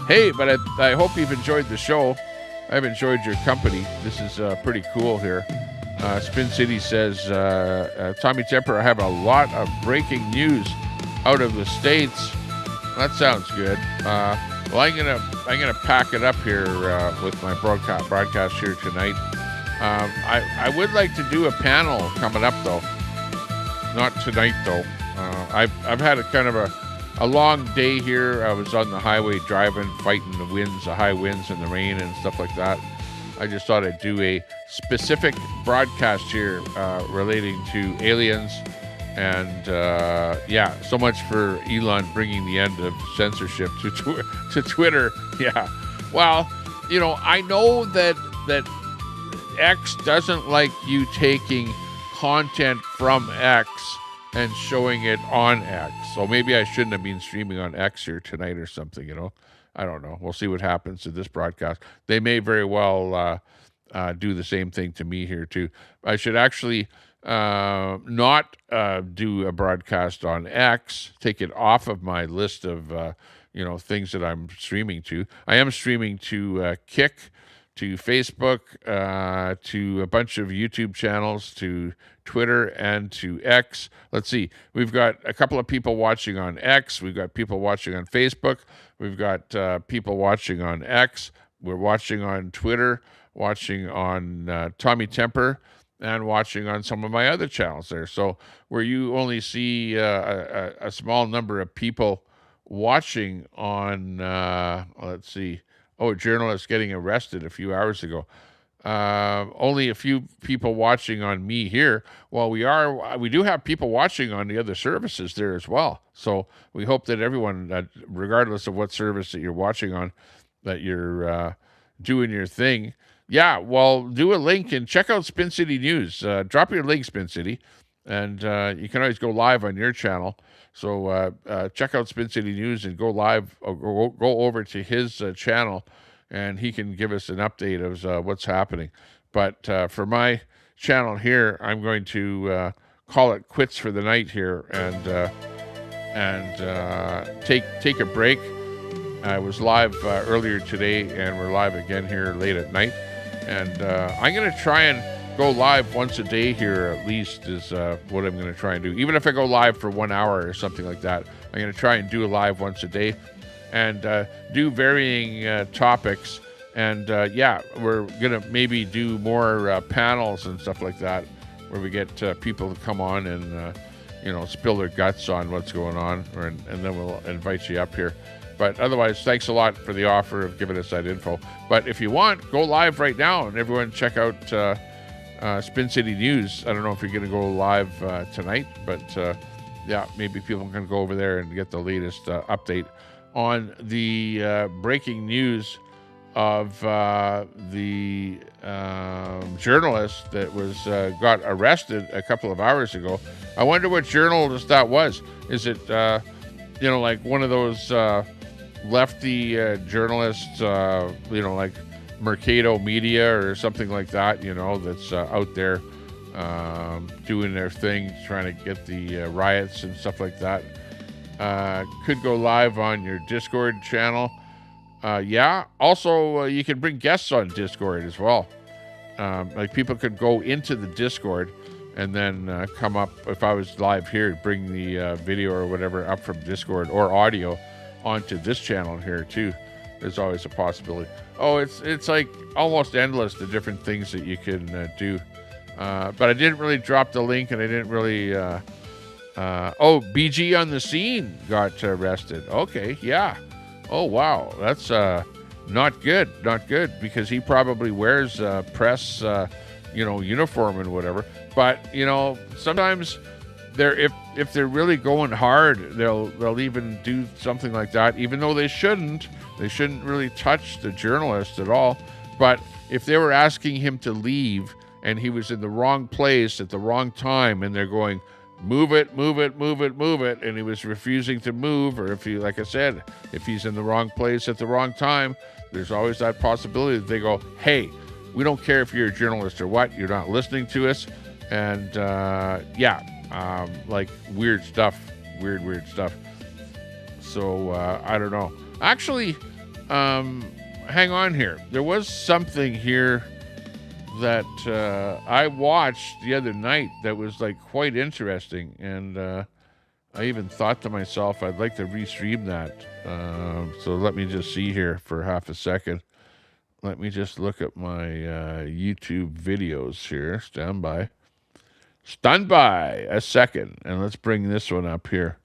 Hey, but I hope you've enjoyed the show. I've enjoyed your company. This is pretty cool here. Spin City says, Tommy Temper, I have a lot of breaking news out of the States. That sounds good. Well, I'm gonna pack it up here with my broadcast here tonight. I would like to do a panel coming up though. Not tonight though. I've had a kind of a long day here. I was on the highway driving, fighting the winds, the high winds and the rain and stuff like that. I just thought I'd do a specific broadcast here relating to aliens. And yeah, so much for Elon bringing the end of censorship to Twitter. Yeah. Well, you know, I know that X doesn't like you taking content from X and showing it on X. So maybe I shouldn't have been streaming on X here tonight or something, you know. I don't know. We'll see what happens to this broadcast. They may very well do the same thing to me here too. I should actually not do a broadcast on X, take it off of my list of you know, things that I'm streaming to. I am streaming to Kick to Facebook, to a bunch of YouTube channels, to Twitter, and to X. Let's see. We've got a couple of people watching on X. We've got people watching on Facebook. We've got people watching on X. We're watching on Twitter, watching on Tommy Temper, and watching on some of my other channels there. So where you only see a small number of people watching on, let's see, a journalist getting arrested a few hours ago. Only a few people watching on me here. Well, we do have people watching on the other services there as well. So we hope that everyone, regardless of what service that you're watching on, that you're doing your thing. Yeah, well, do a link and check out Spin City News. Drop your link, Spin City, and you can always go live on your channel. So check out Spin City News and go live, or go over to his channel, and he can give us an update of what's happening. But for my channel here, I'm going to call it quits for the night here and take a break. I was live earlier today, and we're live again here late at night. And I'm going to try and go live once a day here, at least, is what I'm going to try and do. Even if I go live for 1 hour or something like that, I'm going to try and do a live once a day and do varying topics. And yeah, we're going to maybe do more panels and stuff like that, where we get people to come on and, spill their guts on what's going on, and then we'll invite you up here. But otherwise, thanks a lot for the offer of giving us that info. But if you want, go live right now, and everyone check out Spin City News. I don't know if you're going to go live tonight, but yeah, maybe people can go over there and get the latest update on the breaking news of the journalist that was got arrested a couple of hours ago. I wonder what journalist that was. Is it, like one of those lefty journalists, like Mercado Media or something like that, that's out there doing their thing, trying to get the riots and stuff like that. Could go live on your Discord channel. Yeah, also you can bring guests on Discord as well. Like people could go into the Discord and then come up, if I was live here, bring the video or whatever up from Discord or audio onto this channel here too. There's always a possibility. Oh, it's like almost endless, the different things that you can do. But I didn't really drop the link, and I didn't really... BG on the Scene got arrested. Okay, yeah. Oh, wow. That's not good. Not good, because he probably wears press, uniform and whatever. But, sometimes if they're really going hard, they'll even do something like that, even though they shouldn't. They shouldn't really touch the journalist at all. But if they were asking him to leave and he was in the wrong place at the wrong time, and they're going, move it, move it, move it, move it, and he was refusing to move, or if like I said, if he's in the wrong place at the wrong time, there's always that possibility that they go, hey, we don't care if you're a journalist or what, you're not listening to us. And like weird stuff, weird stuff. So I don't know. Actually, hang on here. There was something here that I watched the other night that was like quite interesting, and I even thought to myself I'd like to restream that. So let me just see here for half a second. Let me just look at my YouTube videos here. Stand by a second, and let's bring this one up here.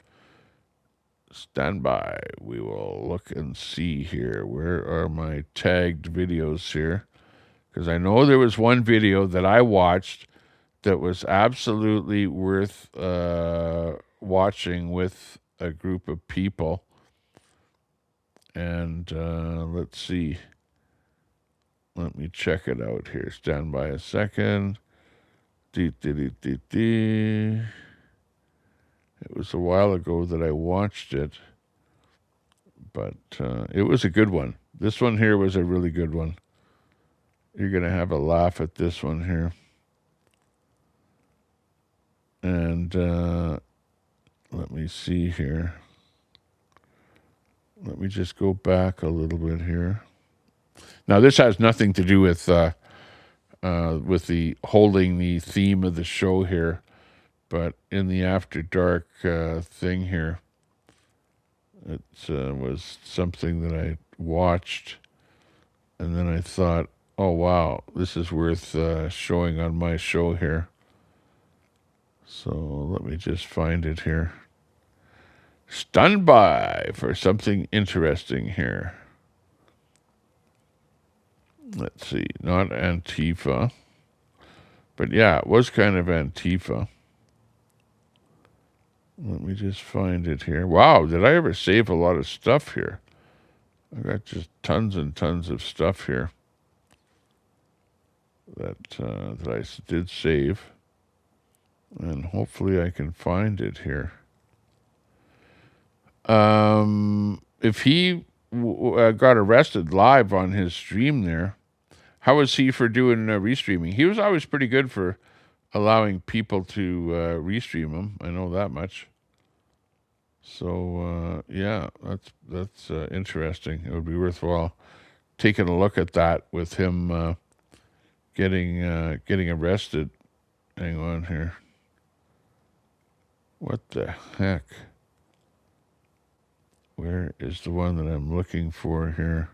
Stand by. We will look and see here. Where are my tagged videos here? Because I know there was one video that I watched that was absolutely worth watching with a group of people. And let's see. Let me check it out here. Stand by a second. It was a while ago that I watched it, but it was a good one. This one here was a really good one. You're going to have a laugh at this one here. And let me see here. Let me just go back a little bit here. Now, this has nothing to do with the holding the theme of the show here, but in the After Dark thing here, it was something that I watched, and then I thought, oh, wow, this is worth showing on my show here. So let me just find it here. Stand by for something interesting here. Let's see, not Antifa, but yeah, it was kind of Antifa. Let me just find it here. Wow, did I ever save a lot of stuff here? I got just tons and tons of stuff here that I did save, and hopefully I can find it here. If he got arrested live on his stream there, how was he for doing restreaming? He was always pretty good for allowing people to restream him. I know that much. So yeah, that's interesting. It would be worthwhile taking a look at that with him getting arrested. Hang on here. What the heck? Where is the one that I'm looking for here?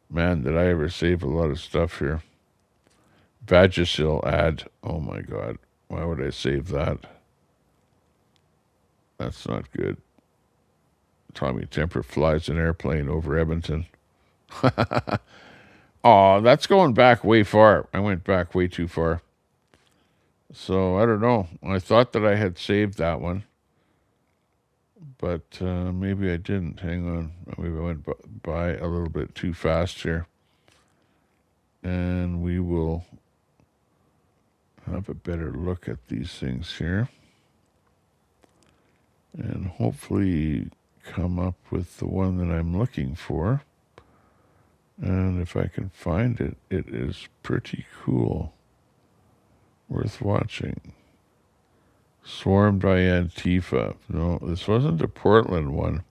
Man, did I ever save a lot of stuff here. Vagisil ad. Oh my God. Why would I save that? That's not good. Tommy Temper flies an airplane over Edmonton. Oh, that's going back way far. I went back way too far. So I don't know. I thought that I had saved that one, but maybe I didn't. Hang on. Maybe I went by a little bit too fast here. And we will have a better look at these things here. And hopefully come up with the one that I'm looking for. And if I can find it, it is pretty cool. Worth watching. Swarmed by Antifa. No, this wasn't the Portland one.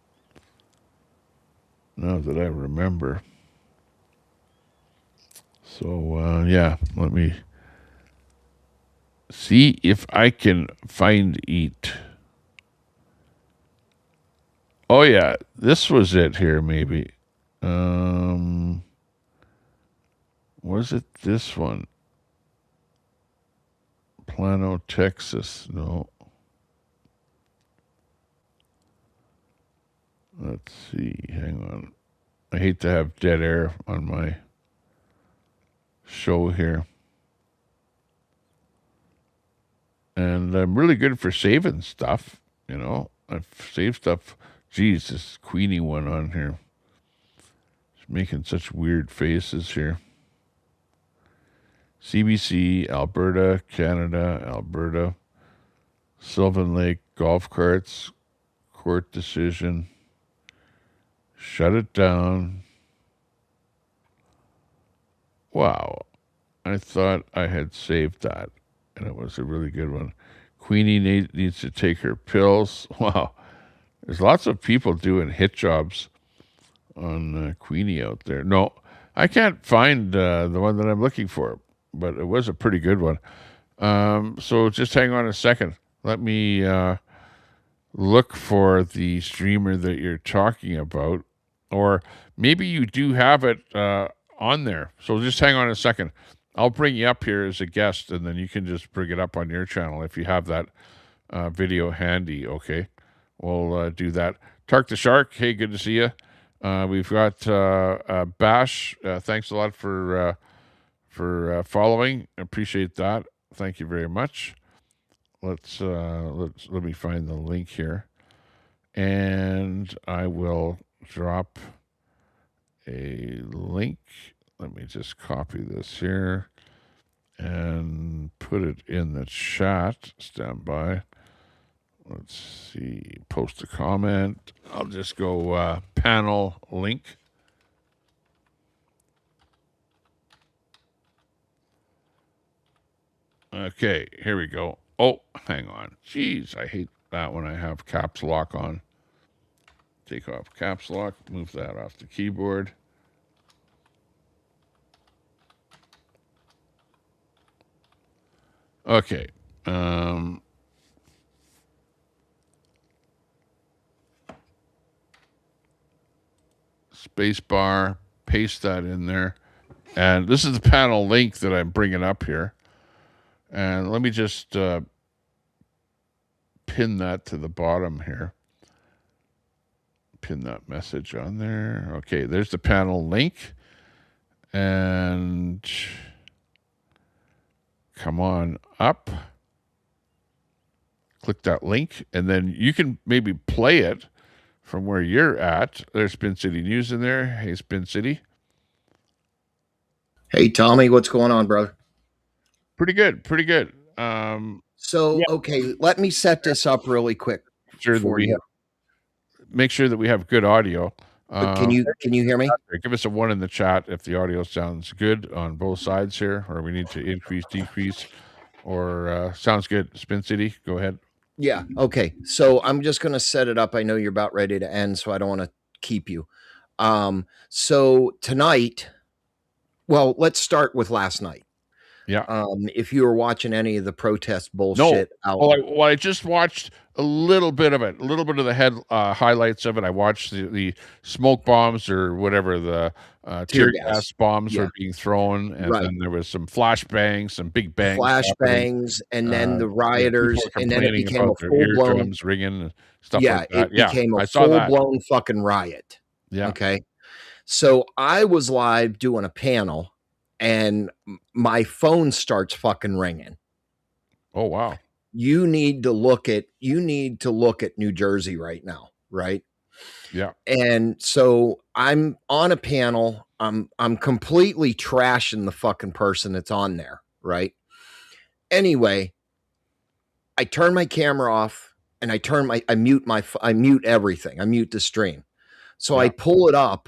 Now that I remember. So, yeah, let me see if I can find it. Oh, yeah, this was it here, maybe. Was it this one? Plano, Texas. No. Let's see. Hang on. I hate to have dead air on my show here. And I'm really good for saving stuff, you know. I've saved stuff. Geez, this Queenie one on here. She's making such weird faces here. CBC, Alberta, Canada, Alberta, Sylvan Lake, golf carts, court decision, shut it down. Wow, I thought I had saved that, and it was a really good one. Queenie needs to take her pills. Wow, there's lots of people doing hit jobs on Queenie out there. No, I can't find the one that I'm looking for, but it was a pretty good one. So just hang on a second. Let me look for the streamer that you're talking about, or maybe you do have it on there. So just hang on a second. I'll bring you up here as a guest, and then you can just bring it up on your channel if you have that video handy, okay? We'll do that. Tark the Shark, hey, good to see you. We've got Bash. Thanks a lot for following. Appreciate that. Thank you very much. Let me find the link here, and I will drop a link. Let me just copy this here and put it in the chat. Stand by. Let's see. Post a comment. I'll just go panel link. Okay, here we go. Oh, hang on. Jeez, I hate that when I have caps lock on. Take off caps lock. Move that off the keyboard. Okay. Space bar, paste that in there. And this is the panel link that I'm bringing up here. And let me just pin that to the bottom here. Pin that message on there. Okay, there's the panel link. And come on up. Click that link. And then you can maybe play it from where you're at. There's Spin City News in there. Hey, Spin City. Hey, Tommy, what's going on, brother? Pretty good. Pretty good. Okay, let me set this up really quick for you. Make sure that we have good audio. Can you hear me? Give us a 1 in the chat if the audio sounds good on both sides here, or we need to increase, decrease, or sounds good. Spin City, go ahead. Yeah. Okay. So I'm just going to set it up. I know you're about ready to end, so I don't want to keep you. So tonight, well, let's start with last night. Yeah. If you were watching any of the protest bullshit, I just watched a little bit of it, a little bit of the highlights of it. I watched the smoke bombs or whatever, the tear gas bombs were being thrown, and then there was some flashbangs, some big bangs, flashbangs, and then the rioters, and then it became a full-blown ringing and stuff like that. It became a full-blown fucking riot. Yeah. Okay. So I was live doing a panel, and my phone starts fucking ringing. Oh, wow. You need to look at New Jersey right now, right? Yeah. And so I'm on a panel. I'm completely trashing the fucking person that's on there, right? Anyway, I turn my camera off and I mute everything. I mute the stream. So I pull it up,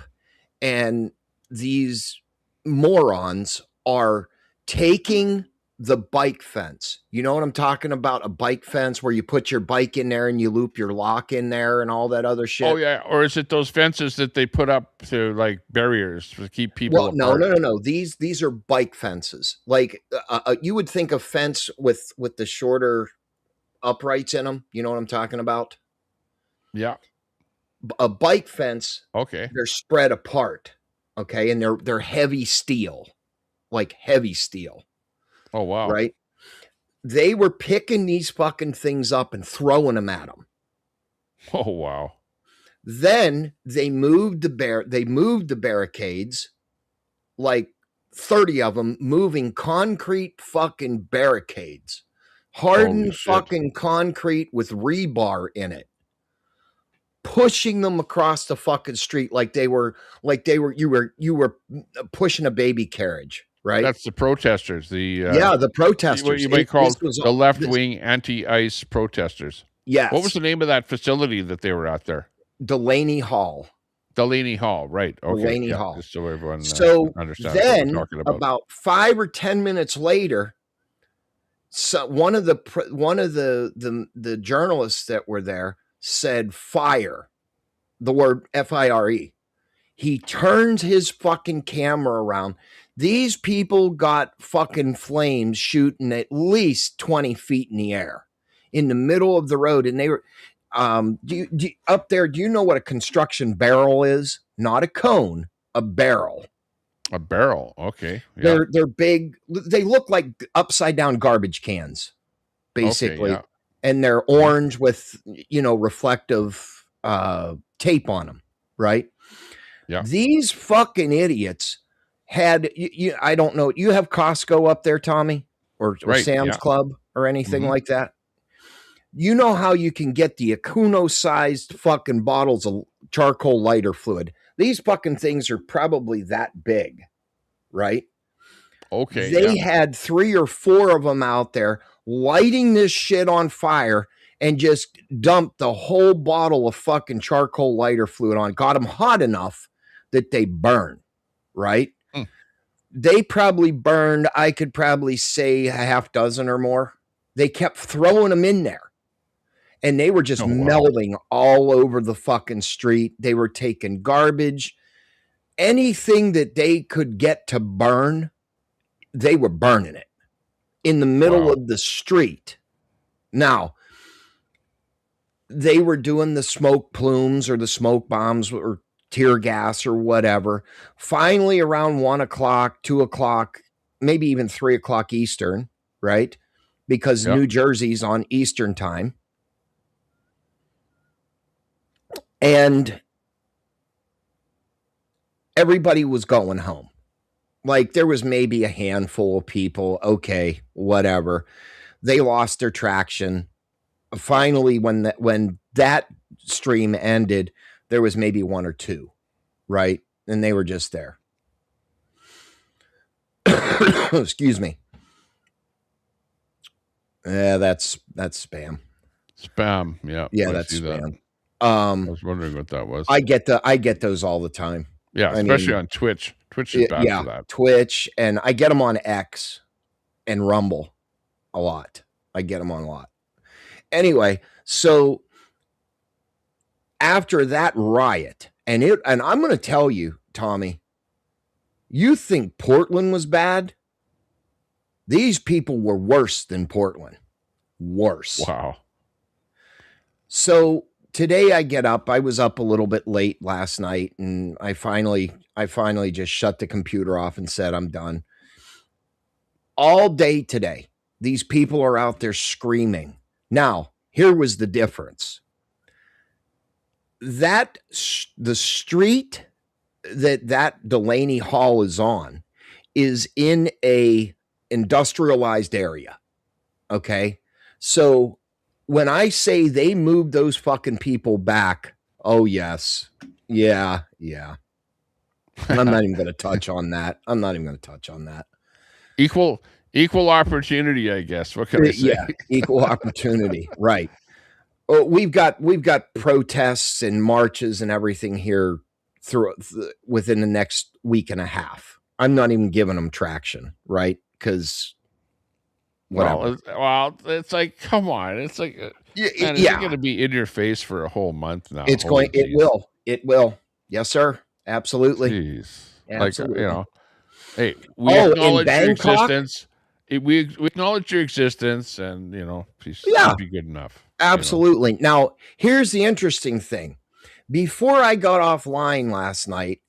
and these morons are taking the bike fence. You know what I'm talking about? A bike fence where you put your bike in there and you loop your lock in there and all that other shit. Oh yeah, or is it those fences that they put up to like barriers to keep people apart? No. These are bike fences. Like you would think a fence with the shorter uprights in them. You know what I'm talking about? Yeah. A bike fence. Okay. They're spread apart. Okay, and they're heavy steel, like heavy steel. Oh, wow. Right? They were picking these fucking things up and throwing them at them. Oh, wow. Then they moved the barricades, like 30 of them, moving concrete fucking barricades. Hardened fucking concrete with rebar in it. Pushing them across the fucking street like you were pushing a baby carriage. Right. That's the protesters. The protesters. What you might call the left-wing anti-ICE protesters. Yes. What was the name of that facility that they were out there? Delaney Hall. Delaney Hall, right? Okay. Delaney Hall. Just so everyone understands then, what we're talking about 5 or 10 minutes later, so one of the journalists that were there said fire, the word F-I-R-E. He turns his fucking camera around. These people got fucking flames shooting at least 20 feet in the air in the middle of the road. And they were up there. Do you know what a construction barrel is? Not a cone, a barrel. A barrel. Okay. Yeah. They're big. They look like upside down garbage cans, basically. Okay, and they're orange with, reflective tape on them. Right. Yeah. These fucking idiots had, I don't know. You have Costco up there, Tommy, or Sam's Club or anything like that. You know how you can get the Akuno-sized fucking bottles of charcoal lighter fluid. These fucking things are probably that big, right? Okay. They had 3 or 4 of them out there lighting this shit on fire and just dumped the whole bottle of fucking charcoal lighter fluid on. Got them hot enough that they burn, right? They probably burned, I could probably say a half dozen or more. They kept throwing them in there. And they were just melting all over the fucking street. They were taking garbage. Anything that they could get to burn, they were burning it. in the middle of the street. Now, they were doing the smoke plumes or the smoke bombs or tear gas or whatever. Finally, around 1 o'clock, 2 o'clock, maybe even 3 o'clock Eastern, right? Because New Jersey's on Eastern time. And everybody was going home. Like, there was maybe a handful of people. Okay, whatever. They lost their traction. Finally, when that stream ended, there was maybe one or two, right? And they were just there. Excuse me. Yeah, that's spam. Spam, yeah. Yeah, that's spam. I was wondering what that was. I get those all the time. Yeah, especially on Twitch. Twitch is bad for that. Twitch, and I get them on X and Rumble a lot. I get them on a lot. Anyway, so after that riot, and I'm going to tell you, Tommy, you think Portland was bad? These people were worse than Portland. Worse. Wow. So today I get up. I was up a little bit late last night, and I finally just shut the computer off and said, I'm done. All day today, these people are out there screaming. Now, here was the difference. The street that Delaney Hall is on is in a industrialized area. Okay. So when I say they moved those fucking people back, oh yes. Yeah. I'm not even going to touch on that. Equal opportunity, I guess. What can I say? Yeah, equal opportunity. Right. Well, we've got protests and marches and everything here within the next week and a half. I'm not even giving them traction, right? Because well, it's like, come on. It's like, man, it's going to be in your face for a whole month now. It will. Yes, sir. Absolutely. Jeez. Absolutely. Like, hey, we acknowledge your existence. We acknowledge your existence, and please be good enough. Absolutely. Now, here's the interesting thing. Before I got offline last night,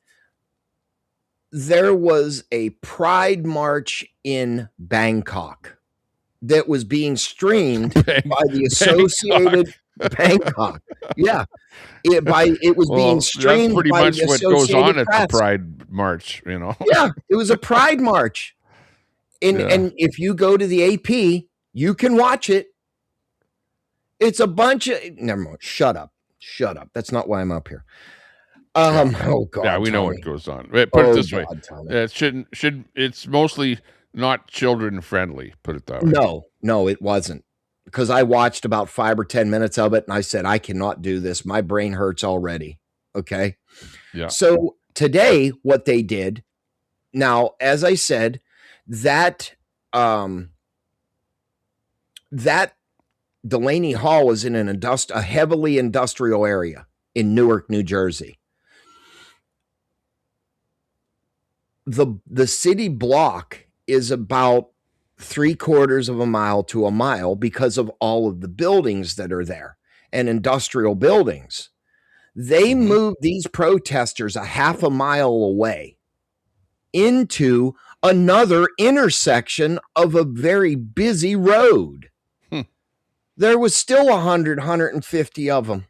there was a pride march in Bangkok that was being streamed by the Associated Bangkok. Yeah. It was being streamed. That's pretty by much the what goes on at Press. the Pride March, Yeah, it was a Pride March. And if you go to the AP, you can watch it. It's a bunch of never mind. Shut up. That's not why I'm up here. Oh God. Yeah, we know what goes on. Put it this way. It's mostly not children friendly, put it that way. No, it wasn't. Because I watched about 5 or 10 minutes of it and I said, I cannot do this. My brain hurts already. Okay. Yeah. So today, what they did, now, as I said, that Delaney Hall is in a heavily industrial area in Newark, New Jersey. The city block is about 3/4 of a mile to a mile because of all of the buildings that are there and industrial buildings. They moved these protesters a half a mile away into another intersection of a very busy road. There was still 150 of them.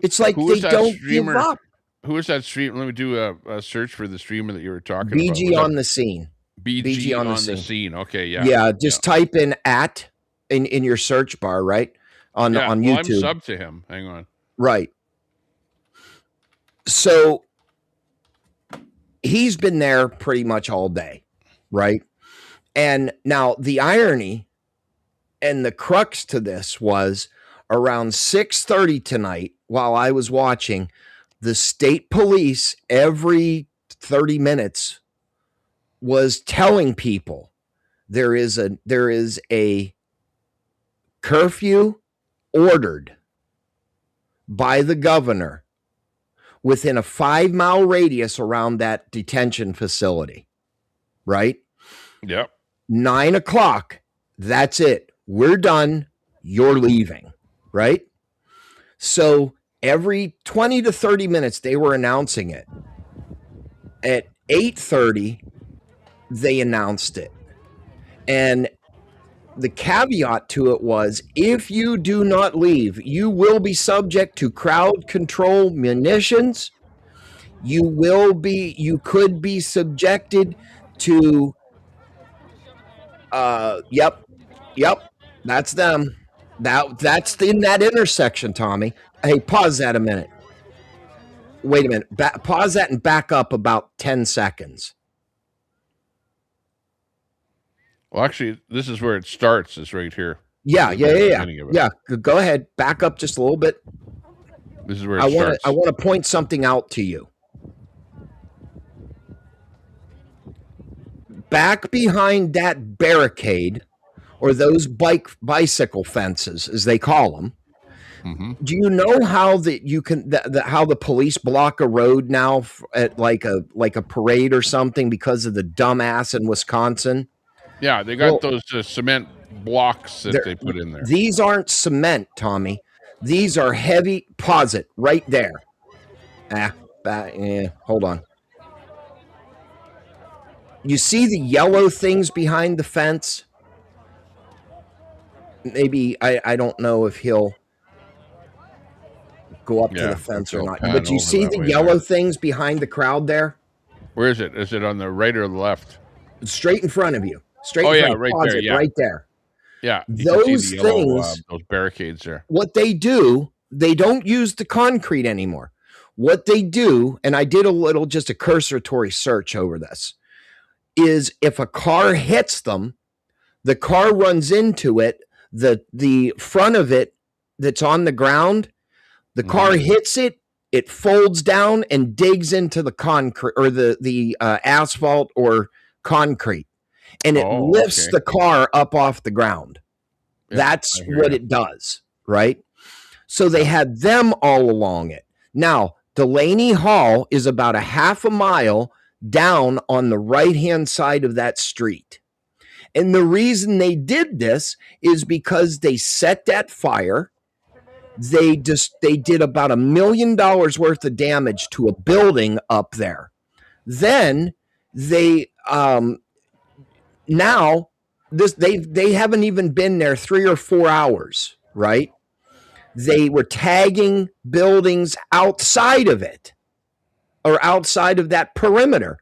It's like they don't give up. Who is that streamer? Let me do a search for the streamer that you were talking about. BG on the scene. BG on the scene. Okay, yeah. Yeah, just type in in your search bar, right? On YouTube. I'm sub to him. Hang on. Right. So he's been there pretty much all day, right? And now the irony and the crux to this was around 6:30 tonight, while I was watching, the state police every 30 minutes was telling people there is a curfew ordered by the governor within a 5-mile radius around that detention facility, right? Yep. 9 o'clock, that's it. We're done. You're leaving, right? So every 20 to 30 minutes, they were announcing it. At 8:30, they announced it. And the caveat to it was, if you do not leave, you will be subject to crowd control munitions. You could be subjected to, yep, that's them. That's in that intersection, Tommy. Hey, pause that a minute. Wait a minute. Pause that and back up about 10 seconds. Well, actually, this is where it starts, is right here. Yeah. Go ahead. Back up just a little bit. This is where it starts. I want to point something out to you. Back behind that barricade, or those bicycle fences, as they call them. Mm-hmm. Do you know how how the police block a road now at like a parade or something because of the dumbass in Wisconsin? Yeah, they got those cement blocks that they put in there. These aren't cement, Tommy. These are heavy. Pause it right there. Hold on. You see the yellow things behind the fence? Maybe I don't know if he'll go up to the fence or not. But you see the yellow things behind the crowd there? Where is it? Is it on the right or the left? It's straight in front of you. Straight in front of you. Right there. Yeah. Right there. Yeah. Those things, those barricades there. What they do, they don't use the concrete anymore. What they do, and I did just a cursory search over this, is if a car hits them, the car runs into it, the front of it that's on the ground, the car hits it, it folds down and digs into the concrete or the asphalt or concrete, and it lifts the car up off the ground. Yeah, that's what it does, right? So they had them all along it. Now, Delaney Hall is about a half a mile down on the right-hand side of that street. And the reason they did this is because they set that fire. They did about $1 million worth of damage to a building up there. Then they they haven't even been there 3 or 4 hours, right? They were tagging buildings outside of it or outside of that perimeter,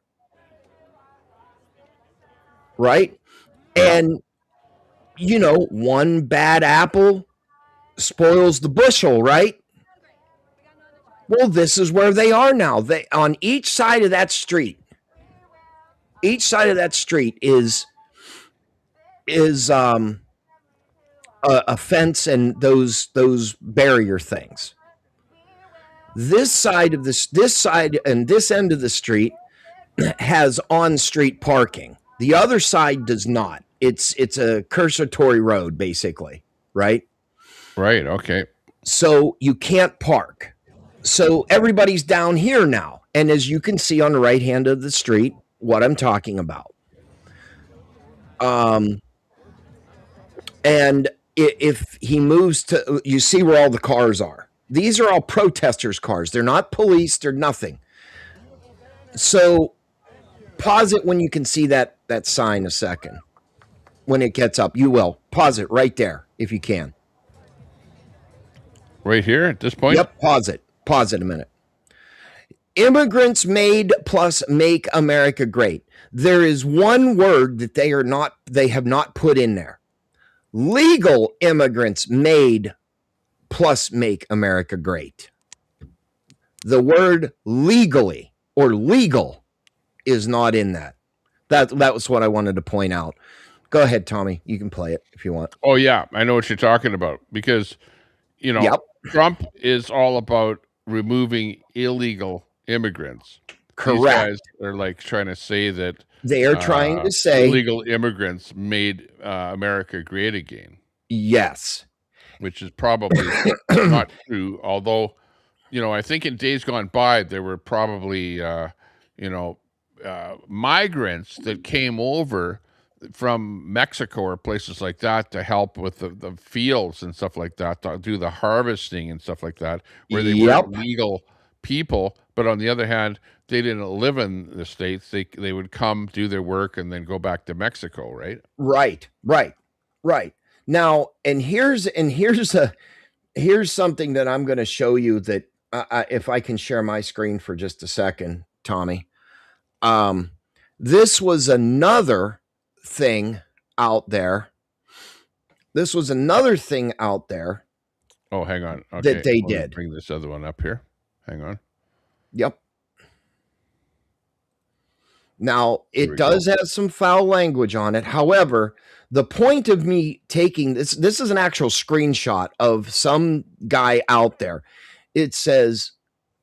right? And, one bad apple spoils the bushel, right? Well, this is where they are now. They on each side of that street. Each side of that street is a fence and those barrier things. This side and this end of the street has on-street parking. The other side does not. It's a cursory road, basically, right? Right. Okay. So you can't park. So everybody's down here now, and as you can see on the right hand of the street, what I'm talking about. And if he moves to, you see where all the cars are. These are all protesters' cars. They're not police. They're nothing. So pause it when you can see that sign a second. When it gets up, you will. Pause it right there if you can. Right here at this point? Yep, pause it. Pause it a minute. Immigrants made plus make America great. There is one word that they have not put in there. Legal immigrants made plus make America great. The word legally or legal is not in that. That was what I wanted to point out. Go ahead, Tommy. You can play it if you want. Oh, yeah. I know what you're talking about because, Trump is all about removing illegal immigrants. Correct. These guys are like trying to say that they are trying to say illegal immigrants made America great again. Yes. Which is probably not true. Although, I think in days gone by, there were probably, migrants that came over from Mexico or places like that to help with the fields and stuff like that, to do the harvesting and stuff like that, where they weren't legal people. But on the other hand, they didn't live in the States. They would come, do their work, and then go back to Mexico, right? Right. Now, and here's something that I'm going to show you that if I can share my screen for just a second, Tommy. This was another thing out there. Oh, hang on. Okay. That they did. Bring this other one up here. Hang on. Yep. Now, it does have some foul language on it. However, the point of me taking this is an actual screenshot of some guy out there. It says,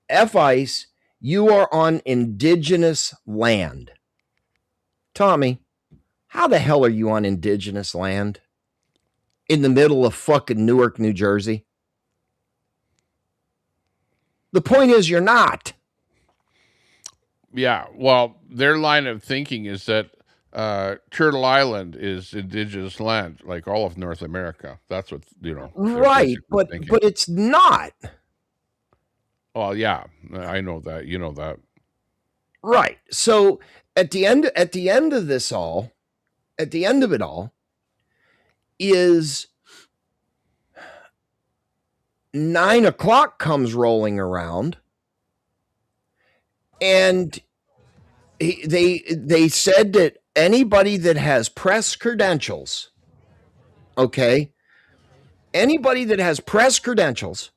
F-ICE, you are on indigenous land. Tommy, how the hell are you on indigenous land? In the middle of fucking Newark, New Jersey? The point is you're not. Yeah, well, their line of thinking is that Turtle Island is indigenous land, like all of North America. That's what, Right, but it's not. Well, yeah, I know that. You know that. Right. So at the end of it all is 9 o'clock comes rolling around, and they said that anybody that has press credentials, anybody that has press credentials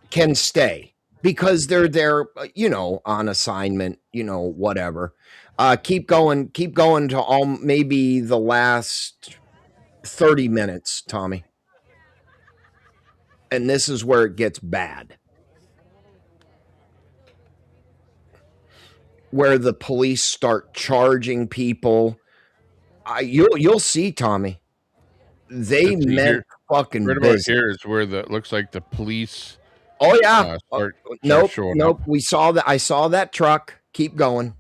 can stay because they're there, on assignment, whatever. Keep going to all maybe the last 30 minutes, Tommy. And this is where it gets bad. Where the police start charging people. You'll see, Tommy. They meant fucking right business. About here is where it looks like the police. Oh yeah. Nope. Up. We saw that. I saw that truck. Keep going.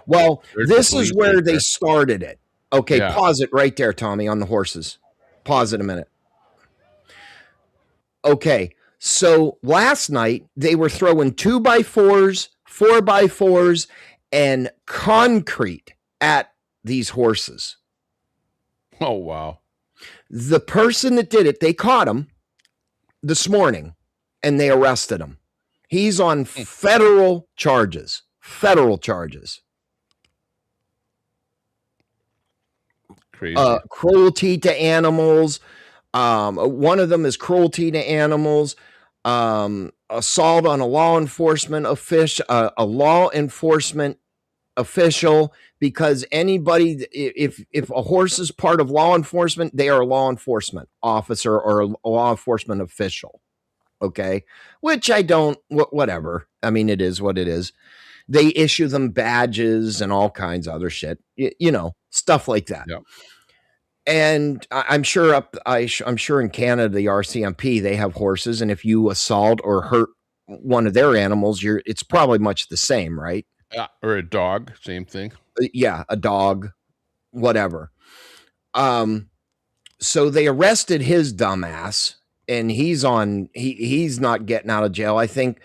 Well, this is where they started it. Okay, yeah. Pause it right there, Tommy, on the horses. Pause it a minute. Okay, so last night they were throwing 2x4s, 4x4s, and concrete at these horses. Oh, wow. The person that did it, they caught him this morning, and they arrested him. He's on federal charges. Crazy. Cruelty to animals. One of them is cruelty to animals. Assault on a law enforcement official, because anybody, if a horse is part of law enforcement, they are a law enforcement officer or a law enforcement official. Okay, which I don't. Whatever. I mean, it is what it is. They issue them badges and all kinds of other shit. Stuff like that. Yep. And I'm sure I'm sure in Canada, the RCMP, they have horses, and if you assault or hurt one of their animals, it's probably much the same, right? Yeah, or a dog, same thing. Yeah, a dog, whatever. So they arrested his dumbass, and he's not getting out of jail. I think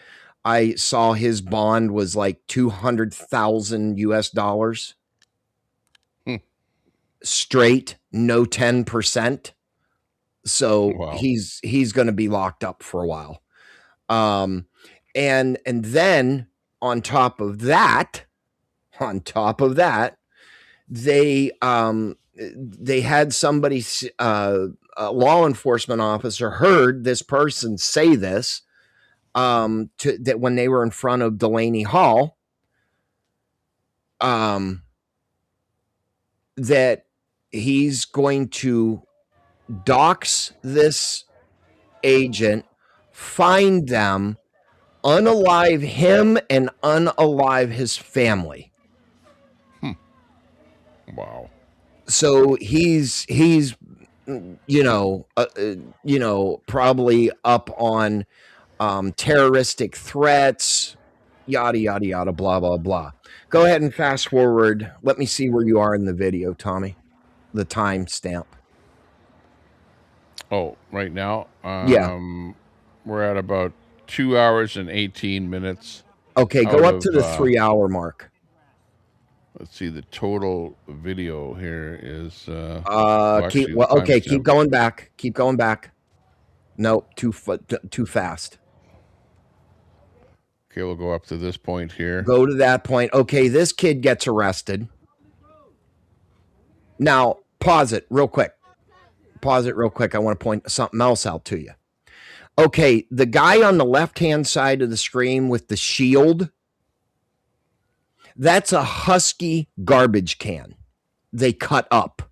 I saw his bond was like $200,000 straight, no 10%. So wow. He's going to be locked up for a while. And then on top of that, they had somebody, a law enforcement officer heard this person say this, that when they were in front of Delaney Hall, that he's going to dox this agent, find them, unalive him, and unalive his family. Wow. So he's probably up on terroristic threats, yada, yada, yada, blah, blah, blah. Go ahead and fast forward. Let me see where you are in the video, Tommy. The time stamp. Oh, right now? Yeah. We're at about 2 hours and 18 minutes. Okay, go up to the 3 hour mark. Let's see, the total video here is keep going back. Keep going back. No, too fast. Okay, we'll go up to this point here. Go to that point. Okay, this kid gets arrested. Now, pause it real quick. I want to point something else out to you. Okay, the guy on the left-hand side of the screen with the shield, that's a Husky garbage can they cut up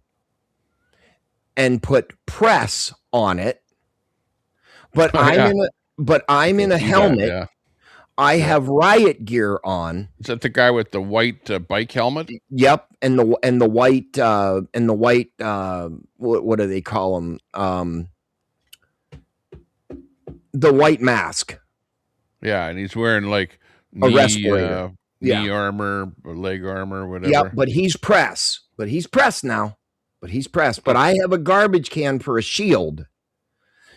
and put press on it. But I'm in a helmet. Yeah. I have riot gear on. Is that the guy with the white bike helmet? Yep, and the white what do they call them? The white mask. Yeah, and he's wearing like a respirator, knee armor, leg armor, whatever. Yep, but he's press. But I have a garbage can for a shield.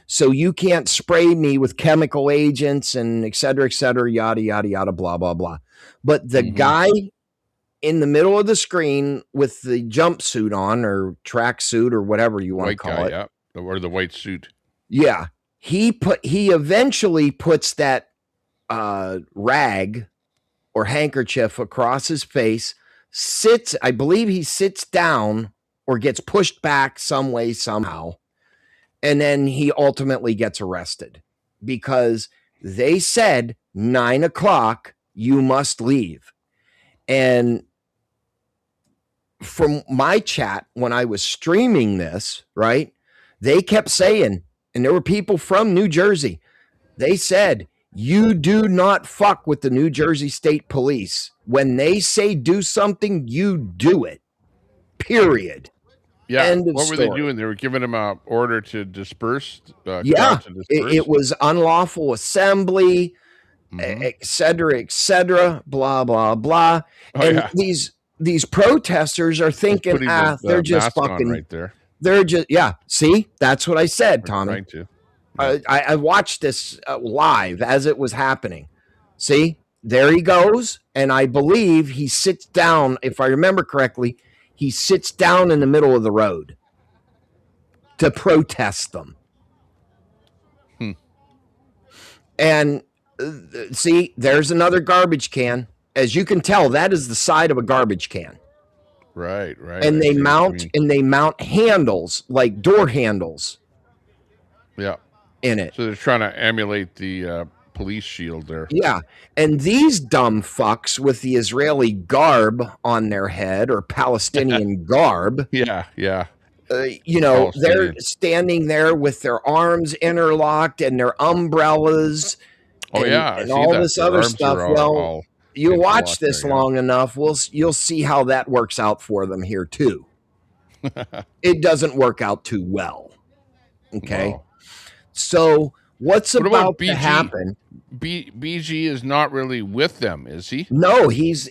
So you can't spray me with chemical agents and et cetera, yada, yada, yada, blah, blah, blah. But the guy in the middle of the screen with the jumpsuit on or tracksuit or whatever you want to call it. Yeah, or the white suit. Yeah. He eventually puts that rag or handkerchief across his face, I believe he sits down or gets pushed back some way, somehow. And then he ultimately gets arrested because they said 9 o'clock, you must leave. And from my chat, when I was streaming this, right, they kept saying, and there were people from New Jersey, they said, you do not fuck with the New Jersey State Police. When they say do something, you do it. Period. Yeah. What were they doing? They were giving him an order to disperse. It was unlawful assembly, et cetera, blah, blah, blah. These protesters are thinking, they're just fucking right there. They're just, see, that's what I said, Tommy. I watched this live as it was happening. See, there he goes. And I believe he sits down, if I remember correctly, he sits down in the middle of the road to protest them. And see, there's another garbage can. As you can tell, that is the side of a garbage can. Right. And they mount handles, like door handles. Yeah. In it. So they're trying to emulate the police shield there. Yeah. And these dumb fucks with the Israeli garb on their head or Palestinian garb. Yeah. They're standing there with their arms interlocked and their umbrellas. And all this other stuff. Well, you watch this long enough, you'll see how that works out for them here too. It doesn't work out too well. Okay. Wow. So what's about to happen? BG is not really with them, is he? No, he's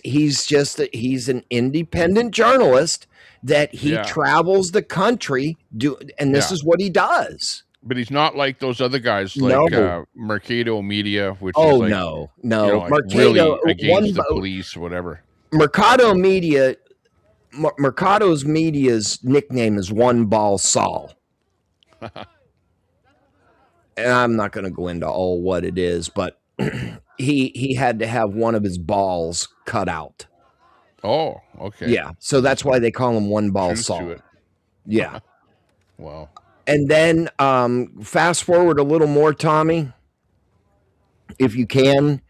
an independent journalist that he travels the country and this is what he does. But he's not like those other guys like Mercado Media, which is like, no. Mercado, really against the police, whatever. Mercado's media's nickname is One Ball Saul. And I'm not going to go into all what it is, but he had to have one of his balls cut out. Oh, okay. Yeah, so that's why they call him One Ball Saul. Yeah. Wow. And then fast forward a little more, Tommy, if you can,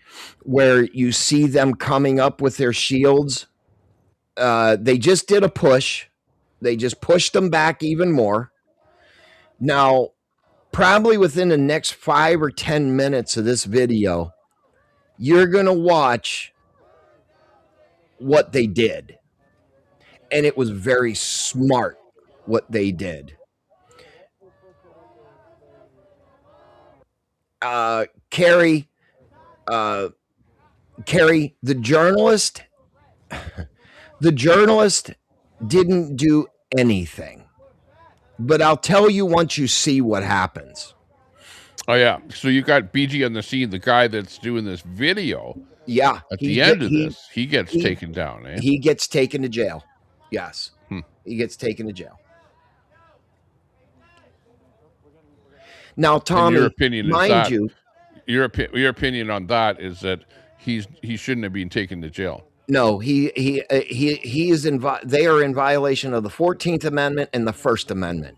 where you see them coming up with their shields. They just did a push. They just pushed them back even more. Now, probably within the next 5 or 10 minutes of this video, you're going to watch what they did. And it was very smart what they did. Carrie, Carrie, the journalist didn't do anything. But I'll tell you once you see what happens. Oh, yeah. So you got BG on the scene, the guy that's doing this video. Yeah. At the end of this, he gets taken down, eh? He gets taken to jail. Yes. He gets taken to jail. Now, Tommy, and your opinion mind is that, you, your opinion on that is that he shouldn't have been taken to jail. No, he is they are in violation of the 14th Amendment and the First Amendment.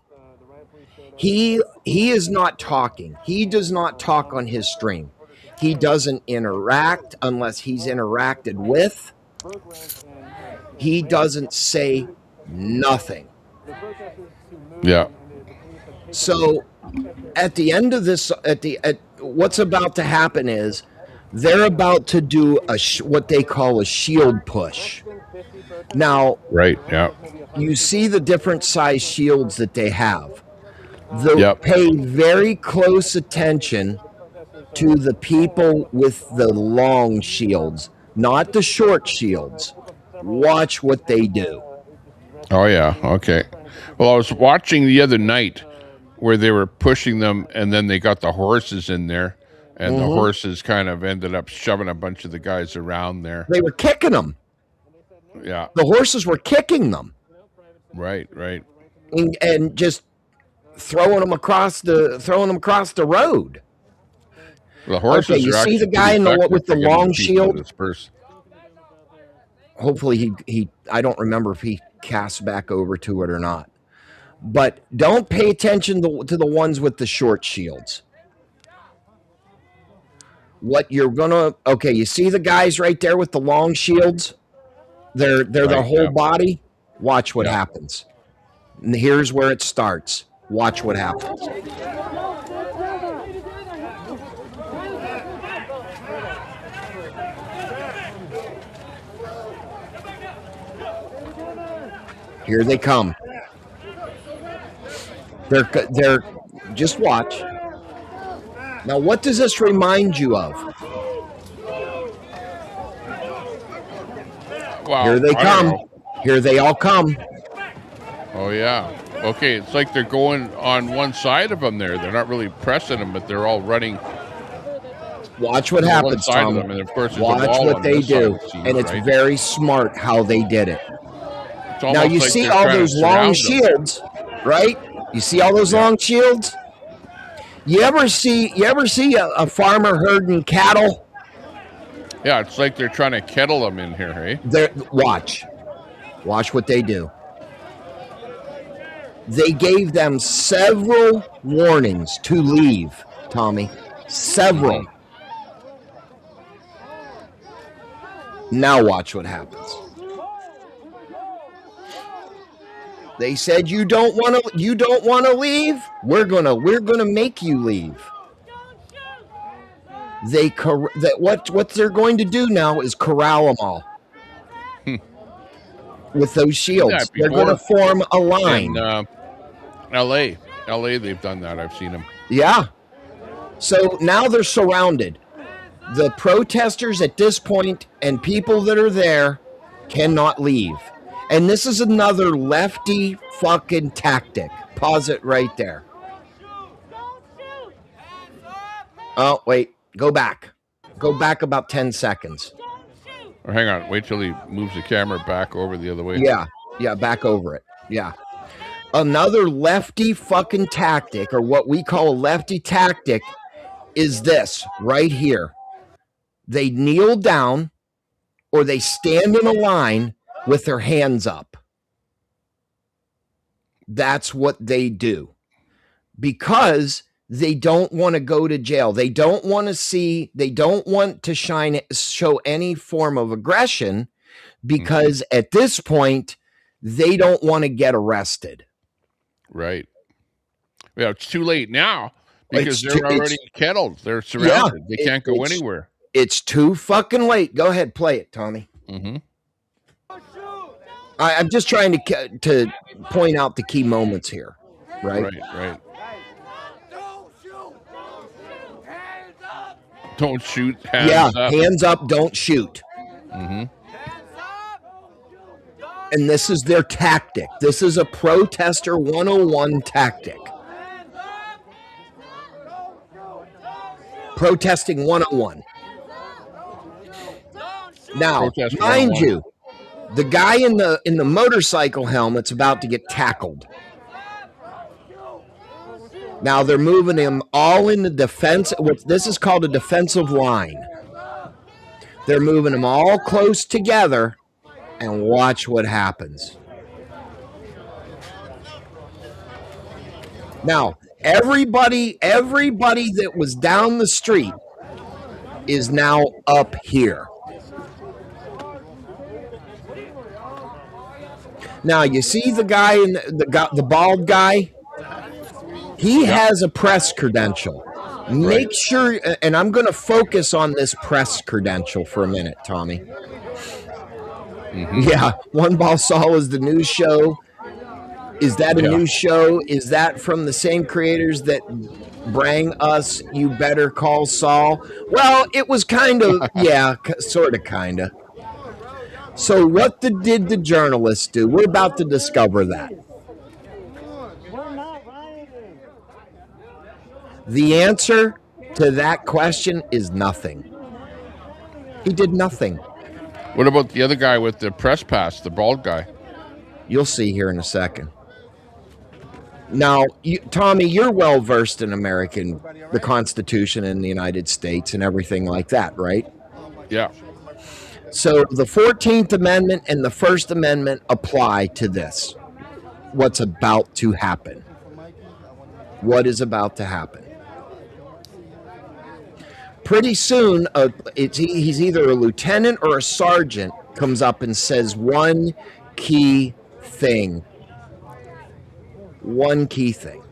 He is not talking. He does not talk on his stream. He doesn't interact unless he's interacted with. He doesn't say nothing. Yeah. So at the end of this, what's about to happen is they're about to do what they call a shield push. Now, right, yeah. You see the different size shields that they have. Pay very close attention to the people with the long shields, not the short shields. Watch what they do. Oh, yeah. Okay. Well, I was watching the other night where they were pushing them, and then they got the horses in there, and the horses kind of ended up shoving a bunch of the guys around there. They were kicking them. Yeah. The horses were kicking them. Right. And just throwing them across the road. The horses you are see the guy with the long shield? Hopefully he I don't remember if he casts back over to it or not. But don't pay attention to the ones with the short shields. What you're gonna you see the guys right there with the long shields? They're their whole body. Watch what happens. And here's where it starts. Watch what happens. Here they come. They're just watch. Now, what does this remind you of? Wow, here they come. Here they all come. Oh, yeah. Okay, it's like they're going on one side of them there. They're not really pressing them, but they're all running. Watch what happens, Tom. And of course, watch what they do. And it's very smart how they did it. Now, you see all those long shields, right? You see all those long shields? You ever see a farmer herding cattle? Yeah, it's like they're trying to kettle them in here, hey? Watch what they do. They gave them several warnings to leave, Tommy. Several. Now watch what happens. They said you don't want to leave. We're gonna make you leave. What they're going to do now is corral them all with those shields. They're going to form a line. In L.A. They've done that. I've seen them. Yeah. So now they're surrounded. The protesters at this point and people that are there cannot leave. And this is another lefty fucking tactic. Pause it right there. Oh, wait. Go back. Go back about 10 seconds. Or hang on. Wait till he moves the camera back over the other way. Yeah, back over it. Yeah. Another lefty fucking tactic, or what we call a lefty tactic, is this right here. They kneel down or they stand in a line with their hands up. That's what they do. Because they don't want to go to jail. They don't want to show any form of aggression, because at this point, they don't want to get arrested. Right. Yeah, it's too late now because they're already kettled. They're surrounded. They can't go anywhere. It's too fucking late. Go ahead, play it, Tommy. Mm-hmm. I'm just trying to point out the key moments here, right? Right. Don't shoot. Hands up. Hands up, don't shoot. Mm-hmm. And this is their tactic. This is a protester 101 tactic. Protesting 101. Now, mind you, the guy in the motorcycle helmet's about to get tackled. Now they're moving him all in the defense. This is called a defensive line. They're moving them all close together, and watch what happens. Now, everybody that was down the street is now up here. Now, you see the guy in the bald guy? He has a press credential. Make sure, and I'm going to focus on this press credential for a minute, Tommy. Mm-hmm. Yeah, One Ball Saul is the news show. Is that a news show? Is that from the same creators that bring us You Better Call Saul? Well, it was kind of, sort of, kind of. So what did the journalists do? We're about to discover that. The answer to that question is nothing. He did nothing. What about the other guy with the press pass, the bald guy? You'll see here in a second. Now, Tommy, you're well versed in the Constitution in the United States and everything like that, right? Yeah. So the 14th Amendment and the First Amendment apply to this. What's about to happen? What is about to happen? Pretty soon, he's either a lieutenant or a sergeant comes up and says one key thing. One key thing.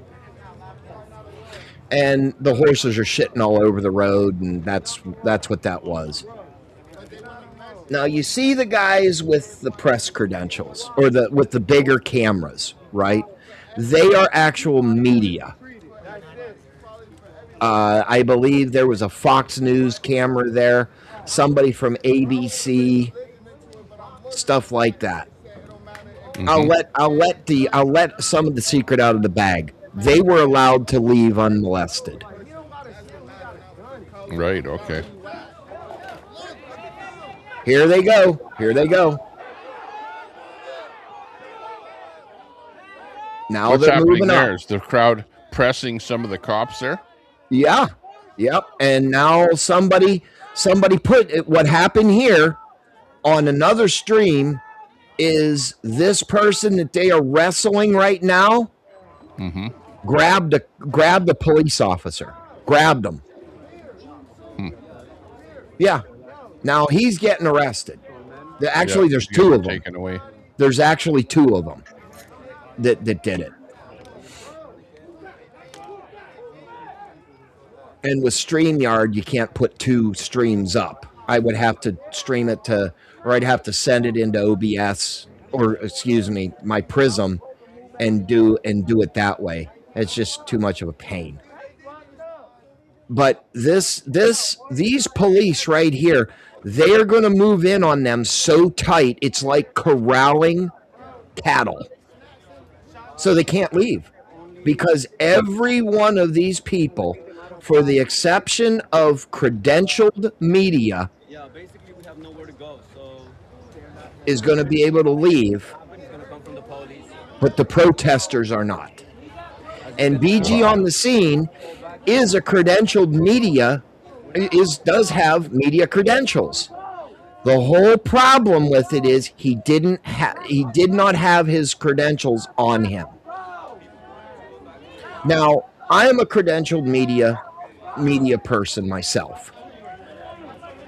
And the horses are shitting all over the road, and that's what that was. Now, you see the guys with the press credentials, or with the bigger cameras, right? They are actual media. I believe there was a Fox News camera there, somebody from ABC, stuff like that. Mm-hmm. I'll let some of the secret out of the bag. They were allowed to leave unmolested. Right, okay. Here they go. Here they go. Now what's they're happening moving there? up. Is the crowd pressing some of the cops there? Yeah. Yep. And now somebody put what happened here on another stream is this person that they are wrestling right now grabbed a police officer. Grabbed him. Yeah. Now he's getting arrested. Actually, there's two of them. Taken away. There's actually two of them that did it. And with StreamYard, you can't put two streams up. I would have to stream it or I'd have to send it into OBS, or excuse me, my Prism, and do it that way. It's just too much of a pain. But these police right here, they are going to move in on them so tight, it's like corralling cattle. So they can't leave, because every one of these people, for the exception of credentialed media, is going to be able to leave, but the protesters are not. And BG on the Scene is a credentialed media, does have media credentials. The whole problem with it is he did not have his credentials on him. Now, I am a credentialed media person myself.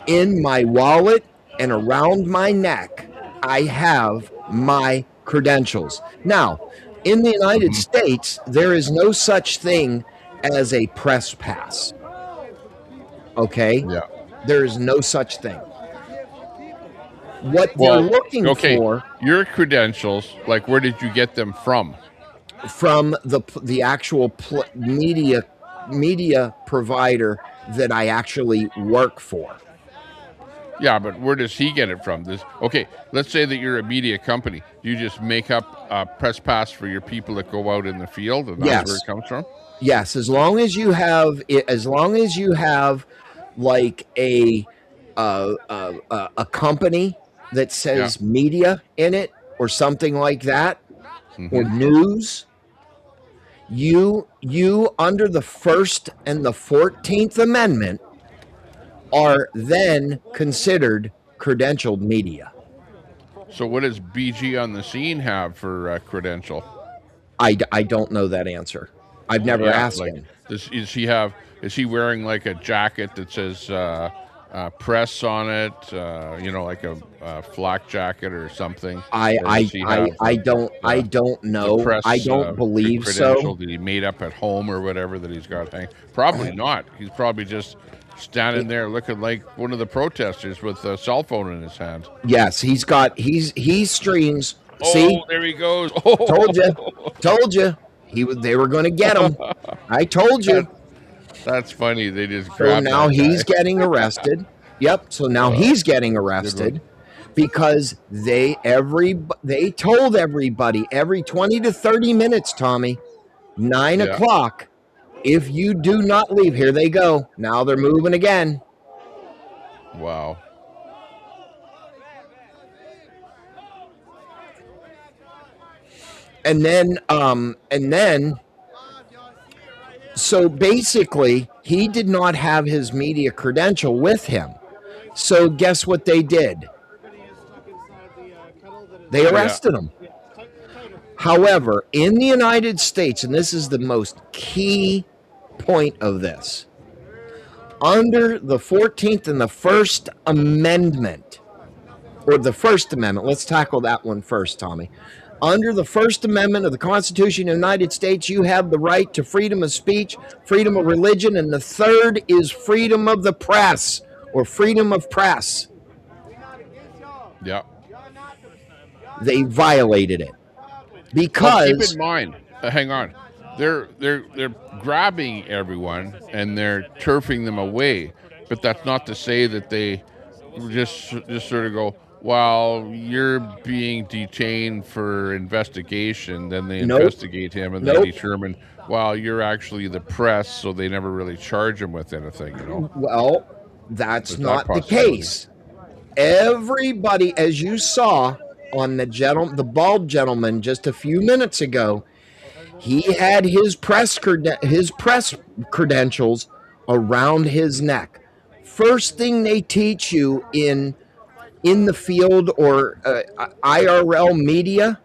In my wallet and around my neck, I have my credentials. Now, in the United States, there is no such thing as a press pass. Okay? Yeah. There is no such thing. What they're looking for... Your credentials, like, where did you get them from? From the actual media provider that I actually work for. Yeah, but where does he get it from? Okay, let's say that you're a media company. You just make up a press pass for your people that go out in the field, and that's where it comes from? Yes, as long as you have like a company that says media in it or something like that, or news, you under the First and the 14th Amendment are then considered credentialed media. So what does BG on the scene have for credential? I don't know that answer. I've never asked him. Is he wearing like a jacket that says press on it? Like a flak jacket or something? I don't know. Press, I don't believe so. That he made up at home or whatever that he's got hanging. Probably not. He's probably just standing there looking like one of the protesters with a cell phone in his hand. Yes, he streams. Oh, see, there he goes. Oh. Told you. They were going to get him. I told you. That's funny. They just grabbed. So now he's getting arrested. Yep. So now he's getting arrested because they told everybody every 20 to 30 minutes, Tommy, 9 o'clock. If you do not leave, here they go. Now they're moving again. Wow. And then, so basically, he did not have his media credential with him. So guess what they did? They arrested him. However, in the United States, and this is the most key point of this, under the 14th and the First Amendment, or the First Amendment, let's tackle that one first, Tommy. Under the First Amendment of the Constitution of the United States, you have the right to freedom of speech, freedom of religion, and the third is freedom of the press, or freedom of press. Yeah. They violated it. Because keep in mind, hang on. They're grabbing everyone and they're turfing them away, but that's not to say that they just sort of go, well, you're being detained for investigation. Then they investigate him and they determine, well, you're actually the press, so they never really charge him with anything, you know? Well, that's not the case. Everybody, as you saw on the bald gentleman just a few minutes ago, he had his press credentials around his neck. First thing they teach you in the field or IRL media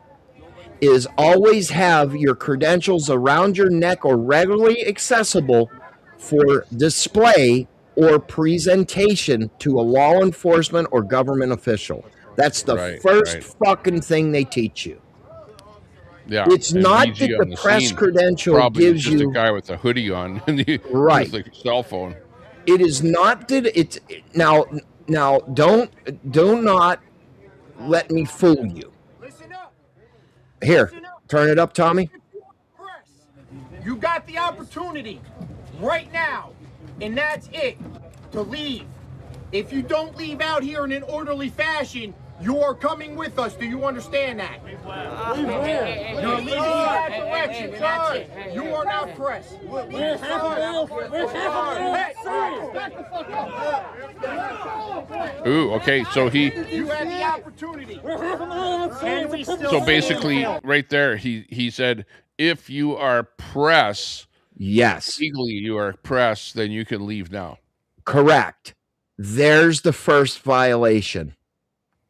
is always have your credentials around your neck or regularly accessible for display or presentation to a law enforcement or government official. That's the first fucking thing they teach you. Yeah, it's not that the press credential gives just you a guy with a hoodie on and with a cell phone. It is not that it's now. Do not let me fool you. Here, turn it up, Tommy. You got the opportunity right now, and that's it, to leave. If you don't leave out here in an orderly fashion, you are coming with us. Do you understand that? You're leaving in that direction. That's it. You are not press. Where's half a mile? Where's half a mile? Back the fuck up. Ooh, okay, so he... You had the opportunity. We're half a mile outside. So basically, right there, he said, if you are press... Yes. Legally, you are press, then you can leave now. Correct. There's the first violation.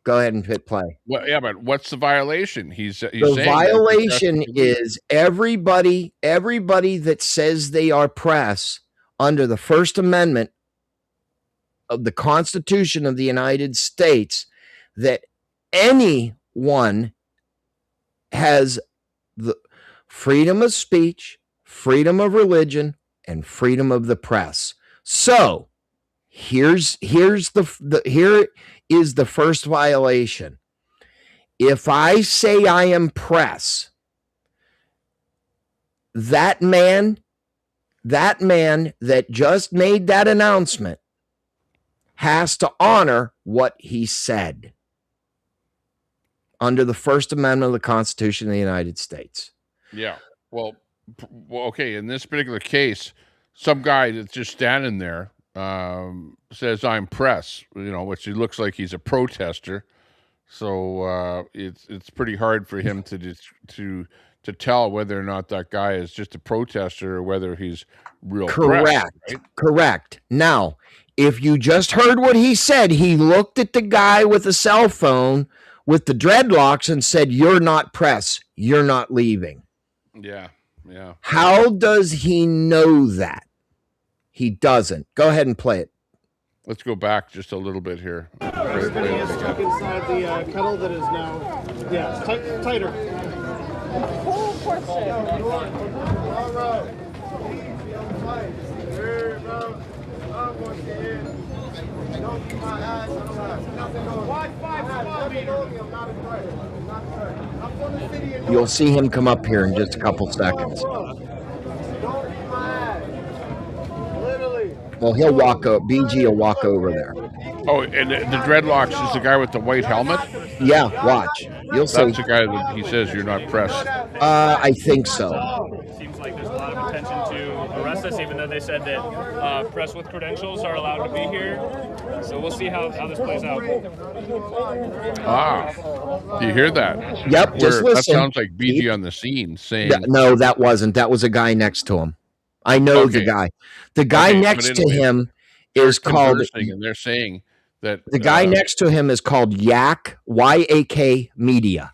Go ahead and hit play. Well, yeah, but what's the violation? He's saying the violation is everybody that says they are press under the First Amendment of the Constitution of the United States, that anyone has the freedom of speech, freedom of religion, and freedom of the press. So here is the first violation. If I say I am press, that man that man that just made that announcement has to honor what he said under the First Amendment of the Constitution of the United States. Yeah. Well, okay. In this particular case, some guy that's just standing there says, "I'm press," which he looks like he's a protester. So it's pretty hard for him to tell whether or not that guy is just a protester or whether he's real Correct. press, right? Correct. Now, if you just heard what he said, he looked at the guy with the cell phone with the dreadlocks and said, "You're not press. You're not leaving." Yeah. Yeah. How does he know that? He doesn't. Go ahead and play it. Let's go back just a little bit here. Everybody is stuck inside the kettle that is now, yeah, tighter. All right. Here we go. I'm going to end. Don't keep my eyes on the line. Nothing going on. Watch 5 feet. I'm not a threat. I'm not a threat. I'm from the city of You'll see him come up here in just a couple seconds. Don't keep my eyes. Literally. Well, he'll walk up. BG will walk over there. Oh, and the dreadlocks is the guy with the white helmet? Yeah, watch. You'll see. That's the guy that he says you're not press. I think so. Seems like there's a lot of intention to arrest us, even though they said that press with credentials are allowed to be here. So we'll see how this plays out. Ah, do you hear that? Yep, just listen. That sounds like BG on the scene saying... No, that wasn't. That was a guy next to him. I know the guy. The guy next to him is called... And they're saying that... The guy next to him is called Yak, Y-A-K Media.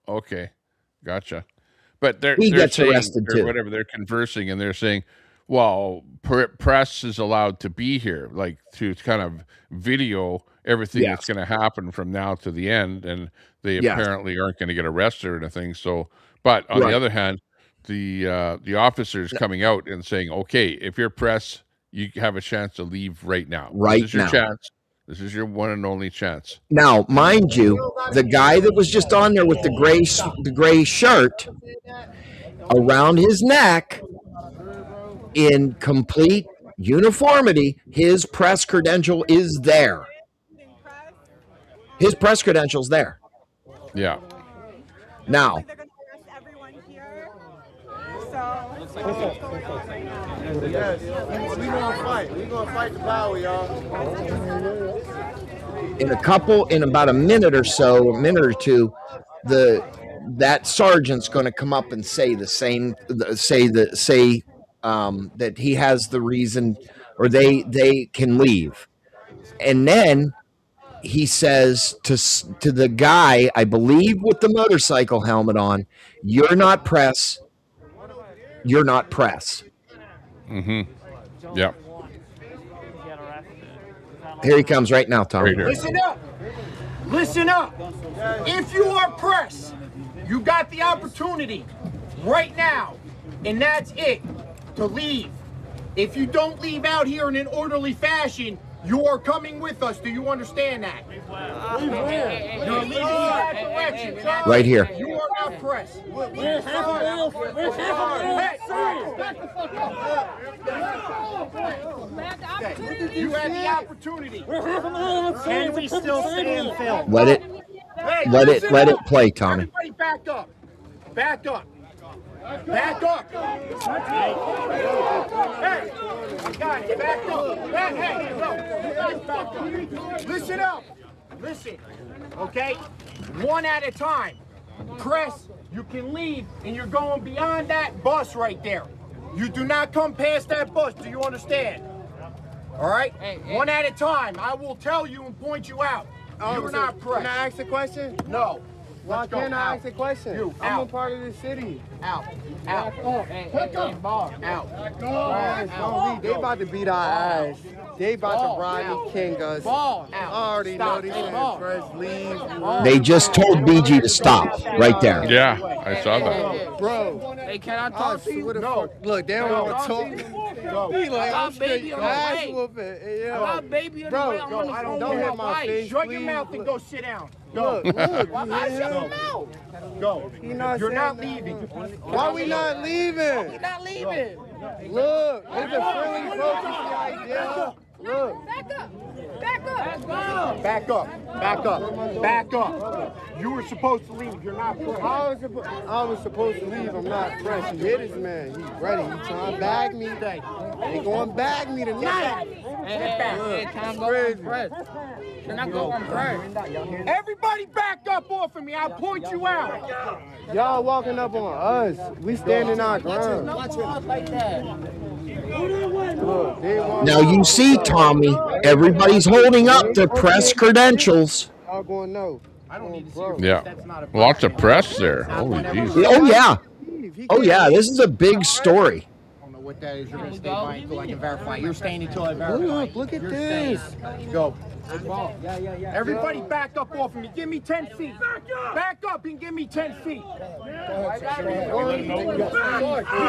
Okay, gotcha. But they're gets saying, arrested or too. whatever, they're conversing and they're saying, well, press is allowed to be here, like to kind of video everything that's going to happen from now to the end, and they apparently aren't going to get arrested or anything. So, but on the other hand, the officers coming out and saying, okay, if you're press, you have a chance to leave right now. Right this is your now. chance. This is your one and only chance. Now, mind you, the guy that was just on there with the gray shirt around his neck in complete uniformity, his press credential is there. His press credential's there. Yeah. Now, Yes, we gonna fight. We gonna fight the power, y'all. in about a minute or so, a minute or two, that sergeant's going to come up and say the same, that he has the reason, or they can leave, and then he says to the guy, I believe with the motorcycle helmet on, "You're not press. You're not press." Mm-hmm. Yeah. Here he comes right now, Tom. Listen up. Listen up. If you are press, you got the opportunity right now, and that's it, to leave. If you don't leave out here in an orderly fashion, you are coming with us. Do you understand that? You're leaving that direction. Right here. You are not press. We're half a mile. We're half a mile. You had the opportunity. We're half a mile outside. Can we still stay in film? Let it play, Tommy. Everybody back up. Back up. Back up. Hey, I got it. Back up. Hey, no. You guys back up. Listen up. Listen. Okay? One at a time. Press, you can leave, and you're going beyond that bus right there. You do not come past that bus. Do you understand? All right? One at a time. I will tell you and point you out. You're not press. Can I ask a question? No. Why Let's go. can't I Out. ask a question? You, I'm a out. part of the city. Out. Out. Pick up. Out. Out. They about to beat our ass. They about to Rodney King us. I already know these press leave. They just told BG to stop right there. Yeah, I saw that. Bro. Hey, can I talk to you? No. Look, they don't want to talk. He like, I'm straight ass whooping. I got baby on the way. I want to don't hit my face. Shut your mouth and go sit down. Go. Look, Why shut him out? Go. You're not leaving. Why we not leaving? We're not leaving. Look, it's a friendly protest idea. Look. Back up. Back up. Back up. Back up. Back up. You were supposed to leave. You're not pressed. I was supposed to leave. I'm not pressed. You hear this man? He's ready. He's trying to bag me. They going to bag me tonight. Hey, time crazy. You're not going first. Everybody back up off of me. I'll point you out. Y'all walking up on us. We standing our ground. Like that. Look, Now you see, Tommy, everybody's holding up their press credentials. Y'all going no. Yeah, lots of press there. Holy jeez. Oh yeah, oh yeah. This is a big story. What that is, you're going to stay by until I can verify. You're staying until I verify. Look at this. Go. Everybody back up off of me. Give me 10 feet. Back up and give me 10 feet. He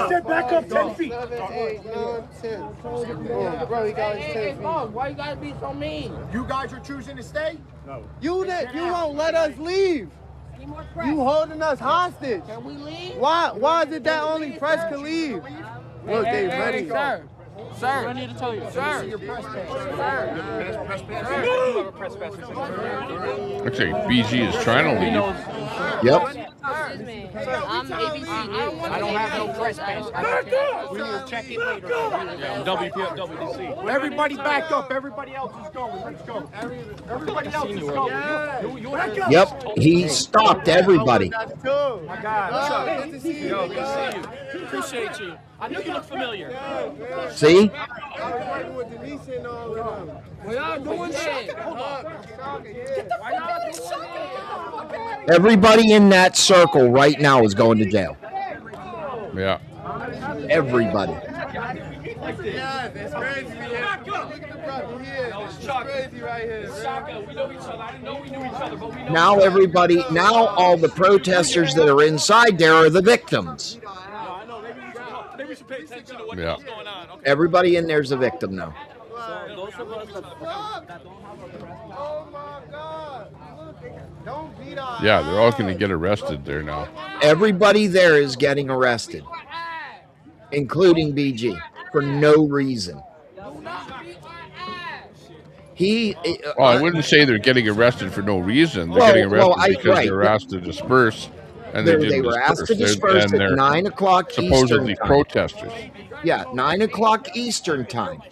said back up 10 feet. 7, 8, 9, 10. Bro, he got his 10 feet. Why you gotta be so mean? You guys are choosing to stay? No. You won't let us leave. You holding us hostage. Can we leave? Why is it that only press can leave? Look, they ready. Sir, I need to tell you. Sir. Actually, BG is trying to leave. Yep. I'm ABC News. I don't have no press pass. We need to check it later. WDC. Everybody back up. Everybody else is going. Let's go. Everybody else is going. Back up. Yep. He stopped everybody. My God. Good to see you. Yo, good to see you. Appreciate you. I knew you looked familiar. See? We are doing shit. Everybody in that circle right now is going to jail. Yeah. Everybody. Yeah, it's crazy. It's crazy right here. We know each other. I didn't know we knew each other, but we know. Now all the protesters that are inside there are the victims. Maybe we should pay attention to what's going on. Okay. Everybody in there's a victim now. Those of us that don't have a Oh my God. Don't beat our Yeah, they're all going to get arrested there now. Everybody there is getting arrested, including BG, for no reason. Well, I wouldn't say they're getting arrested for no reason. They're getting arrested because they were asked to disperse. And they were asked to disperse at 9 o'clock Eastern supposedly time. Protesters. Yeah, 9 o'clock Eastern time.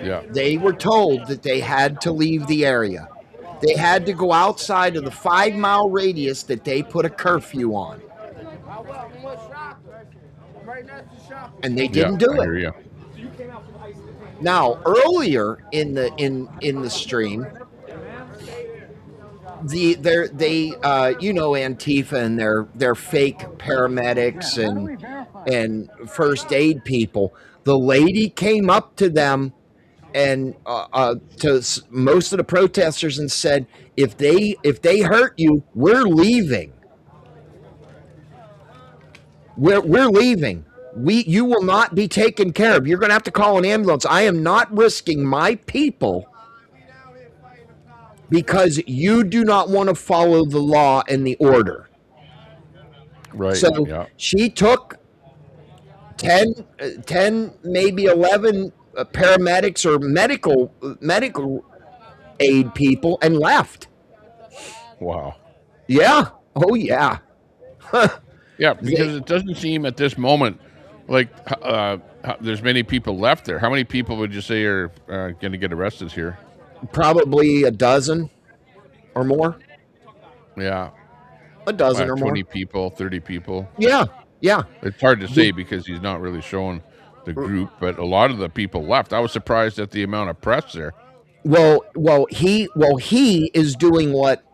Yeah. They were told that they had to leave the area. They had to go outside of the 5-mile radius that they put a curfew on. And they didn't do it. Now, earlier in the stream, Antifa and their fake paramedics and first aid people. The lady came up to them and to most of the protesters and said, if they hurt you, we're leaving. We're leaving. You will not be taken care of. You're going to have to call an ambulance. I am not risking my people because you do not want to follow the law and the order. Right. So she took 10, maybe 11 paramedics or medical aid people and left. Wow. Yeah. Oh, yeah. Yeah, because it doesn't seem at this moment like there's many people left there. How many people would you say are going to get arrested here? Probably a dozen or more. Yeah. A dozen or 20 more. 20 people, 30 people. Yeah, yeah. It's hard to say because he's not really showing the group, but a lot of the people left. I was surprised at the amount of press there. Well, he is doing what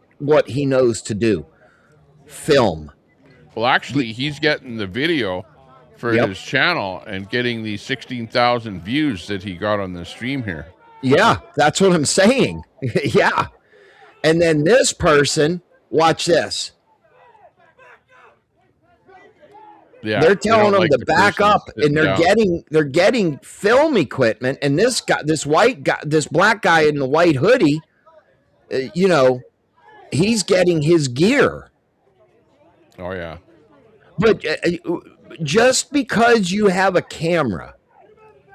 he knows to do. Film. Well, actually, he's getting the video for his channel and getting the 16,000 views that he got on the stream here. Yeah, that's what I'm saying. Yeah. And then this person, watch this. Yeah, they're telling them to back up, and that, they're getting film equipment. And this black guy in the white hoodie, he's getting his gear. Oh yeah. But just because you have a camera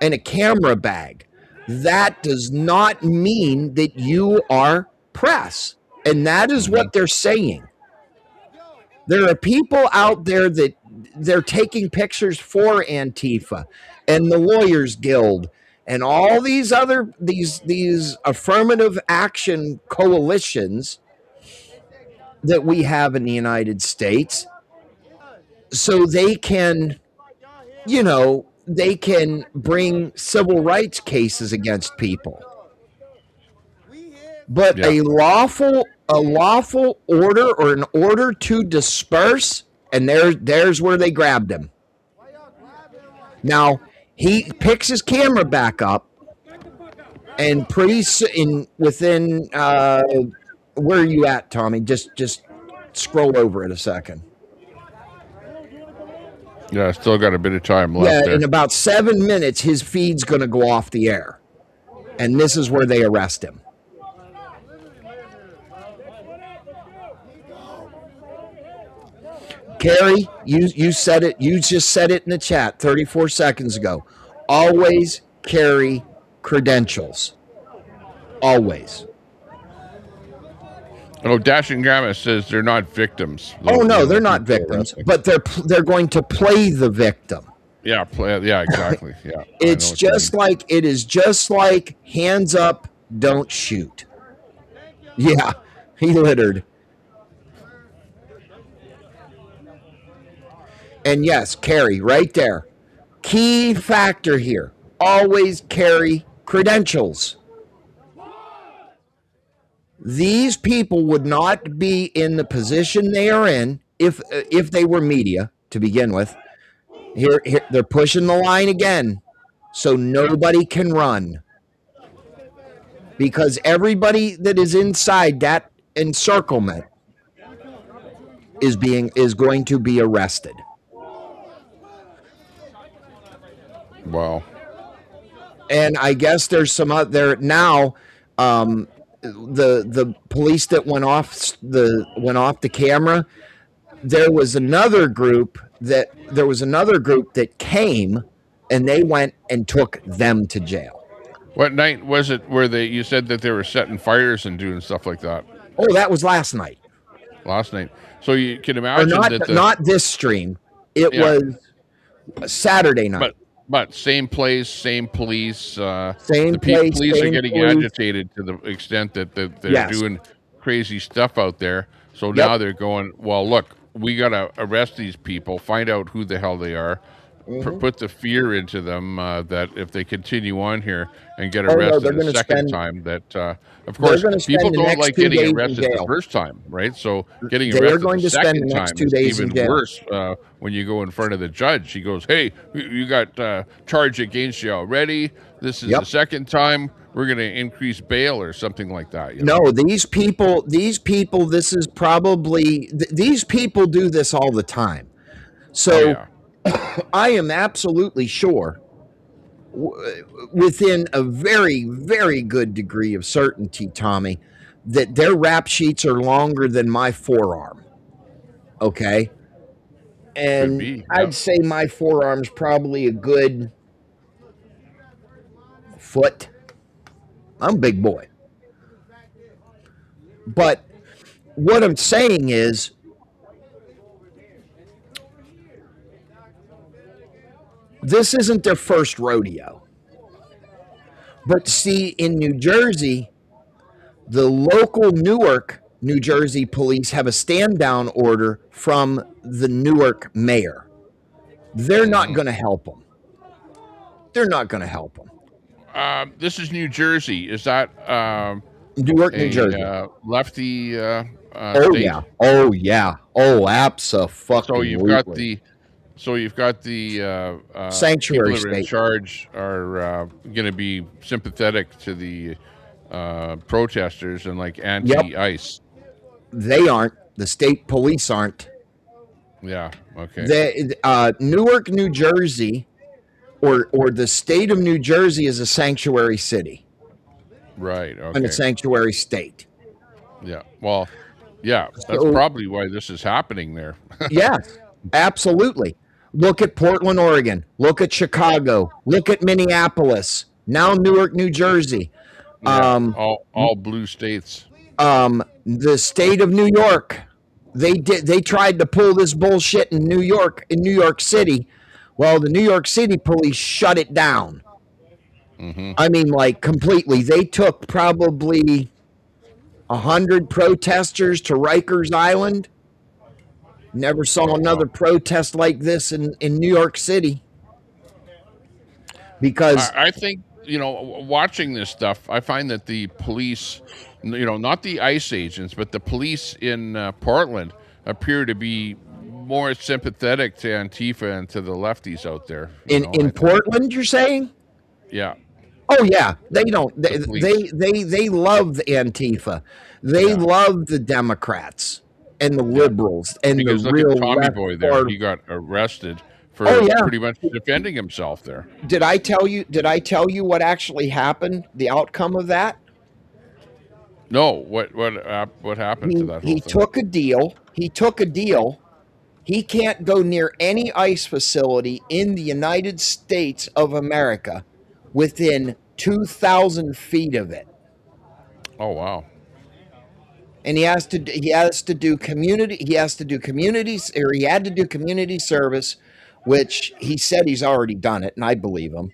and a camera bag, that does not mean that you are press. And that is what they're saying. There are people out there that they're taking pictures for Antifa and the Lawyers Guild and all these other these affirmative action coalitions that we have in the United States, so they can, you know, they can bring civil rights cases against people. But a lawful order or an order to disperse, and there's where they grabbed him. Now he picks his camera back up, and pretty soon, within where are you at, Tommy? Just scroll over it a second. Yeah, I still got a bit of time left. Yeah, in about 7 minutes, his feed's going to go off the air, and this is where they arrest him. Carrie, you said it. You just said it in the chat 34 seconds ago. Always carry credentials. Always. Oh, Dashing Gamma says they're not victims. Oh no, they're not victims, but they're going to play the victim. Yeah, yeah, exactly. Yeah. It's just like it is just like hands up, don't shoot. Yeah, he littered. And yes, carry right there. Key factor here. Always carry credentials. These people would not be in the position they are in if they were media to begin with. Here they're pushing the line again, so nobody can run. Because everybody that is inside that encirclement is going to be arrested. Wow. And I guess there's some other now. The police that went off the camera. There was another group that came, and they went and took them to jail. What night was it where you said that they were setting fires and doing stuff like that? Oh, that was last night. Last night. So you can imagine not this stream. It was Saturday night. But same place, same police. Same police place, are getting agitated to the extent that they're doing crazy stuff out there. So now they're going, well, look, we got to arrest these people, find out who the hell they are, put the fear into them that if they continue on here and get arrested a second time, that, of course, people don't like getting arrested the first time, right? So getting arrested the second time is even worse. When you go in front of the judge, he goes, hey, you got charge against you already. This is the second time. We're going to increase bail or something like that. You know? No, these people, this is probably, these people do this all the time. So I am absolutely sure, within a very, very good degree of certainty, Tommy, that their rap sheets are longer than my forearm. Okay? And I'd say my forearm's probably a good foot. I'm a big boy. But what I'm saying is, this isn't their first rodeo. But see, in New Jersey, the local Newark, New Jersey police have a stand down order from the Newark mayor. They're not going to help them. They're not going to help them. This is New Jersey. Is that Newark, New Jersey? Lefty oh state? Yeah. Oh yeah. Oh, absolutely. So you've got the sanctuary people that are in charge are going to be sympathetic to the protesters and like anti-ICE. They aren't. The state police aren't. Yeah. Okay. Newark, New Jersey, or the state of New Jersey is a sanctuary city. Right. Okay. And a sanctuary state. Yeah. Well, Yeah, that's So, probably why this is happening there. yes, absolutely. Look at Portland, Oregon. Look at Chicago. Look at Minneapolis. Now Newark, New Jersey. Yeah, all blue states. The state of New York. They tried to pull this bullshit in New York City. Well, the New York City police shut it down. I mean, like, completely. They took probably 100 protesters to Rikers Island. Never saw another protest like this in New York City. Because I think, watching this stuff, I find that the police, not the ICE agents, but the police in Portland appear to be more sympathetic to Antifa and to the lefties out there. In Portland, you're saying? Yeah. Oh yeah, they don't. They love the Antifa. They love the Democrats and the liberals and because the look real at Tommy left Boy there. part. He got arrested for pretty much defending himself there. Did I tell you what actually happened? The outcome of that? No. What happened to that whole He thing? took a deal. He can't go near any ICE facility in the United States of America within 2,000 feet of it. Oh wow! And he had to do community service, which he said he's already done it, and I believe him.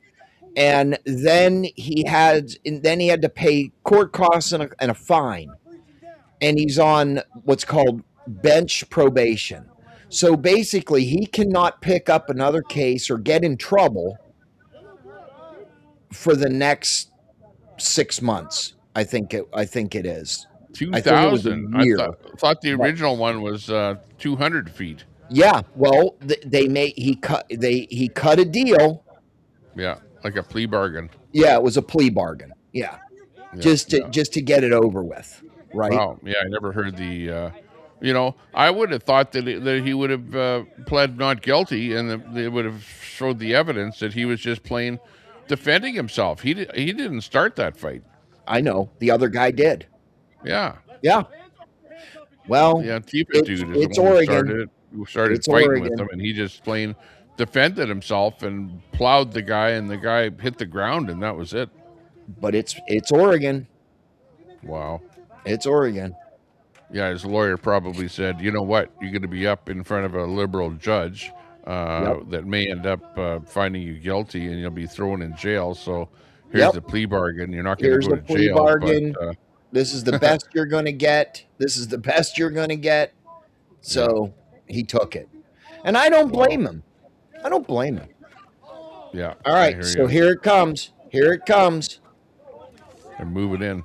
And then he had to pay court costs and a fine, and he's on what's called bench probation. So basically, he cannot pick up another case or get in trouble for the next 6 months. I think it is 2,000. I thought the original one was 200 feet. Yeah, well, he cut a deal. Yeah, like a plea bargain. Yeah, it was a plea bargain. Yeah, just to get it over with, right? Wow. Yeah, I never heard the. I would have thought that he would have pled not guilty, and they would have showed the evidence that he was just plain defending himself. He didn't start that fight. I know the other guy did. Yeah. Yeah. Well, the Antifa dude is it's the one Oregon. who started fighting with him, and he just plain defended himself and plowed the guy, and the guy hit the ground, and that was it. But it's Oregon. Wow. It's Oregon. Yeah, his lawyer probably said, you know what, you're going to be up in front of a liberal judge that may end up finding you guilty, and you'll be thrown in jail. So here's the plea bargain. You're not going to go to jail. Bargain. But, this is the best you're going to get. This is the best you're going to get. So he took it. And I don't blame him. I don't blame him. Yeah. All right, so here it comes. Here it comes. They're moving in.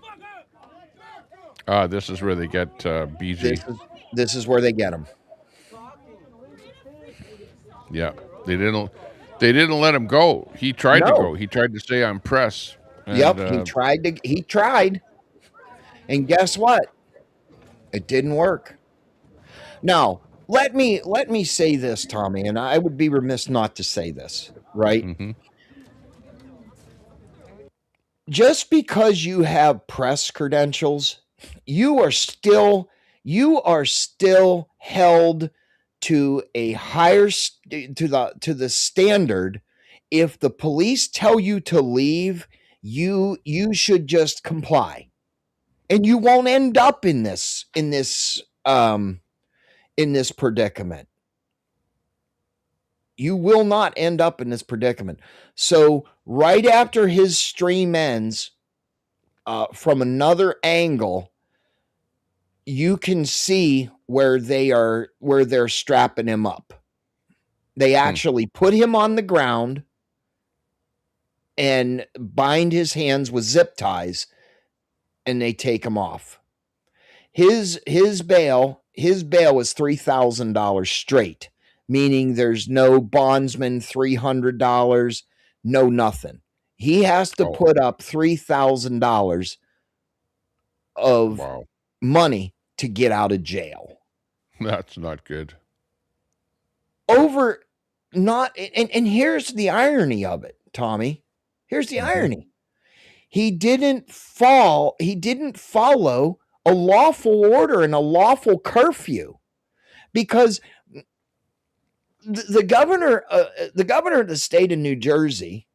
This is where they get BG. This is where they get him. Yeah, they didn't let him go. He tried to go. He tried to stay on press. And, he tried. And guess what? It didn't work. Now, let me say this, Tommy, and I would be remiss not to say this, right? Mm-hmm. Just because you have press credentials, you are still held to a higher to the standard. If the police tell you to leave, you should just comply, and you won't end up in this predicament. You will not end up in this predicament. So right after his stream ends, from another angle, you can see where they're strapping him up. They actually put him on the ground and bind his hands with zip ties, and they take him off. His bail is $3,000 straight, meaning there's no bondsman, $300, no nothing. He has to put up $3,000 of money to get out of jail. That's not good. And here's the irony of it, Tommy. Here's the irony. He didn't follow a lawful order and a lawful curfew, because the governor of the state of New Jersey,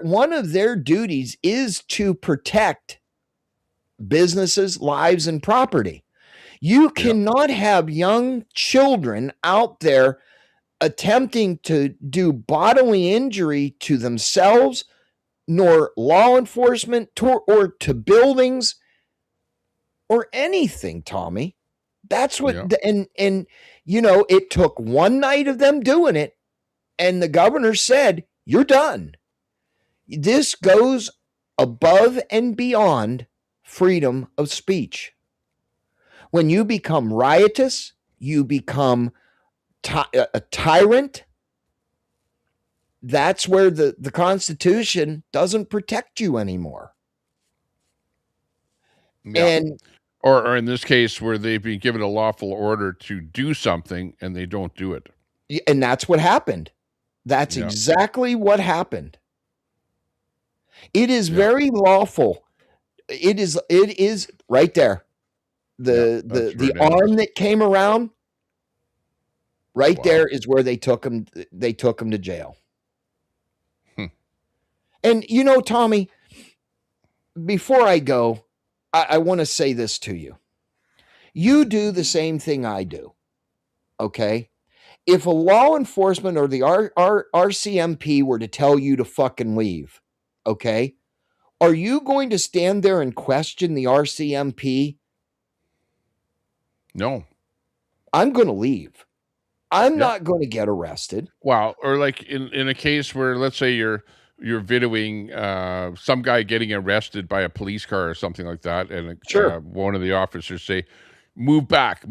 one of their duties is to protect businesses, lives, and property. You cannot have young children out there attempting to do bodily injury to themselves, nor law enforcement, or to buildings, or anything, Tommy. That's what, and it took one night of them doing it, and the governor said, you're done. This goes above and beyond freedom of speech. When you become riotous, you become a tyrant. That's where the Constitution doesn't protect you anymore. Yeah. And or in this case, where they've been given a lawful order to do something and they don't do it. And that's what happened. That's exactly what happened. It is very lawful. It is right there. The arm that came around right there is where they took him to jail. And Tommy, before I go, I want to say this to you. You do the same thing I do. Okay? If a law enforcement or the RCMP were to tell you to fucking leave, okay, are you going to stand there and question the RCMP? No. I'm going to leave. I'm not going to get arrested. Wow. Or like in a case where, let's say you're videoing some guy getting arrested by a police car or something like that, and one of the officers say, move back,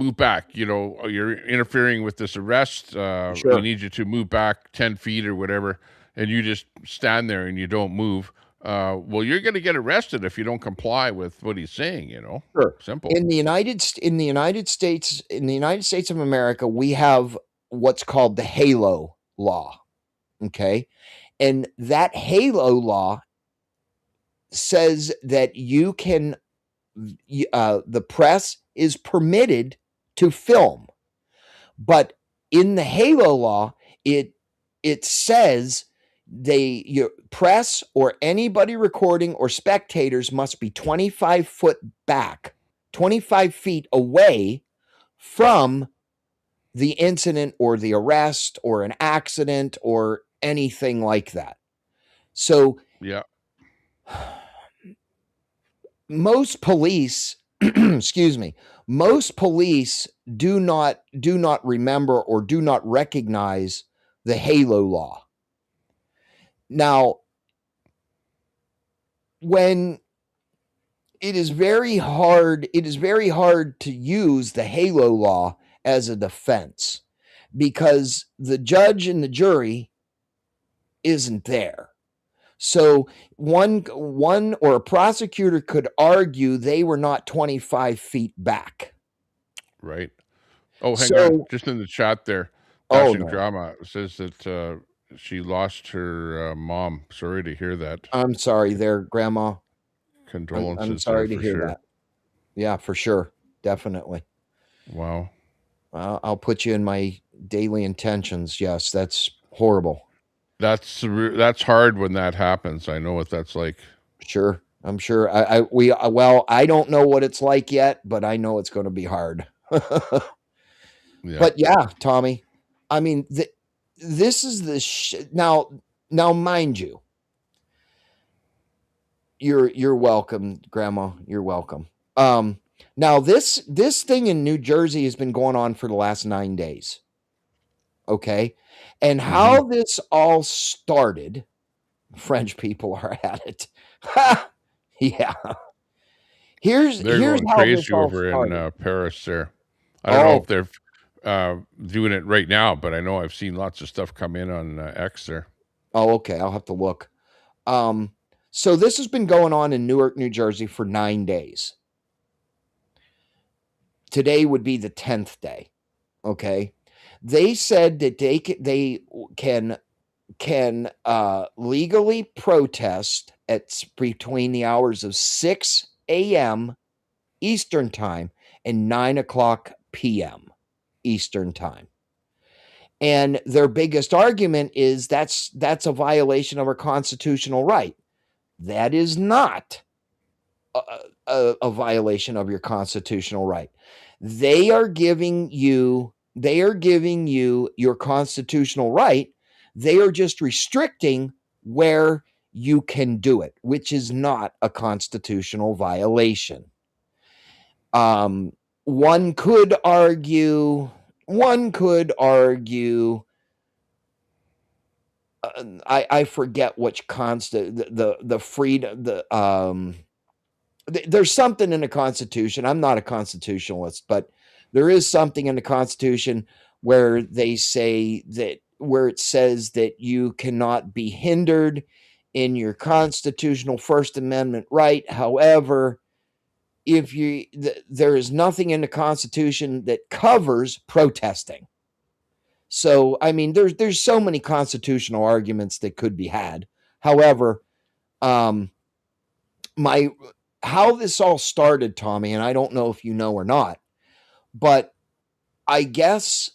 you're interfering with this arrest. We need you to move back 10 feet or whatever. And you just stand there and you don't move. Well, you're going to get arrested if you don't comply with what he's saying, Sure. Simple. In the United States of America, we have what's called the HALO law. Okay. And that HALO law says that you can, the press is permitted to film, but in the HALO law, it says your press or anybody recording or spectators must be 25 feet away from the incident or the arrest or an accident or anything like that. So most police, most police do not remember or do not recognize the HALO law. Now, when it is very hard to use the HALO law as a defense, because the judge and the jury isn't there. So one or a prosecutor could argue they were not 25 feet back. Right. Oh, hang on. Just in the chat there, Dashing Drama says that she lost her mom. Sorry to hear that. I'm sorry there, Grandma. Condolences. I'm sorry to hear that. Yeah, for sure. Definitely. Wow. I'll put you in my daily intentions. Yes, that's horrible. That's hard when that happens. I know what that's like. Sure. I'm sure. I don't know what it's like yet, but I know it's going to be hard. But yeah, Tommy, I mean, this is the now, mind you, you're welcome, Grandma. You're welcome. Now this thing in New Jersey has been going on for the last 9 days. Okay. And how this all started, French people are at it. Yeah. Here's going how crazy this all over started. in Paris there. I don't know if they're doing it right now, but I know I've seen lots of stuff come in on X there. Oh, okay. I'll have to look. So this has been going on in Newark, New Jersey for 9 days. Today would be the 10th day. Okay. They said that they can legally protest at between the hours of 6 a.m. Eastern time and 9 o'clock p.m. Eastern time. And their biggest argument is that's a violation of our constitutional right. That is not a violation of your constitutional right. They are giving you your constitutional right. They are just restricting where you can do it, which is not a constitutional violation. One could argue I forget which the freedom, there's something in the Constitution. I'm not a constitutionalist, but there is something in the Constitution where they say that, where it says that you cannot be hindered in your constitutional First Amendment right. However, there is nothing in the Constitution that covers protesting. So, I mean, there's so many constitutional arguments that could be had. However, how this all started, Tommy, and I don't know if you know or not, but I guess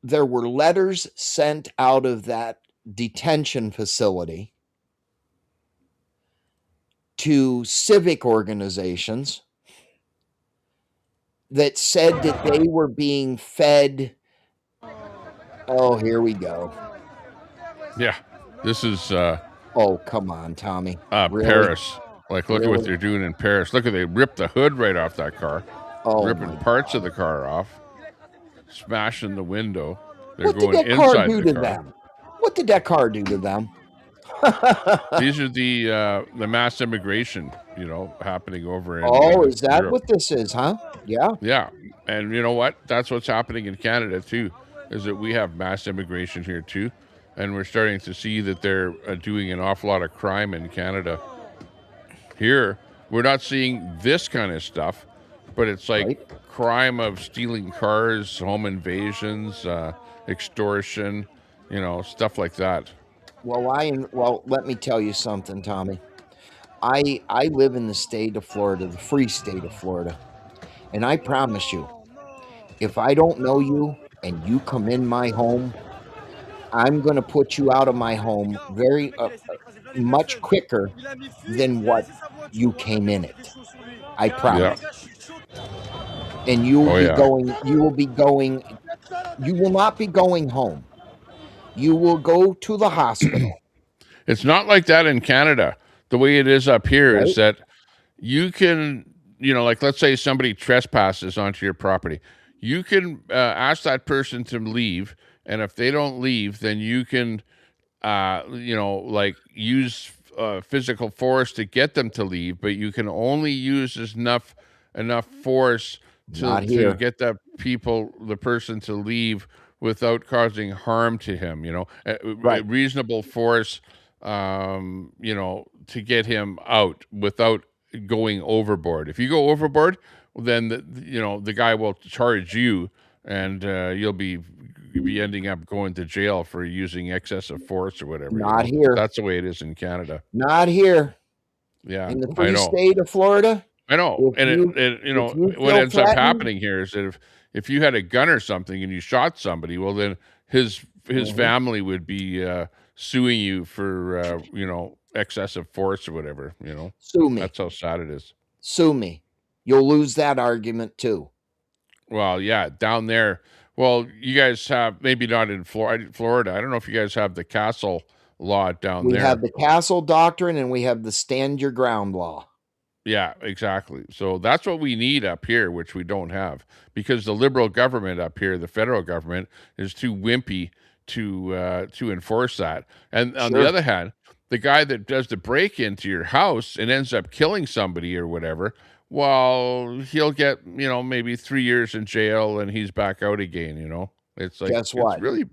there were letters sent out of that detention facility to civic organizations that said that they were being fed. Oh, here we go. Yeah, this is oh, come on, Tommy. Really? Paris. Like, look Really? at what they're doing in Paris. Look at, they ripped the hood right off that car. Oh, ripping parts of the car off. Smashing the window. They're what going did that car inside do the to car. them? What did that car do to them? These are the mass immigration, happening over in is that Europe. what this is, huh? Yeah. Yeah. And you know what? That's what's happening in Canada too, is that we have mass immigration here too. And we're starting to see that they're doing an awful lot of crime in Canada. Here, we're not seeing this kind of stuff, but it's like crime of stealing cars, home invasions, extortion, stuff like that. Well, let me tell you something, Tommy. I live in the state of Florida, the free state of Florida. And I promise you, if I don't know you and you come in my home, I'm going to put you out of my home very much quicker than what you came in it. I promise. Yeah. And you will you will not be going home. You will go to the hospital. It's not like that in Canada. The way it is up here is that you can, like, let's say somebody trespasses onto your property. You can ask that person to leave, and if they don't leave, then you can, like, use physical force to get them to leave, but you can only use enough force to get the person to leave without causing harm to him, reasonable force, to get him out without going overboard. If you go overboard, then the guy will charge you, and you'll be ending up going to jail for using excessive force or whatever. Not here. That's the way it is in Canada. Not here. Yeah, in the free state of Florida. I know, and what ends up happening here is that if you had a gun or something and you shot somebody, well, then his family would be suing you for excessive force or whatever. Sue me. That's how sad it is. Sue me. You'll lose that argument too. Well, yeah, down there. Well, you guys have, maybe not in Florida. I don't know if you guys have the castle law down there. We have the castle doctrine and we have the stand your ground law. Yeah, exactly. So that's what we need up here, which we don't have, because the liberal government up here, the federal government, is too wimpy to enforce that. And on the other hand, the guy that does the break into your house and ends up killing somebody or whatever, well, he'll get, maybe 3 years in jail and he's back out again, It's like, guess what? It's really,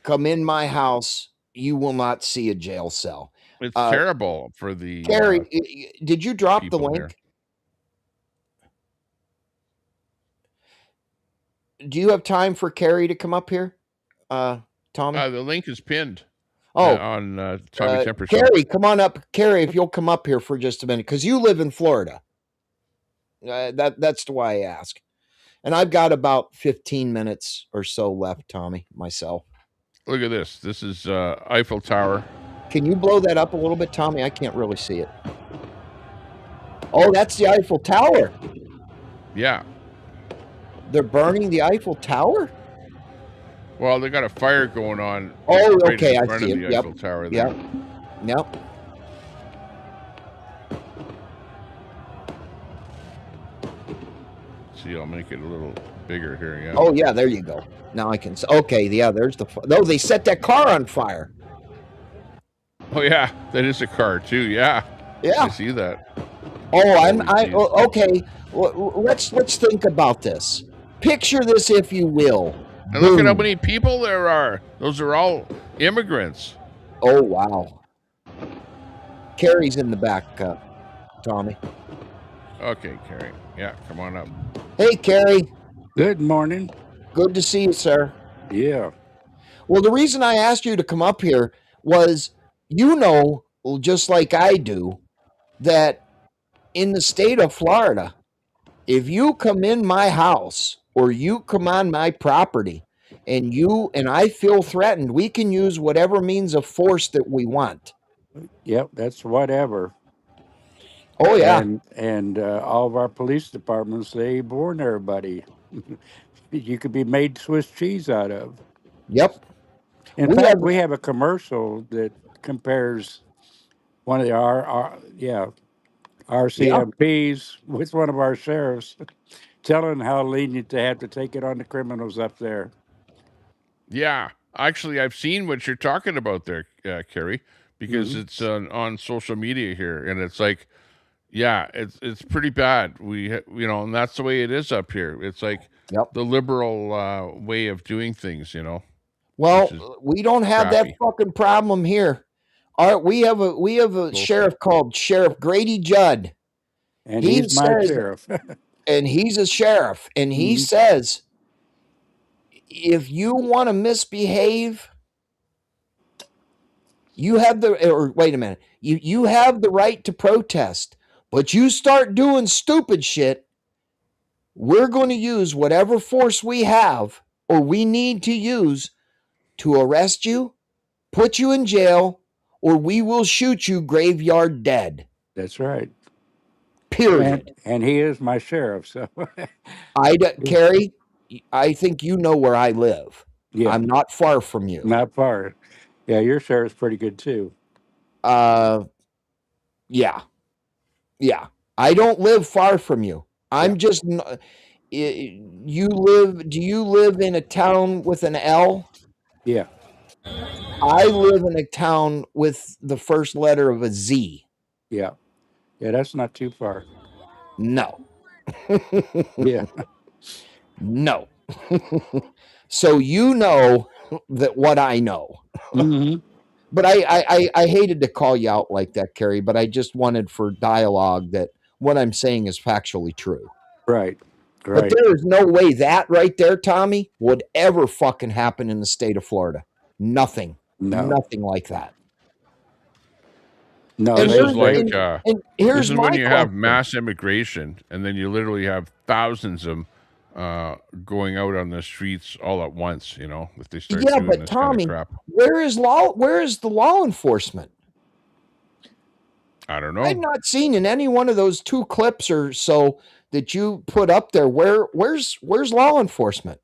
come in my house, you will not see a jail cell. It's terrible for the Gary, did you drop the link? There. Do you have time for Carrie to come up here? Tommy? The link is pinned. on Tommy Temper Show. Carrie, come on up. Carrie, if you'll come up here for just a minute, because you live in Florida. That's why I ask. And I've got about 15 minutes or so left, Tommy, myself. Look at this. This is Eiffel Tower. Can you blow that up a little bit, Tommy? I can't really see it. Oh, that's the Eiffel Tower. Yeah. They're burning the Eiffel Tower? Well, they got a fire going on. Oh, right okay, in I front see of it. the Eiffel Tower there. Yep. See, I'll make it a little bigger here. Yeah. Oh, yeah, there you go. Now I can see. Okay, yeah, there's the... No, they set that car on fire. Oh, yeah, that is a car, too. Yeah. Yeah. I see that. Oh, okay. Let's think about this. Picture this, if you will. And look at how many people there are. Those are all immigrants. Oh, wow. Carrie's in the back, Tommy. Okay, Carrie. Yeah, come on up. Hey, Carrie. Good morning. Good to see you, sir. Yeah. Well, the reason I asked you to come up here was, just like I do, that in the state of Florida, if you come in my house or you come on my property and I feel threatened, we can use whatever means of force that we want. Yep, that's whatever. Oh, yeah. And all of our police departments, they warn everybody. You could be made Swiss cheese out of. Yep. In fact, we have a commercial that compares one of our RCMPs with one of our sheriffs, telling how lenient they have to take it on the criminals up there. Yeah, actually, I've seen what you're talking about there, Carrie, because it's on social media here, and it's like, yeah, it's pretty bad. And that's the way it is up here. It's like the liberal way of doing things, Well, we don't have that fucking problem here. We have a sheriff called Sheriff Grady Judd. And he's my sheriff. And he's a sheriff. And he says, if you want to misbehave, you have wait a minute. You have the right to protest, but you start doing stupid shit, we're going to use whatever force we have or we need to use to arrest you, put you in jail, or we will shoot you graveyard dead. That's right. Period. And he is my sheriff. So, Carrie, I think you know where I live. Yeah. I'm not far from you. Not far. Yeah, your sheriff's pretty good too. Yeah. I don't live far from you. I'm just. Do you live in a town with an L? Yeah. I live in a town with the first letter of a Z. Yeah. Yeah, that's not too far. No. Yeah. No. So you know that what I know. But I hated to call you out like that, Carrie, but I just wanted for dialogue that what I'm saying is factually true. Right. But there is no way that right there, Tommy, would ever fucking happen in the state of Florida. Nothing. No. Nothing like that. No, this is like here's this is when you have mass immigration, and then you literally have thousands of them going out on the streets all at once. If they start doing but this Tommy, kind of crap. Where is the law enforcement? I don't know. I've not seen in any one of those 2 clips or so that you put up there. Where's law enforcement?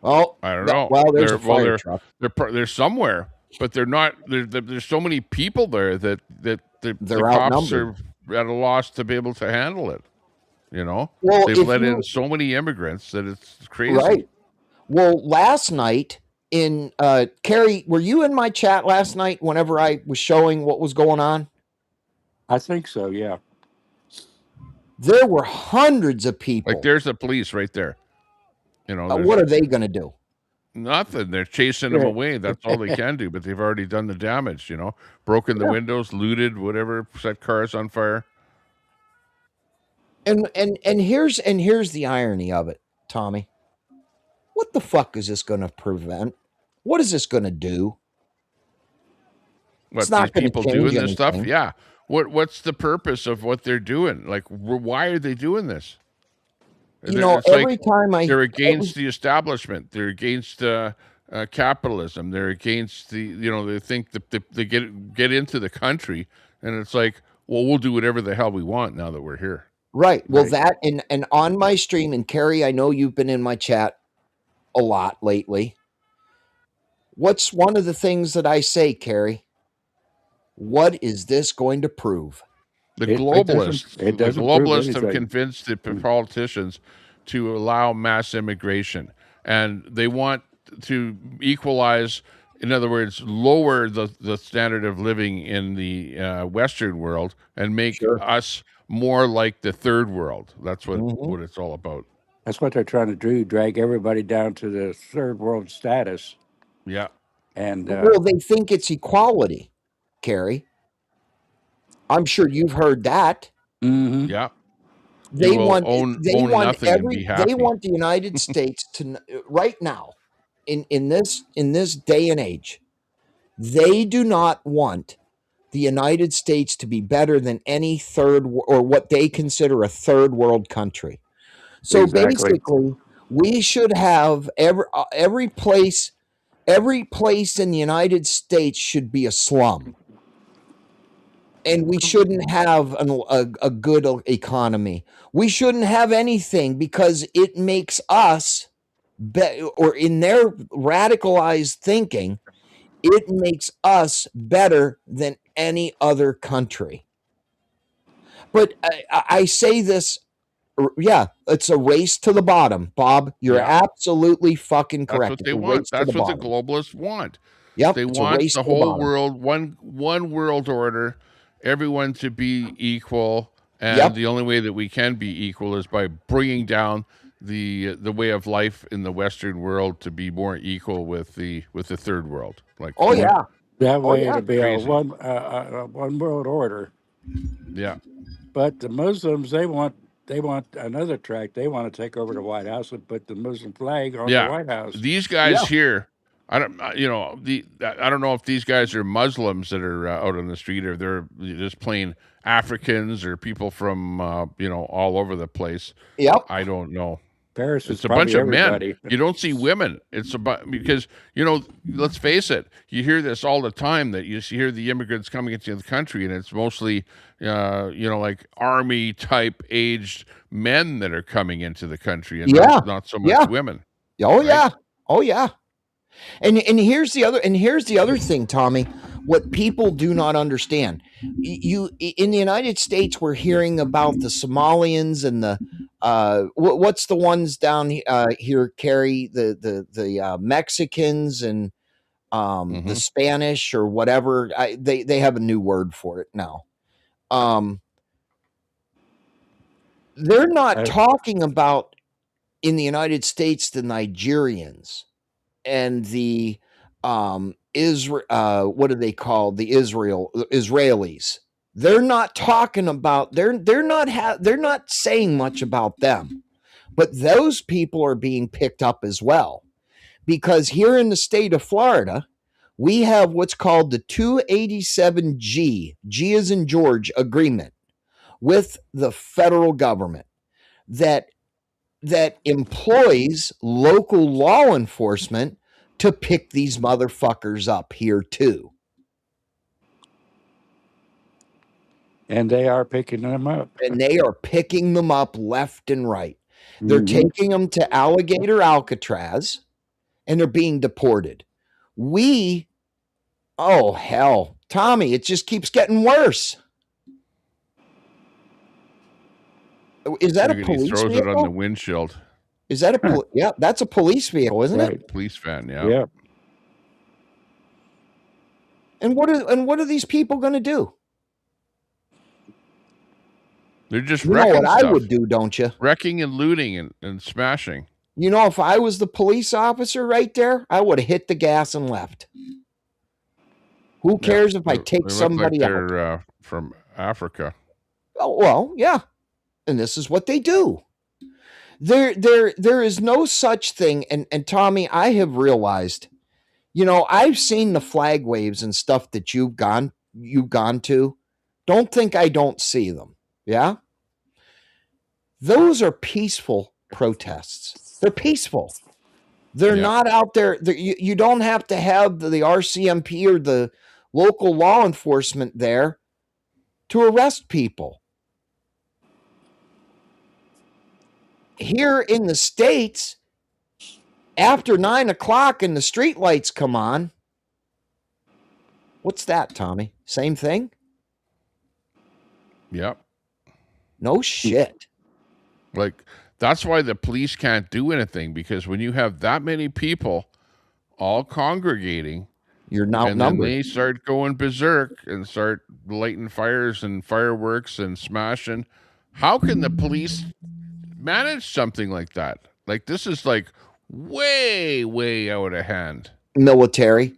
Well, I don't know. Well, there's a fire truck. They're somewhere, but they're not. There's so many people there that the they're cops outnumbered. are at a loss to be able to handle it. Well, they've let in so many immigrants that it's crazy. Right. Well, last night in Carrie, were you in my chat last night whenever I was showing what was going on? I think so, yeah. There were hundreds of people. Like there's the police right there. What are they going to do? Nothing. They're chasing them away. That's all they can do. But they've already done the damage. Broken the windows, looted, whatever, set cars on fire. And here's the irony of it, Tommy. What the fuck is this going to prevent? What is this going to do? What, It's not these going to people change doing this anything. stuff? Yeah. What's the purpose of what they're doing? Like, why are they doing this? You know, It's every like time they're against the establishment. They're against capitalism. They're against the, they think that they get into the country, and it's like, well, we'll do whatever the hell we want now that we're here. Right. Well, that and on my stream, and Carrie, I know you've been in my chat a lot lately. What's one of the things that I say, Carrie? What is this going to prove? The globalists, it doesn't prove have anything. convinced the politicians to allow mass immigration, and they want to equalize. In other words, lower the standard of living in the Western world and make us more like the third world. That's what it's all about. That's what they're trying to do, drag everybody down to the third world status. Yeah. And well, they think it's equality, Carrie. I'm sure you've heard that. Yeah. They want own nothing and be happy. They want the United States to right now in this day and age. They do not want the United States to be better than any third or what they consider a third world country. So basically, we should have every place in the United States should be a slum. And we shouldn't have a good economy. We shouldn't have anything because it makes us, or in their radicalized thinking, it makes us better than any other country. But I say this, yeah, it's a race to the bottom, Bob. You're absolutely fucking correct. That's what they want. That's what the globalists want. Yep, they want the whole world, one world order, everyone to be equal, and the only way that we can be equal is by bringing down the way of life in the Western world to be more equal with the third world. Like, that way it'll be a one world order. Yeah. But the Muslims, they want another track. They want to take over the White House and put the Muslim flag on the White House. These guys here, I don't know if these guys are Muslims that are out on the street, or they're just plain Africans or people from all over the place. Yep. I don't know. Paris it's a bunch of men. You don't see women. It's about because let's face it. You hear this all the time that you hear the immigrants coming into the country, and it's mostly like army type aged men that are coming into the country, and not so much women. Oh yeah. And here's the other thing, Tommy. What people do not understand, you in the United States, we're hearing about the Somalians and the what's the ones down here, Carrie, the Mexicans and the Spanish or whatever. They have a new word for it now. They're not talking about in the United States the Nigerians and the what do they call the Israelis? They're not talking about they're not saying much about them, but those people are being picked up as well, because here in the state of Florida, we have what's called the 287G, G as in George, agreement with the federal government that employs local law enforcement to pick these motherfuckers up here too. And they are picking them up. And they are picking them up left and right. They're taking them to Alligator Alcatraz, and they're being deported. Oh hell, Tommy, it just keeps getting worse. Is that a police throws vehicle? it on the windshield. Is that yeah, that's a police vehicle, isn't it? Police van, yeah. And what are these people going to do? They're just wrecking what stuff. I would do, don't you? Wrecking and looting and smashing. If I was the police officer right there, I would have hit the gas and left. Who cares if I take somebody like out? They're from Africa. Oh well, yeah. And this is what they do. There is no such thing. And Tommy, I have realized You know, I've seen the flag waves and stuff that you've gone to. Don't think I don't see them. Yeah? Those are peaceful protests. They're peaceful. They're not out there. You don't have to have the RCMP or the local law enforcement there to arrest people. Here in the States, after 9 o'clock and the street lights come on, what's that, Tommy? Same thing? Yep. No shit. Like, that's why the police can't do anything, because when you have that many people all congregating, you're now and then they start going berserk and start lighting fires and fireworks and smashing. How can the police manage something like that? Like, this is like way, way out of hand. Military.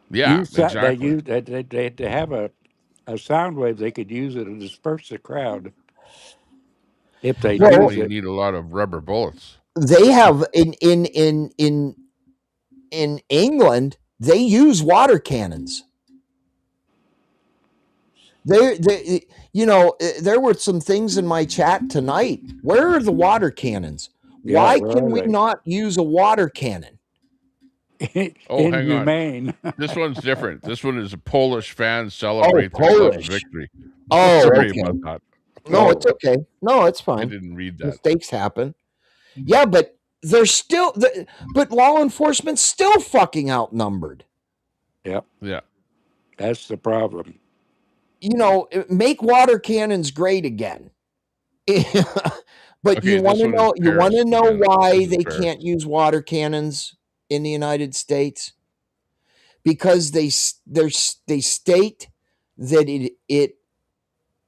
Yeah, exactly. They have a sound wave. They could use it to disperse the crowd if they use You it. need a lot of rubber bullets. They have in England, they use water cannons. They you know, there were some things in my chat tonight. Where are the water cannons? Why can we not use a water cannon? Inhumane. This one's different. This one is a Polish fans celebrate their club's victory. Oh, sorry okay. about that. No, it's okay. No, it's fine. I didn't read that. Mistakes happen. Yeah, but they're still, but law enforcement's still fucking outnumbered. Yep. Yeah. That's the problem. You know, make water cannons great again. But Okay, you want to know, why they Paris. can't use water cannons in the United States? Because they state that it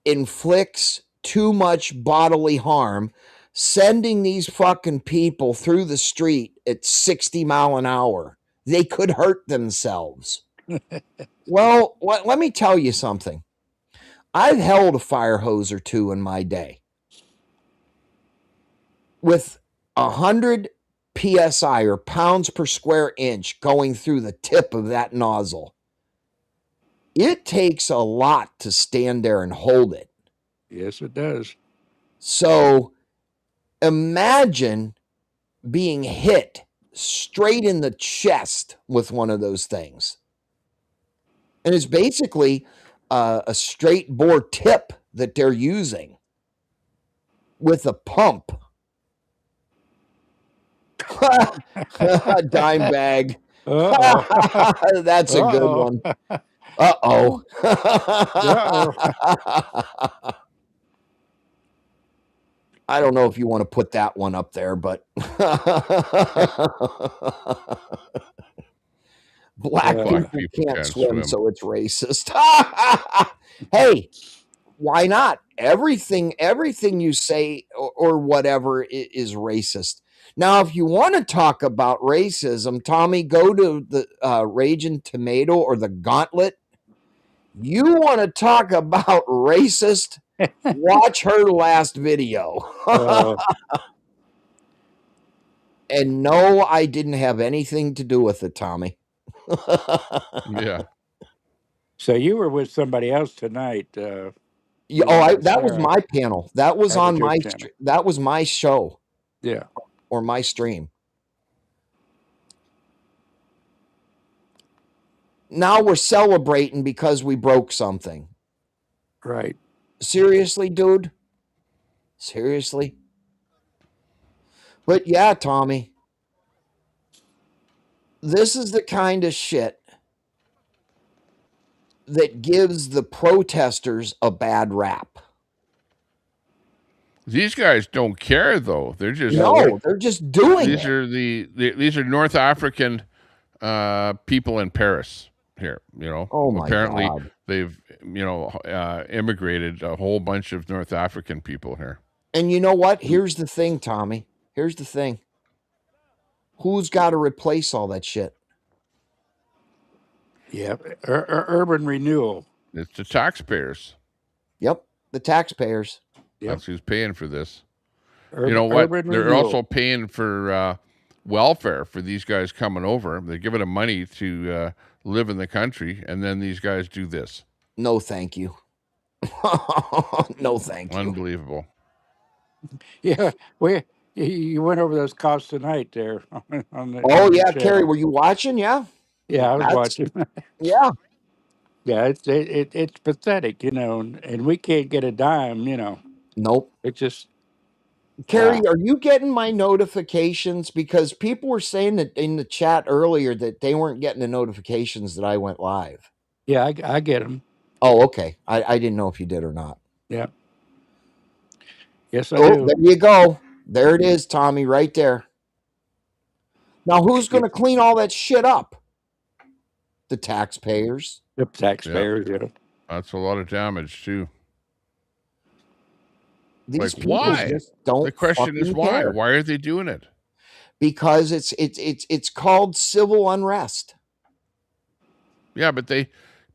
inflicts too much bodily harm, sending these fucking people through the street at 60 mile an hour. They could hurt themselves. Well, let me tell you something. I've held a fire hose or two in my day. With 100 PSI or pounds per square inch going through the tip of that nozzle, it takes a lot to stand there and hold it. Yes, it does. So imagine being hit straight in the chest with one of those things. And it's basically a straight bore tip that they're using with a pump. Dime bag. That's a good one. Uh-oh. I don't know if you want to put that one up there, but black people can't swim, so it's racist. Hey, why not? Everything you say or whatever is racist. Now, if you want to talk about racism, Tommy, go to the Raging Tomato or the Gauntlet. You want to talk about racist? Watch her last video. And no, I didn't have anything to do with it, Tommy. Yeah. So you were with somebody else tonight. That was my panel. That was on my that was my show. Yeah. Or my stream. Now we're celebrating because we broke something. Right. Seriously, dude? Seriously? But yeah, Tommy, this is the kind of shit that gives the protesters a bad rap. These guys don't care, though. They're just they're just doing these it. These are North African people in Paris here. You know, oh my apparently God. They've immigrated a whole bunch of North African people here. And you know what? Here's the thing, Tommy. Here's the thing. Who's got to replace all that shit? Yeah, urban renewal. It's the taxpayers. Yep, the taxpayers. That's who's paying for this. You know what? They're also paying for welfare for these guys coming over. They're giving them money to live in the country, and then these guys do this. No, thank you. No, thank you. Unbelievable. Yeah, you went over those costs tonight there on the. Oh on your yeah, channel. Carrie, were you watching? Yeah. Yeah, I was watching. Yeah. Yeah, it's pathetic, and we can't get a dime, Nope. It's just. Carrie, are you getting my notifications? Because people were saying that in the chat earlier that they weren't getting the notifications that I went live. Yeah, I get them. Oh, okay. I didn't know if you did or not. Yeah. Yes, I Oh, do. there you go. There it is, Tommy, right there. Now, who's going to clean all that shit up? The taxpayers. The taxpayers, yeah. That's a lot of damage, too. These like, why? Just don't. The question is why? Care. Why are they doing it? Because it's called civil unrest. Yeah, but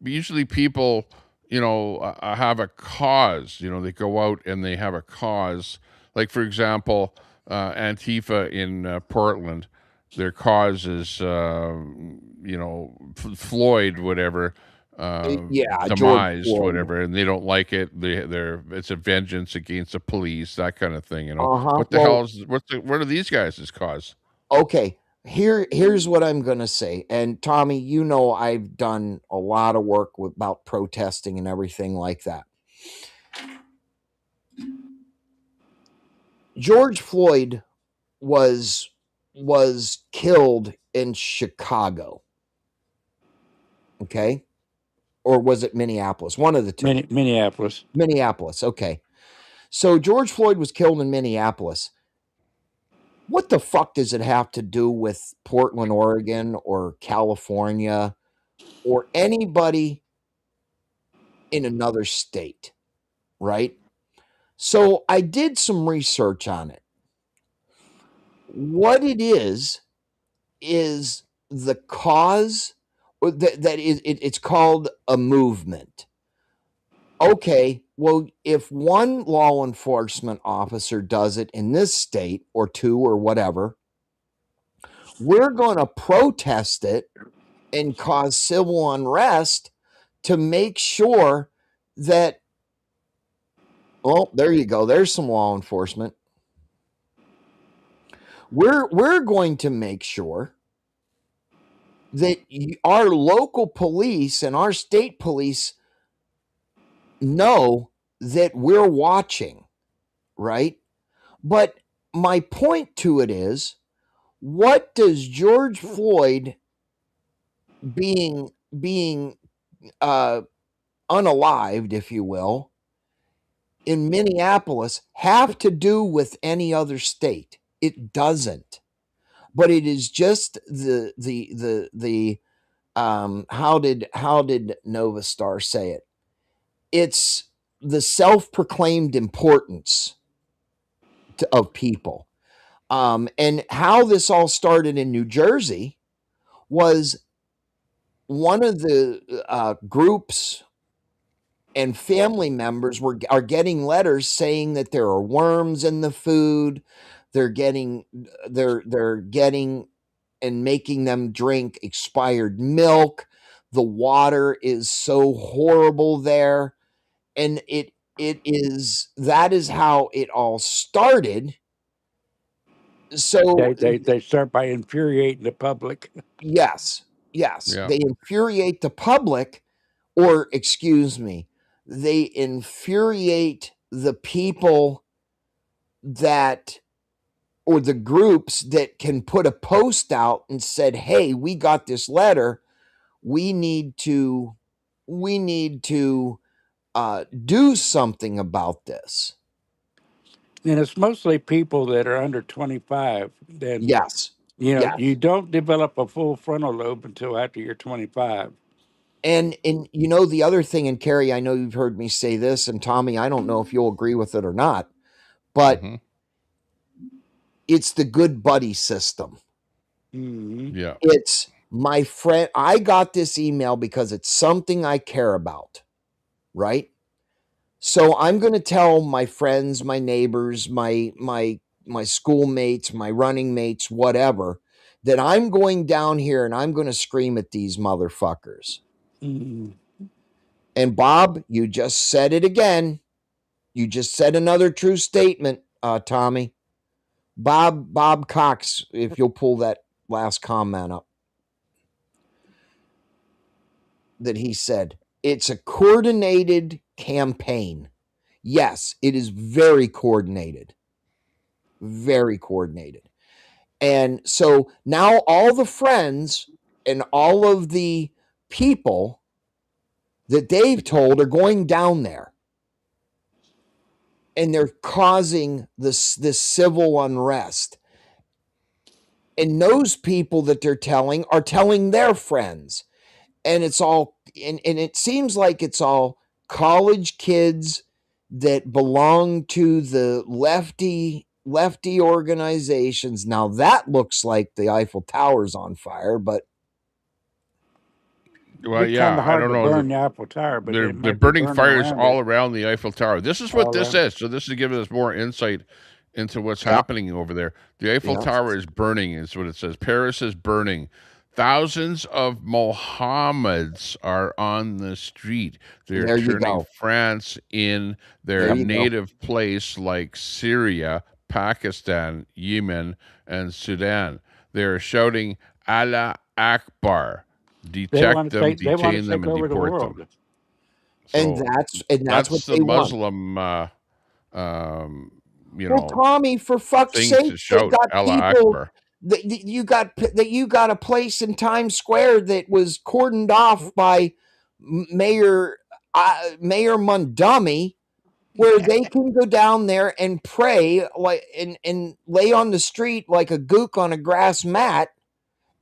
usually people, have a cause. They go out and they have a cause. Like, for example, Antifa in Portland, their cause is, Floyd, whatever, demised, whatever, and they don't like it. It's a vengeance against the police, that kind of thing. What the hell is what are these guys' cause? Okay. Here's what I'm going to say. And Tommy, I've done a lot of work about protesting and everything like that. George Floyd was killed in Chicago. Okay? Or was it Minneapolis? One of the two. Minneapolis. Minneapolis. Okay. So George Floyd was killed in Minneapolis. What the fuck does it have to do with Portland, Oregon, or California, or anybody in another state, right? So I did some research on it. What it is the cause, or it's called a movement. Okay, well, if one law enforcement officer does it in this state, or two, or whatever, we're going to protest it and cause civil unrest to make sure that, well, there you go. There's some law enforcement. We're going to make sure that our local police and our state police know that we're watching, right? But my point to it is, what does George Floyd being unalived, if you will, in Minneapolis have to do with any other state? It doesn't. But it is just how did Nova Star say it? It's the self-proclaimed importance of people. And how this all started in New Jersey was one of the groups and family members are getting letters saying that there are worms in the food. They're getting and making them drink expired milk. The water is so horrible there. And that is how it all started. So they start by infuriating the public. Yes. Yeah. They infuriate the public, or excuse me, they infuriate the people or the groups that can put a post out and said, hey, we got this letter. We need to do something about this. And it's mostly people that are under 25. Then yes. You don't develop a full frontal lobe until after you're 25. And the other thing, and Carrie, I know you've heard me say this, and Tommy, I don't know if you'll agree with it or not, but it's the good buddy system. Mm-hmm. Yeah. It's my friend. I got this email because it's something I care about, right? So I'm going to tell my friends, my neighbors, my schoolmates, my running mates, whatever, that I'm going down here and I'm going to scream at these motherfuckers. Mm. And Bob, you just said it again. You just said another true statement, Tommy. Bob Cox, if you'll pull that last comment up, that he said, it's a coordinated campaign. Yes, it is very coordinated. Very coordinated. And so now all the friends and all of the people that they've told are going down there. And they're causing this civil unrest. And those people that they're telling are telling their friends. And it's all, and it seems like it's all college kids that belong to the lefty organizations. Now that looks like the Eiffel Tower's on fire, but well, It'd be yeah, kind of I hard don't to know. burn the Eiffel Tower, but They're they might be burning burning fires around all it. around the Eiffel Tower. This is what All this around. is. So this is giving us more insight into what's Yep. happening over there. The Eiffel Yep. Tower is burning, is what it says. Paris is burning. Thousands of Mohammeds are on the street. They're There you turning go. France in their There you go. native place like Syria, Pakistan, Yemen, and Sudan. They're shouting, Allah Akbar. Detect them, They want detain to them, take and over the deport world. them. And So that's what the they want. Muslim, you Well, know, Tommy, for fuck's thing sake, to they shout got Allah people Akbar. that you got a place in Times Square that was cordoned off by Mayor Mundummy, where they can go down there and pray like and lay on the street like a gook on a grass mat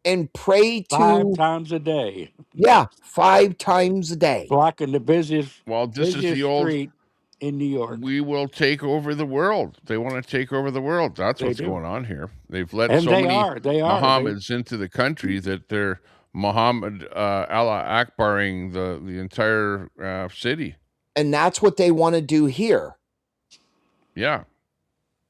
and pray to 5 times a day. Yeah, 5 times a day. Blocking the busiest Well, this is the old street in New York. we will take over the world. They want to take over the world. That's They what's do. going on here. They've let And so they many are. They Mohammeds into the country that they're Muhammad Allah Akbaring the entire city. And that's what they want to do here. Yeah.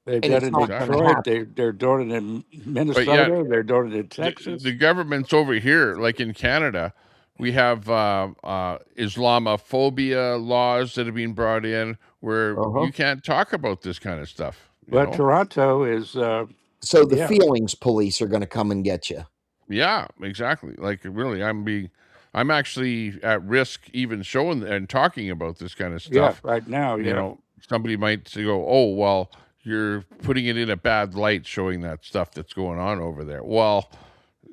They've And done it's it not in gonna Detroit. happen. They're doing it in Minnesota. But yet, They're doing it in Texas. the government's over here, like in Canada. We have Islamophobia laws that have been brought in where you can't talk about this kind of stuff. But Toronto is. So the feelings police are going to come and get you. Yeah, exactly. Like really, I'm actually at risk even showing and talking about this kind of stuff. Yeah, right now. You know, somebody might say, "Oh, well, you're putting it in a bad light, showing that stuff that's going on over there." Well,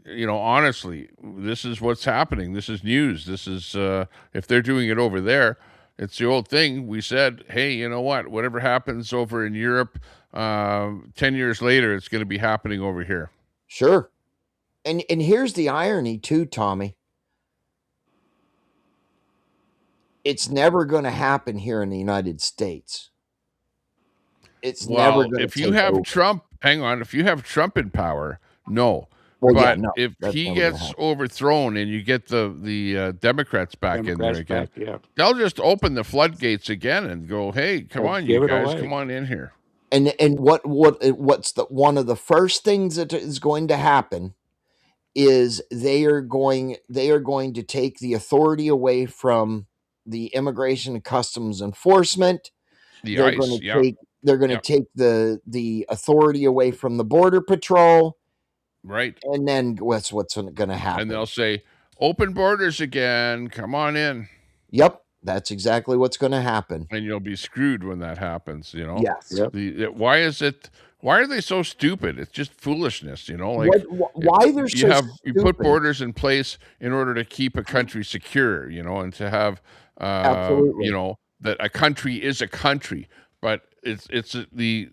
you know, honestly, this is what's happening. This is news. This is if they're doing it over there, it's the old thing. We said, hey, you know what? Whatever happens over in Europe, 10 years later, it's going to be happening over here. Sure. And here's the irony too, Tommy. It's never going to happen here in the United States. It's never going to if you have over. Trump, hang on, if you have Trump in power, no. Well, but yeah, no, if that's he never gonna gets happen. overthrown and you get the Democrats back in there again, yeah. they'll just open the floodgates again and go, hey, come on, you guys, come on in here. And what's one of the first things that is going to happen is they are going to take the authority away from the Immigration and Customs Enforcement. They're ICE, going to take the authority away from the Border Patrol. Right. And then what's going to happen? And they'll say, open borders again, come on in. Yep. That's exactly what's going to happen. And you'll be screwed when that happens, you know? Yes. Yep. Why are they so stupid? It's just foolishness, you know? Like why they're so stupid? You put borders in place in order to keep a country secure, you know, and to have Absolutely. you know, that a country is a country. But it's the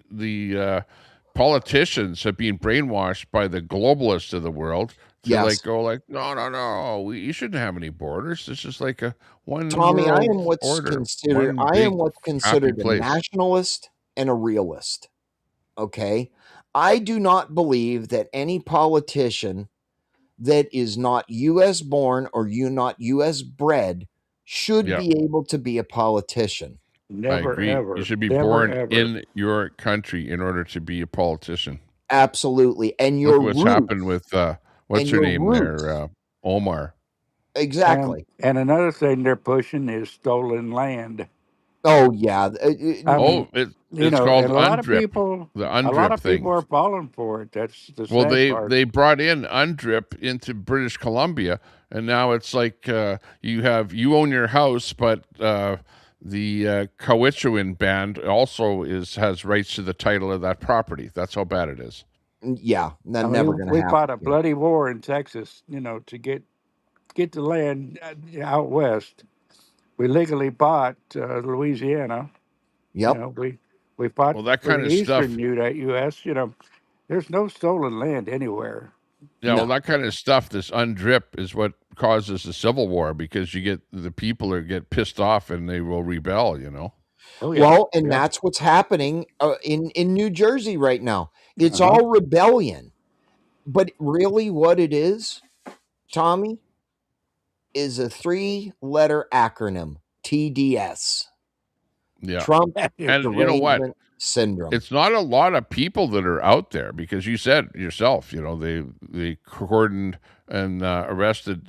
politicians have been brainwashed by the globalists of the world to no, you shouldn't have any borders. It's just like a one Tommy, world I am what's order. considered a nationalist and a realist. Okay. I do not believe that any politician that is not U.S. born or not U.S. bred should be able to be a politician. Never, I agree. ever. You should be Never, born ever. in your country in order to be a politician. Absolutely. And Look your what's roots. happened with what's And her your name roots. there, Omar. Exactly. And another thing they're pushing is stolen land. Oh yeah. I mean, It's called and a lot of UNDRIP. people, The a lot UNDRIP of people thing. are falling for it. That's the Well, sad part. they brought in UNDRIP into British Columbia, and now it's like you own your house, but the Cowichan band also has rights to the title of that property. That's how bad it is. Yeah, that's I mean, never going to we happen. fought a bloody war in Texas, to get the land out west. We legally bought Louisiana. Yep. We fought Well, that for kind the of eastern stuff. U.S. There's no stolen land anywhere. Yeah, well, that kind of stuff, this UNDRIP, is what causes the Civil War, because you get the people get pissed off and they will rebel. Oh, yeah. Well, and that's what's happening in New Jersey right now. It's all rebellion. But really what it is, Tommy, is a 3-letter acronym, TDS. Yeah. Trump And you know what? derangement syndrome. It's not a lot of people that are out there, because you said yourself, they cordoned and arrested,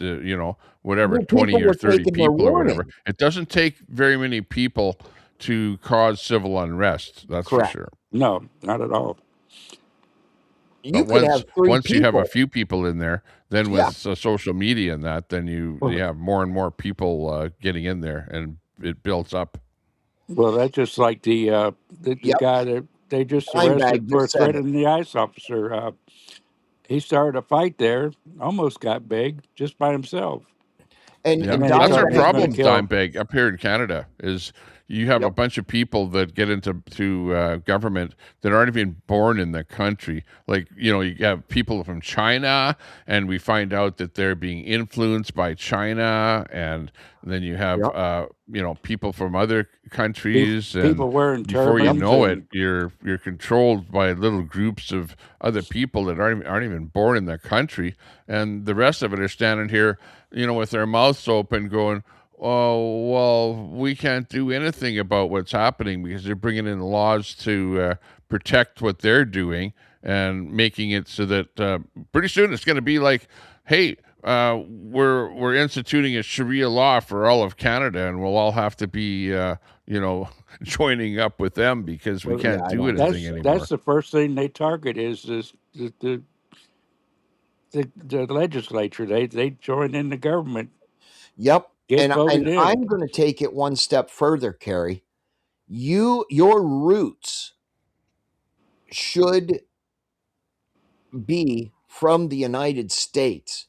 whatever, Well, 20 people or were 30 taking their people or whatever. warning. It doesn't take very many people to cause civil unrest. That's Correct. for sure. No, not at all. You But could have 3 once people. you have a few people in there, then with Yeah. social media and that, then you have more and more people getting in there, and it builds up. Well, that's just like the guy that they just arrested for threatening the ICE officer. He started a fight there, almost got big just by himself. And Yeah, and that's our Dimebag problem, kill. Dimebag, up here in Canada, is you have a bunch of people that get into government that aren't even born in the country. Like, you have people from China, and we find out that they're being influenced by China, and then you have people from other countries, and People wearing before you turbans know it, and- you're controlled by little groups of other people that aren't even born in the country, and the rest of it are standing here, with their mouths open, going, "Oh, well, we can't do anything about what's happening because they're bringing in laws to protect what they're doing and making it so that pretty soon it's going to be like, hey, we're instituting a Sharia law for all of Canada, and we'll all have to be, joining up with them because we can't do anything anymore." That's the first thing they target is the legislature. They join in the government. Yep. Get voted in. I'm going to take it one step further, Carrie. Your roots should be from the United States.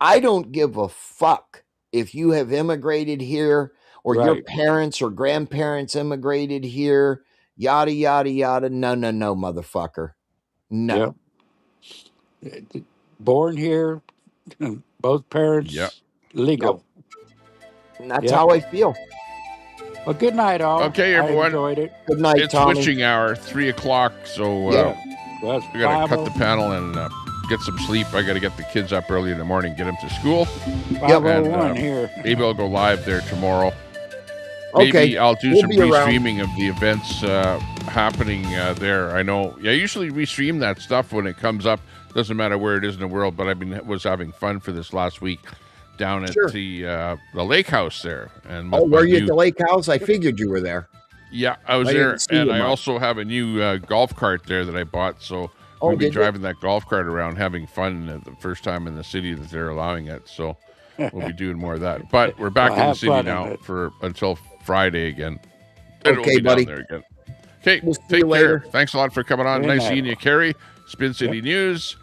I don't give a fuck if you have immigrated here or your parents or grandparents immigrated here, yada, yada, yada. No, motherfucker. No. Yep. Born here, both parents legal. And that's how I feel. Well, good night, all. Okay, everyone. I enjoyed it. Good night, it's Tommy. switching hour, 3:00, so we got to cut the panel and get some sleep. I got to get the kids up early in the morning, get them to school. 5:01 here. Maybe I'll go live there tomorrow. Maybe Okay. I'll do We'll some be around. restreaming of the events happening there. I know. I usually restream that stuff when it comes up. Doesn't matter where it is in the world, but was having fun for this last week down at the lake house there. And were you at the lake house? I figured you were there. Yeah, I was I there, didn't see and you I much. also have a new golf cart there that I bought, so we'll be did you? driving that golf cart around, having fun the first time in the city that they're allowing it, so we'll be doing more of that. But we're back Well, in the have city fun now in it. until Friday again. And Okay, we'll be down buddy. there again. Okay, We'll see take you later. care. Thanks a lot for coming on. Good Nice night. seeing you, Carrie. Spin City News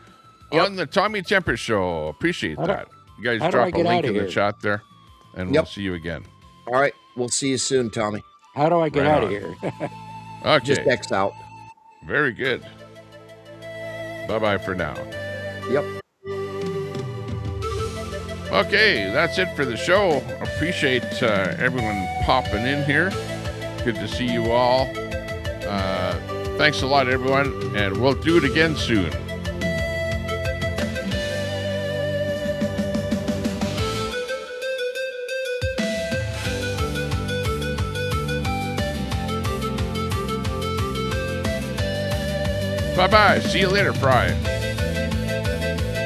on the Tommy Temper Show. Appreciate How do- that. You guys how do drop I a get link outta in the here? chat there, and we'll see you again. All right. We'll see you soon, Tommy. How do I get Right out on. of here? Okay. Just X out. Very good. Bye-bye for now. Yep. Okay, that's it for the show. Appreciate everyone popping in here. Good to see you all. Thanks a lot, everyone, and we'll do it again soon. Bye-bye. See you later, Fry.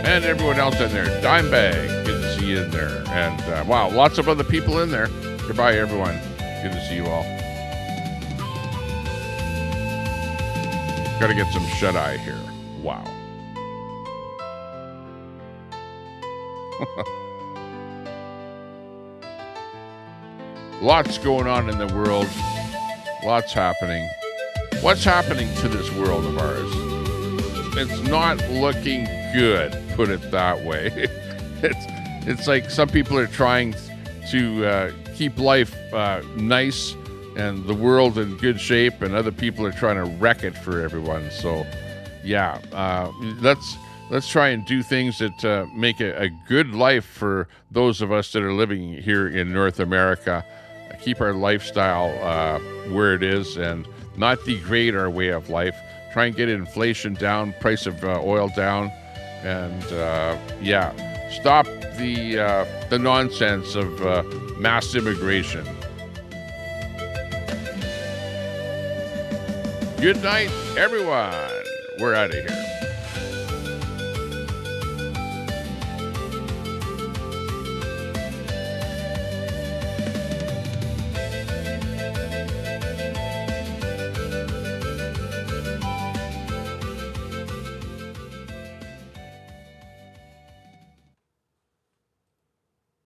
And everyone else in there. Dimebag, good to see you in there. And wow, lots of other people in there. Goodbye, everyone. Good to see you all. Got to get some shut-eye here. Wow. Lots going on in the world. Lots happening. What's happening to this world of ours? It's not looking good, put it that way. It's like some people are trying to keep life nice and the world in good shape, and other people are trying to wreck it for everyone. So, yeah, let's try and do things that make a good life for those of us that are living here in North America. Keep our lifestyle where it is and not degrade our way of life. Try and get inflation down, price of oil down, and yeah, stop the nonsense of mass immigration. Good night, everyone. We're out of here.